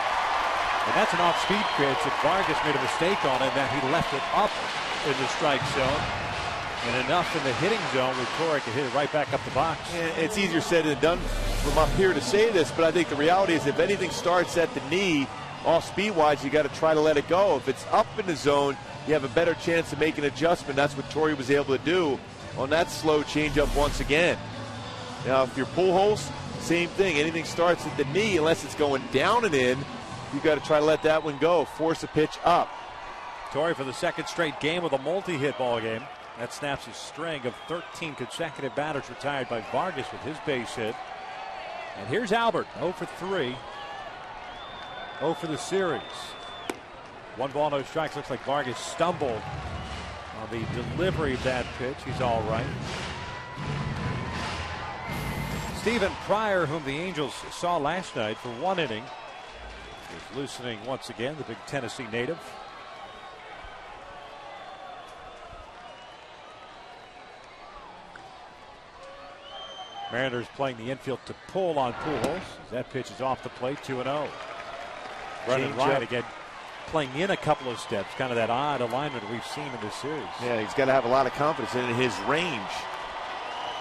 And that's an off-speed pitch that Vargas made a mistake on, and that he left it up in the strike zone. And enough in the hitting zone with Torrey to hit it right back up the box. And it's easier said than done from up here to say this, but I think the reality is if anything starts at the knee, off-speed wise, you got to try to let it go. If it's up in the zone, you have a better chance to make an adjustment. That's what Torrey was able to do on that slow changeup once again. Now, if you're Pujols, same thing. Anything starts at the knee, unless it's going down and in, you've got to try to let that one go. Force a pitch up. Torrey for the 2nd straight game with a multi-hit ball game. That snaps a string of 13 consecutive batters retired by Vargas with his base hit. And here's Albert, 0 for 3. 0 for the series. 1 ball, no strikes. Looks like Vargas stumbled on the delivery of that pitch. He's all right. Stephen Pryor, whom the Angels saw last night for 1 inning, is loosening once again, the big Tennessee native. Mariners playing the infield to pull on Pujols. That pitch is off the plate, 2-0. Running right again, playing in a couple of steps, kind of that odd alignment we've seen in this series. Yeah, he's got to have a lot of confidence in his range.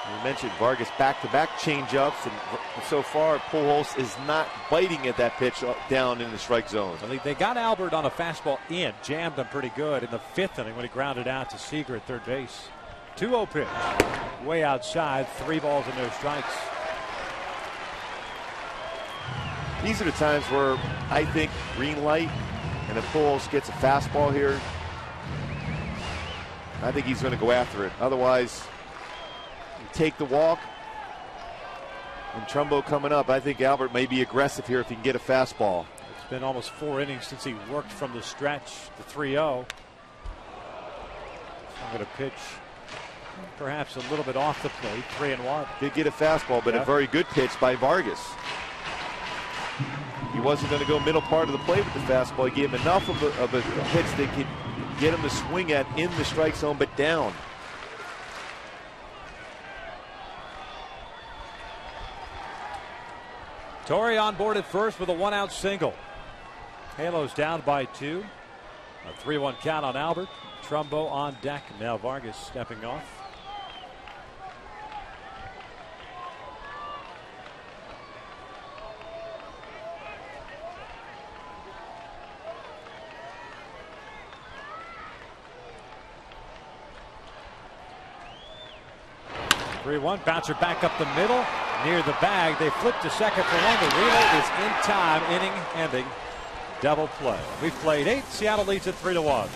You mentioned Vargas back-to-back changeups, and so far Pujols is not biting at that pitch down in the strike zone. Well, they got Albert on a fastball in, jammed him pretty good in the 5th inning when he grounded out to Seager at third base. 2-0 pitch, way outside, 3 balls and no strikes. These are the times where I think green light, and if Pujols gets a fastball here, I think he's going to go after it. Otherwise, you take the walk. And Trumbo coming up, I think Albert may be aggressive here if he can get a fastball. It's been almost 4 innings since he worked from the stretch, the 3-0. I'm going to pitch perhaps a little bit off the plate, 3-1. Did get a fastball, but a very good pitch by Vargas. He wasn't going to go middle part of the plate with the fastball. He gave him enough of a pitch that could get him to swing at in the strike zone, but down. Torrey on board at first with a 1-out single. Halos down by 2. A 3-1 count on Albert. Trumbo on deck. Now Vargas stepping off. Bouncer back up the middle near the bag. They flip to second for 1. The relay is in time. Inning ending double play. We've played 8. Seattle leads at 3-1.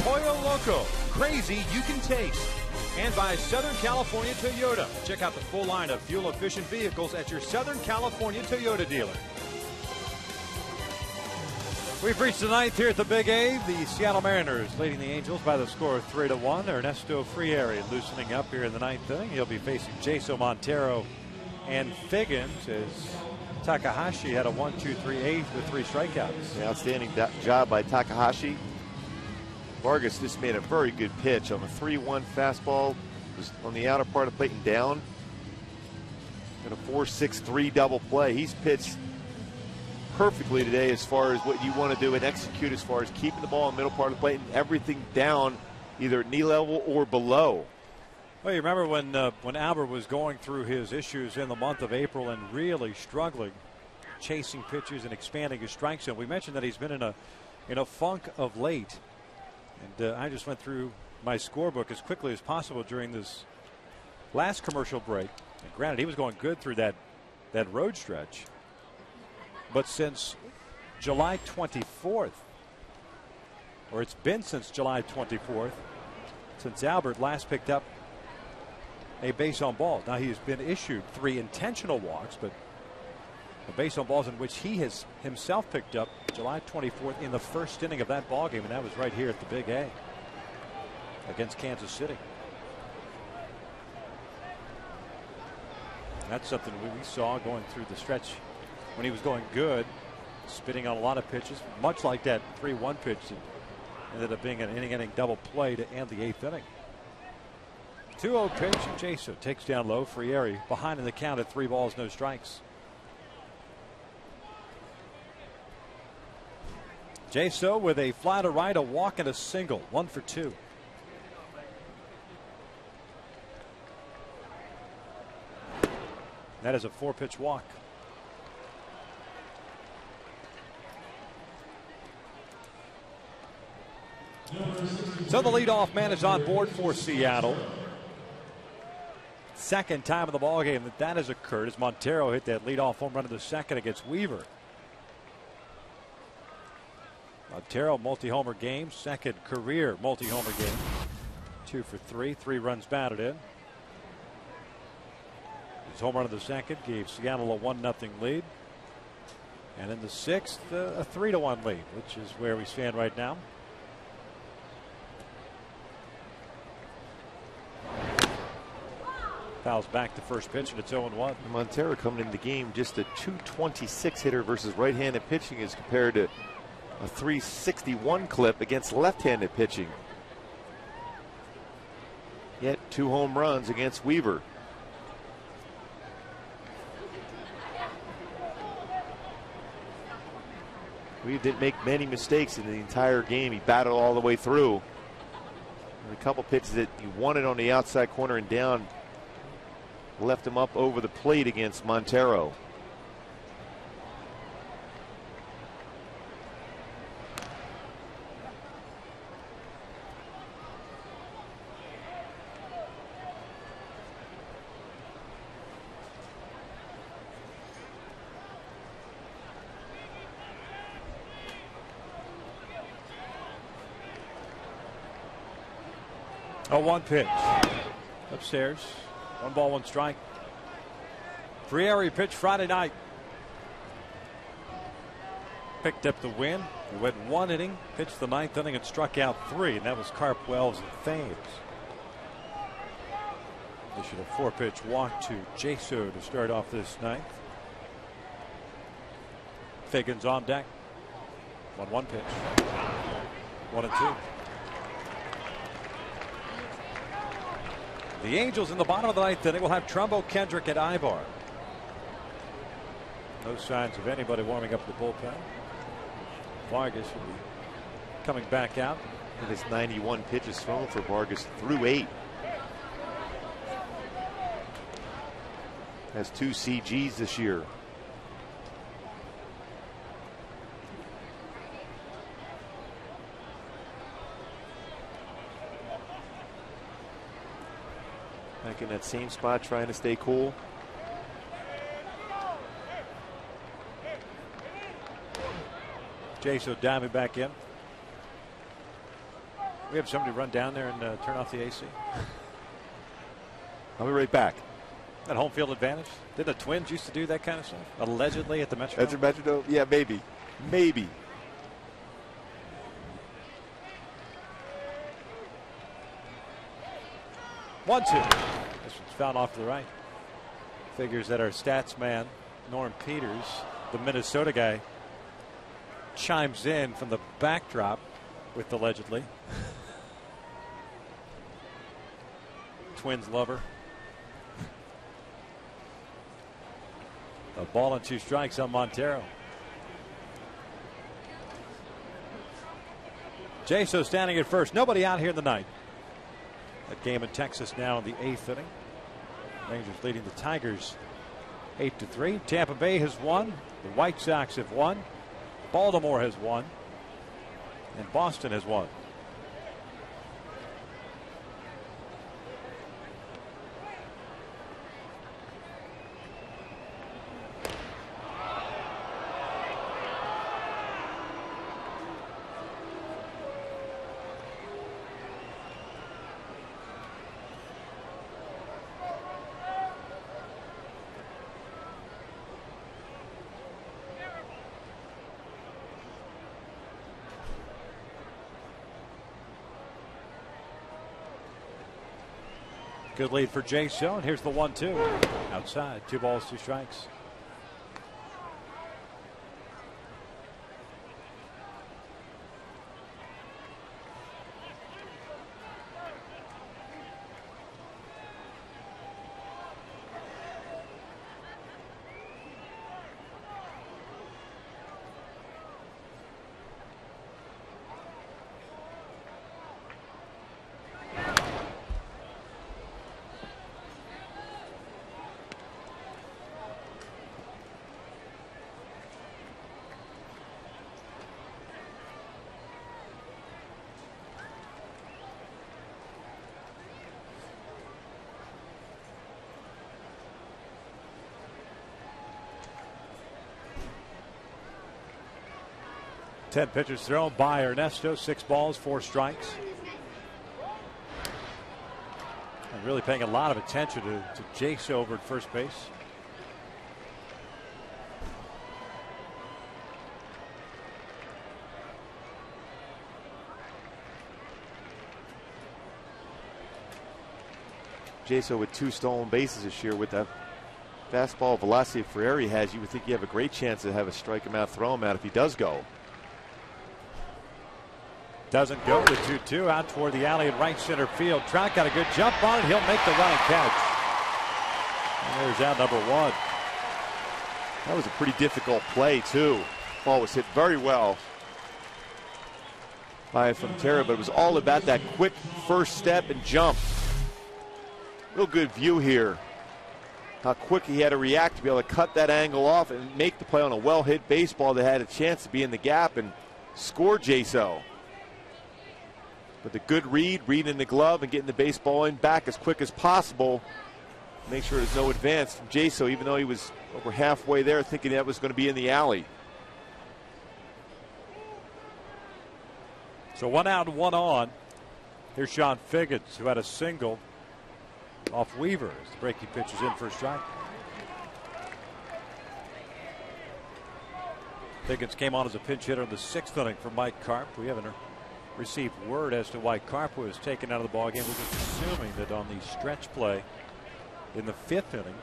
Pollo Loco, crazy you can taste. And by Southern California Toyota. Check out the full line of fuel-efficient vehicles at your Southern California Toyota dealer. We've reached the ninth here at the Big A. The Seattle Mariners leading the Angels by the score of 3-1. Ernesto Frieri loosening up here in the ninth inning. He'll be facing Jason Montero and Figgins as Takahashi had a 1-2-3-8 with 3 strikeouts. The outstanding job by Takahashi. Vargas just made a very good pitch on a 3-1 fastball. Was on the outer part of the plate and down. And a 4-6-3 double play. He's pitched perfectly today as far as what you want to do and execute as far as keeping the ball in the middle part of the plate and everything down either at knee level or below. Well, you remember when Albert was going through his issues in the month of April and really struggling, chasing pitches and expanding his strike zone. We mentioned that he's been in a funk of late, and I just went through my scorebook as quickly as possible during this last commercial break. And granted, he was going good through that road stretch. But since July 24th, or it's been since July 24th, since Albert last picked up a base on balls. Now he has been issued 3 intentional walks, but the base on balls in which he has himself picked up July 24th in the first inning of that ball game, and that was right here at the Big A against Kansas City. That's something we saw going through the stretch when he was going good, spitting on a lot of pitches, much like that 3-1 pitch that ended up being an inning double play to end the 8th inning. 2-0 pitch, and Jaso takes down low. Frieri behind in the count at 3 balls, no strikes. Jaso with a fly to right, a walk, and a single. 1 for 2. That is a 4-pitch walk. So the leadoff man is on board for Seattle. Second time of the ball game that has occurred as Montero hit that leadoff home run in the second against Weaver. Montero multi-homer game, second career multi-homer game. 2 for 3, 3 runs batted in. His home run in the second gave Seattle a 1-0 lead. And in the 6th, a 3-1 lead, which is where we stand right now. Fouls back to first pitch, and it's 0-1. Montero coming into the game just a .226 hitter versus right-handed pitching as compared to a .361 clip against left-handed pitching. Yet 2 home runs against Weaver. Weaver didn't make many mistakes in the entire game. He battled all the way through. And a couple pitches that he wanted on the outside corner and down left him up over the plate against Montero. A 1 pitch upstairs. 1 ball, 1 strike. Frieri pitched Friday night. Picked up the win. He went 1 inning, pitched the 9th inning, and struck out 3, and that was Carp, Wells, and Thames. Issued a 4-pitch walk to Jaso to start off this 9th. Figgins on deck. 1-1 pitch. 1-2. The Angels in the bottom of the 9th inning will have Trumbo, Kendrick, and Ibar. No signs of anybody warming up the bullpen. Vargas will be coming back out. And his 91 pitches thrown for Vargas through 8. Has 2 CGs this year. Back in that same spot, trying to stay cool. Jaso diving back in. We have somebody run down there and turn off the AC. I'll be right back. That home field advantage. Did the Twins used to do that kind of stuff? Allegedly at the Metrodome. At the Metrodome? Yeah, maybe. Maybe. One, two. This one's fouled off to the right. Figures that our stats man, Norm Peters, the Minnesota guy, chimes in from the backdrop with allegedly. Twins lover. A ball and 2 strikes on Montero. Jaso standing at first. Nobody out here in the ninth. That game in Texas now in the 8th inning. Rangers leading the Tigers 8-3. Tampa Bay has won. The White Sox have won. Baltimore has won. And Boston has won. Good lead for Jaso, and here's the 1-2 outside. 2 balls, 2 strikes. Ten pitches thrown by Ernesto. 6 balls, 4 strikes. And really paying a lot of attention to Jaso over at first base. Jaso with 2 stolen bases this year with that fastball velocity Ferrari has. You would think you have a great chance to have a strike him out, throw him out if he does go. Doesn't go. The 2-2 out toward the alley in right center field. Trout got a good jump on it. He'll make the running catch. And there's out number 1. That was a pretty difficult play, too. Ball was hit very well by Montero, but it was all about that quick first step and jump. Real good view here. How quick he had to react to be able to cut that angle off and make the play on a well-hit baseball that had a chance to be in the gap and score Jaso. But the good read in the glove and getting the baseball in back as quick as possible. Make sure there's no advance from Jaso, even though he was over halfway there thinking that was going to be in the alley. So 1 out and 1 on. Here's Sean Figgins, who had a single off Weaver as the breaking pitch is in for a strike. Figgins came on as a pinch hitter in the 6th inning for Mike Karp. We haven't received word as to why Karp was taken out of the ballgame. We're just assuming that on the stretch play in the 5th inning,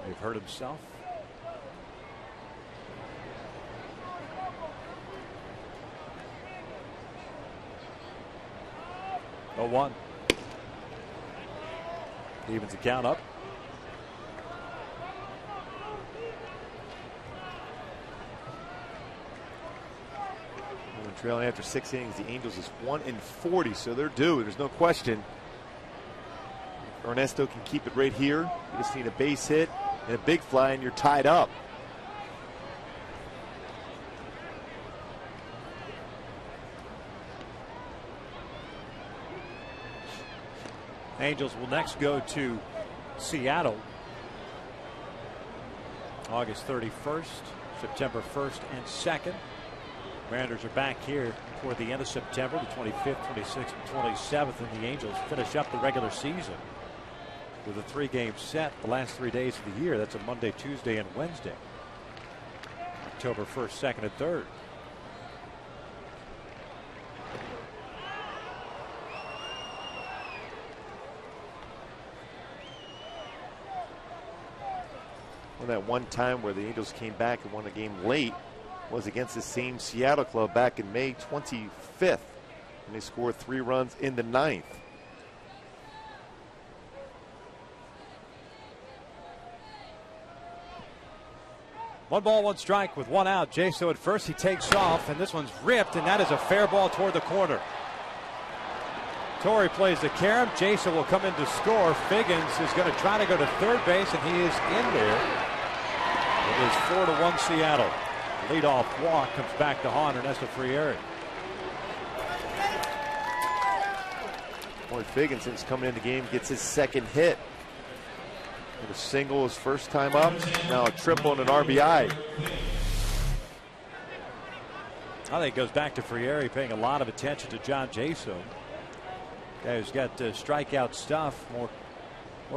they've hurt himself. Oh, 1. Evens the count up. Trailing after 6 innings, the Angels is 1-40, so they're due. There's no question. Ernesto can keep it right here. You just need a base hit and a big fly, and you're tied up. Angels will next go to Seattle August 31st, September 1st and 2nd. Mariners are back here toward the end of September, the 25th, 26th, and 27th, and the Angels finish up the regular season with a 3-game set the last 3 days of the year. That's a Monday, Tuesday, and Wednesday. October 1st, 2nd, and 3rd. Well, that one time where the Angels came back and won a game late was against the same Seattle club back in May 25th. And they scored 3 runs in the 9th. One ball, one strike with 1 out. Jaso at first. He takes off, and this one's ripped, and that is a fair ball toward the corner. Torrey plays the carom. Jaso will come in to score. Figgins is going to try to go to third base, and he is in there. It is 4-1 Seattle. Leadoff walk comes back to haunt Ernesto Frieri. Boy, Figgins, since coming in the game, gets his 2nd hit. With a single his first time up, now a triple and an RBI. I think it goes back to Frieri paying a lot of attention to John Jaso. Guy who's got strikeout stuff, more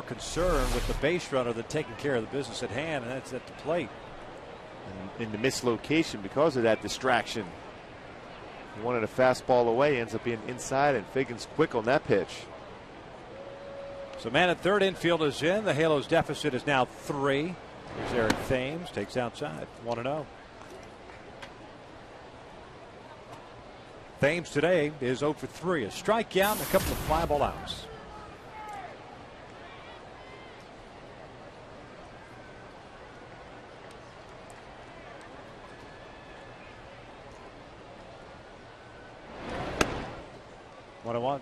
concerned with the base runner than taking care of the business at hand, and that's at the plate. And in the mislocation because of that distraction. He wanted a fastball away, ends up being inside, and Figgins quick on that pitch. So man at third, infield is in. The Halos deficit is now 3. Here's Eric Thames, takes outside, 1-0. Thames today is 0 for 3, a strikeout and a couple of fly ball outs. One and one.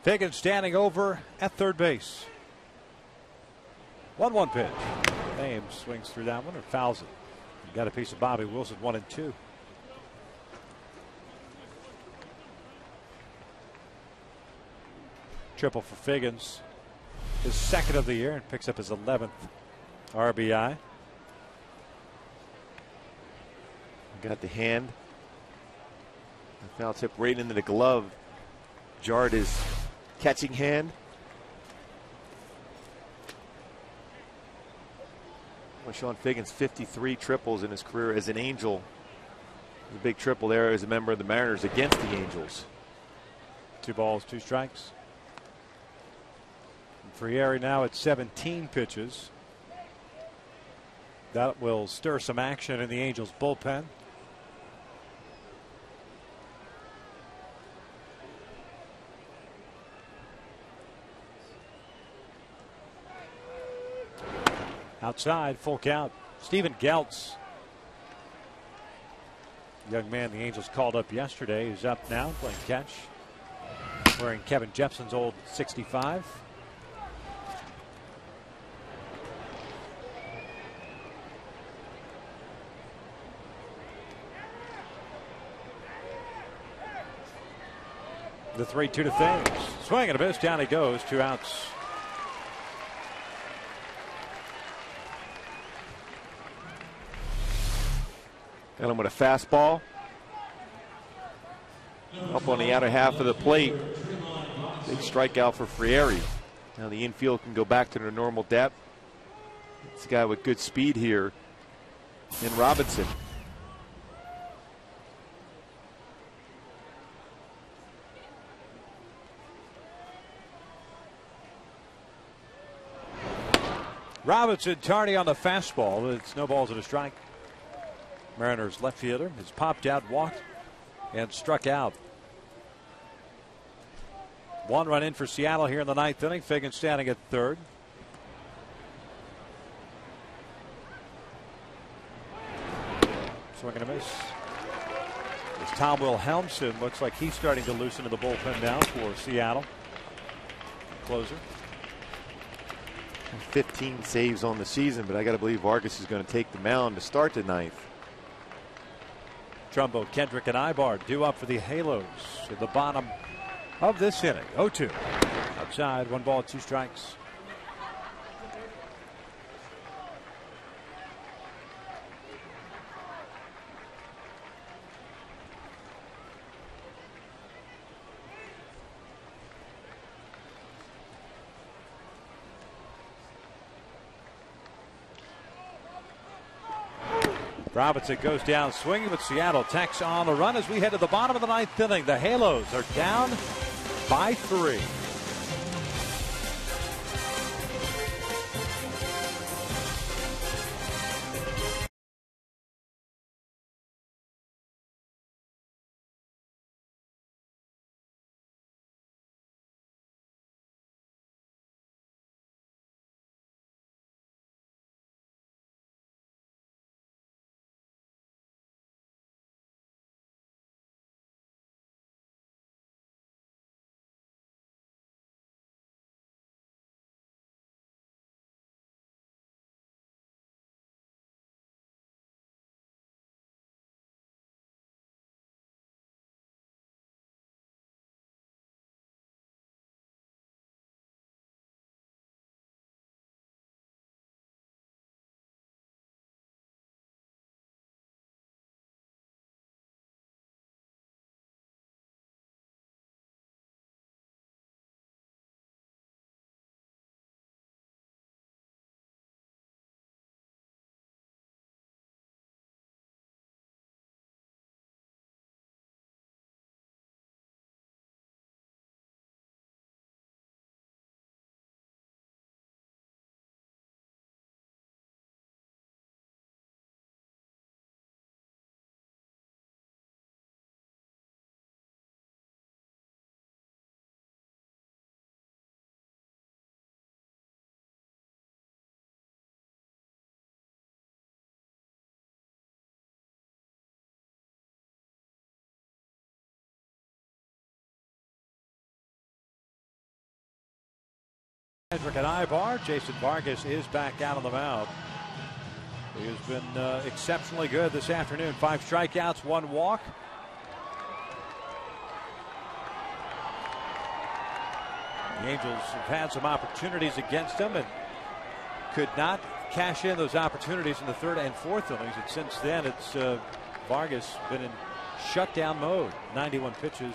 Figgins standing over at third base. 1-1 pitch. Thames swings through that one or fouls it. Got a piece of Bobby Wilson, 1-2. Triple for Figgins. His 2nd of the year and picks up his 11th RBI. Got the hand. The foul tip right into the glove. Jarred his catching hand. Well, Sean Figgins, 53 triples in his career as an Angel. The big triple there as a member of the Mariners against the Angels. 2 balls, 2 strikes. And Frieri now at 17 pitches. That will stir some action in the Angels bullpen. Outside, full count. Steven Geltz. Young man the Angels called up yesterday who's up now playing catch. Wearing Kevin Jepson's old 65. The 3-2 to Thames. Swing and a miss. Down he goes. 2 outs. Got him with a fastball. Up on the outer half of the plate. Big strikeout for Frieri. Now the infield can go back to their normal depth. It's a guy with good speed here in Robinson. Robinson tardy on the fastball. It's no balls and a strike. Mariners left fielder has popped out, walked, and struck out. 1 run in for Seattle here in the 9th inning. Figgins standing at third. Swing and a miss. As Tom Wilhelmsen looks like he's starting to loosen in the bullpen now for Seattle. Closer. 15 saves on the season, but I got to believe Vargas is going to take the mound to start the 9th. Trumbo, Kendrick, and Ibar due up for the Halos at the bottom of this inning. 0-2. Outside, 1 ball, 2 strikes. Robinson goes down swinging, but Seattle tacks on the run as we head to the bottom of the 9th inning. The Halos are down by 3. Kendrick and Ibar. Jason Vargas is back out on the mound. He has been exceptionally good this afternoon. 5 strikeouts, 1 walk. The Angels have had some opportunities against them and could not cash in those opportunities in the 3rd and 4th innings. And since then, it's Vargas been in shutdown mode. 91 pitches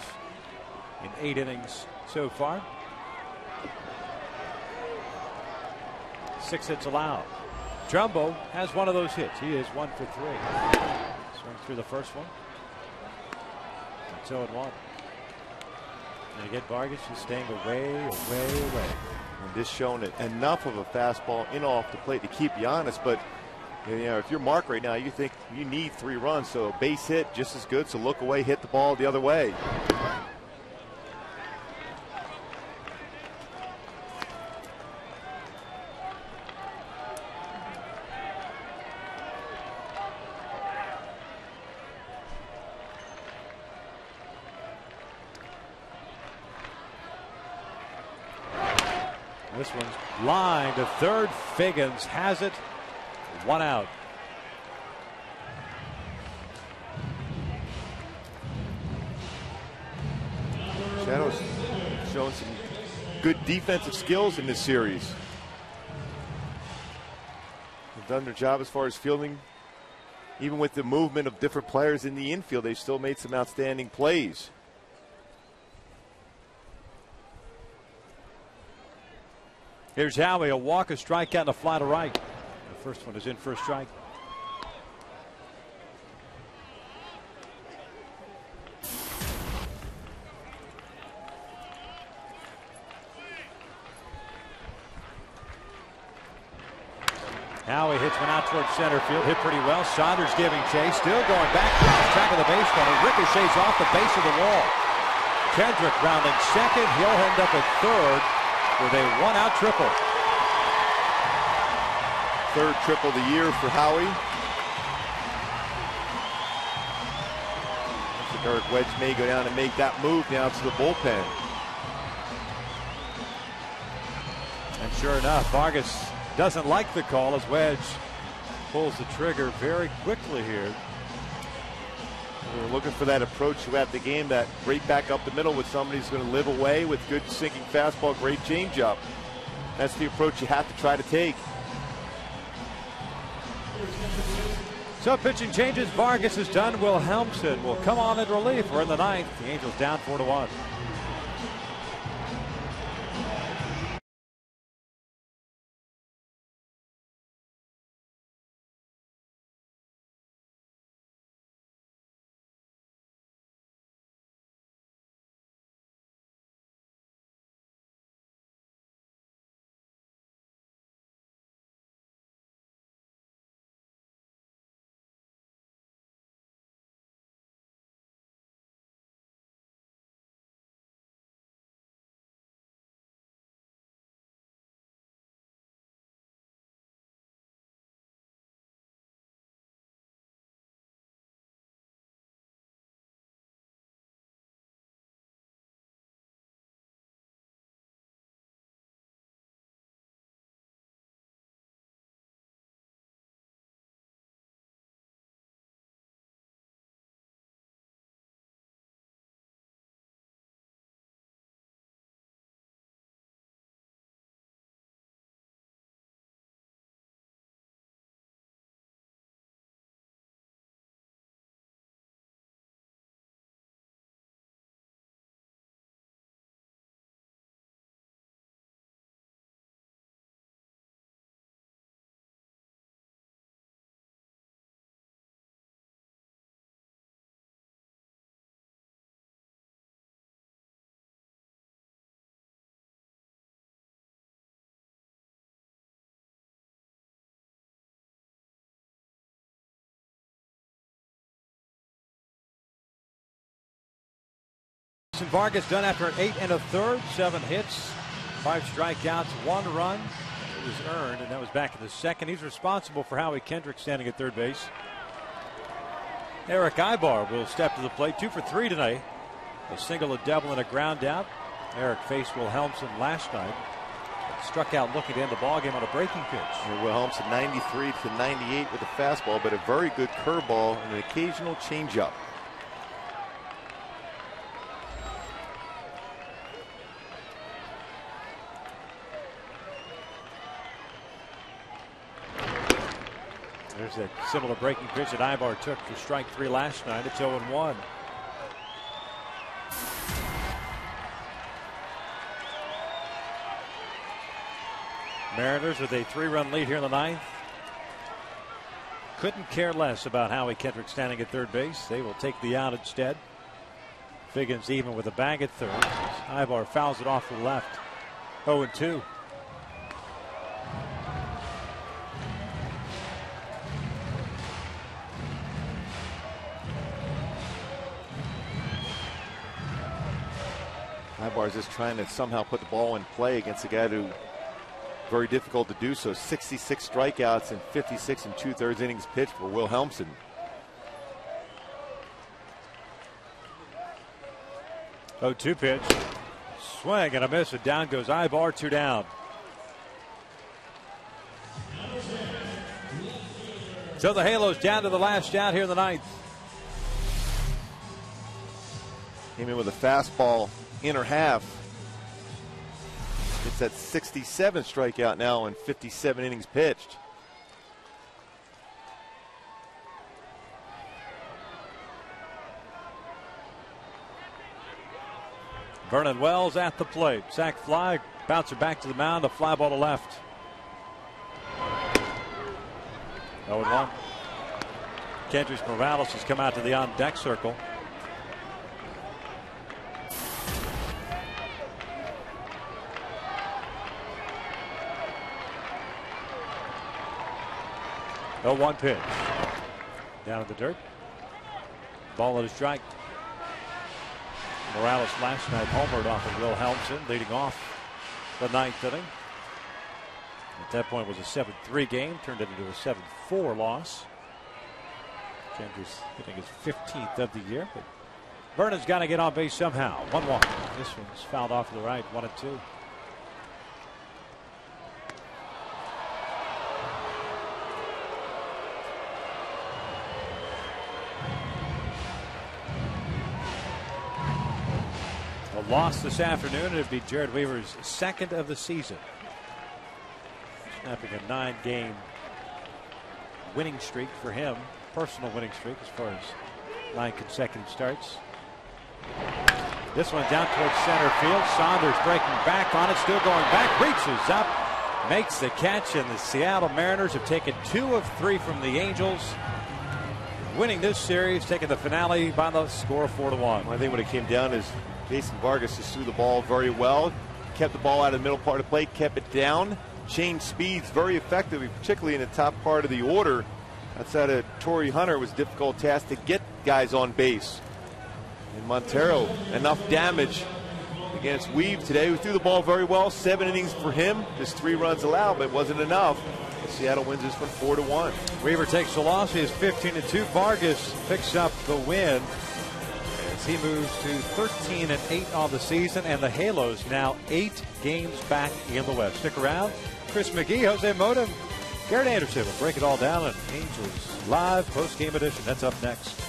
in 8 innings so far. 6 hits allowed. Trumbo has one of those hits. He is 1 for 3. Swing through the first one. It's 0-1. And again, Vargas is staying away. And just showing it enough of a fastball in off the plate to keep you honest. But you know, if you're Mark right now, you think you need 3 runs. So a base hit just as good. So look away, hit the ball the other way. This one's line to third. Figgins has it. 1 out. Shadow's showing some good defensive skills in this series. They've done their job as far as fielding. Even with the movement of different players in the infield, they've still made some outstanding plays. Here's Howie, a walk, a strikeout, and a fly to right. The first one is in for a strike. Howie hits one out towards center field, hit pretty well. Saunders giving chase, still going back to the track of the baseball. It ricochets off the base of the wall. Kendrick rounding second. He'll end up at third with a 1-out triple. 3rd triple of the year for Howie. Derek Wedge may go down and make that move now to the bullpen. And sure enough, Vargas doesn't like the call as Wedge pulls the trigger very quickly here. We're looking for that approach throughout the game, that great back up the middle with somebody who's going to live away with good sinking fastball, great changeup. That's the approach you have to try to take. So pitching changes. Vargas is done. Wilhelmsen will come on in relief. We're in the ninth. The Angels down 4-1. Vargas done after an 8 1/3, 7 hits, 5 strikeouts, 1 run. It was earned, and that was back in the second. He's responsible for Howie Kendrick standing at third base. Eric Ibar will step to the plate, 2 for 3 tonight. A single, a double, and a ground out. Eric faced Wilhelmsen last night. Struck out looking to end the ballgame on a breaking pitch. Wilhelmsen 93 to 98 with a fastball, but a very good curveball and an occasional changeup. There's that similar breaking pitch that Ibar took for strike 3 last night. It's 0-1. Mariners with a 3-run lead here in the ninth. Couldn't care less about Howie Kendrick standing at third base. They will take the out instead. Figgins even with a bag at third. Ibar fouls it off to the left. 0-2. Ibar's just trying to somehow put the ball in play against a guy who very difficult to do so. 66 strikeouts and 56 2/3 innings pitched for Wilhelmsen. Oh, 2 pitch. Swing and a miss, and down goes Ibar, 2 down. So the Halos down to the last out here in the ninth. Came in with a fastball, inner half. It's at 67 strikeout now and 57 innings pitched. Vernon Wells at the plate. Sac fly, bouncer back to the mound, a fly ball to left. 0-1. Kendrys Morales has come out to the on deck circle. Oh, 1 pitch. Down in the dirt. Ball at a strike. Morales last night homered off of Wilhelmsen, leading off the ninth inning. At that point it was a 7-3 game, turned it into a 7-4 loss. Kendrys hitting his 15th of the year, but Vernon's got to get on base somehow. 1-1. This one's fouled off to the right, 1-2. loss this afternoon. It'd be Jared Weaver's second of the season. Snapping a 9-game winning streak for him. Personal winning streak as far as 9 consecutive starts. This one down towards center field. Saunders breaking back on it. Still going back. Reaches up. Makes the catch. And the Seattle Mariners have taken 2 of 3 from the Angels. Winning this series. Taking the finale by the score of 4-1. Well, I think what it came down is Jason Vargas just threw the ball very well. Kept the ball out of the middle part of the plate. Kept it down. Changed speeds very effectively, particularly in the top part of the order. Outside of Torrey Hunter, it was a difficult task to get guys on base. And Montero, enough damage against Weave today, who threw the ball very well. 7 innings for him. Just 3 runs allowed, but it wasn't enough. Seattle wins this one 4-1. Weaver takes the loss. He is 15-2. Vargas picks up the win as he moves to 13-8 on the season, and the Halos now 8 games back in the West. Stick around. Chris McGee, Jose Mota, Garrett Anderson will break it all down on Angels Live post-game edition. That's up next.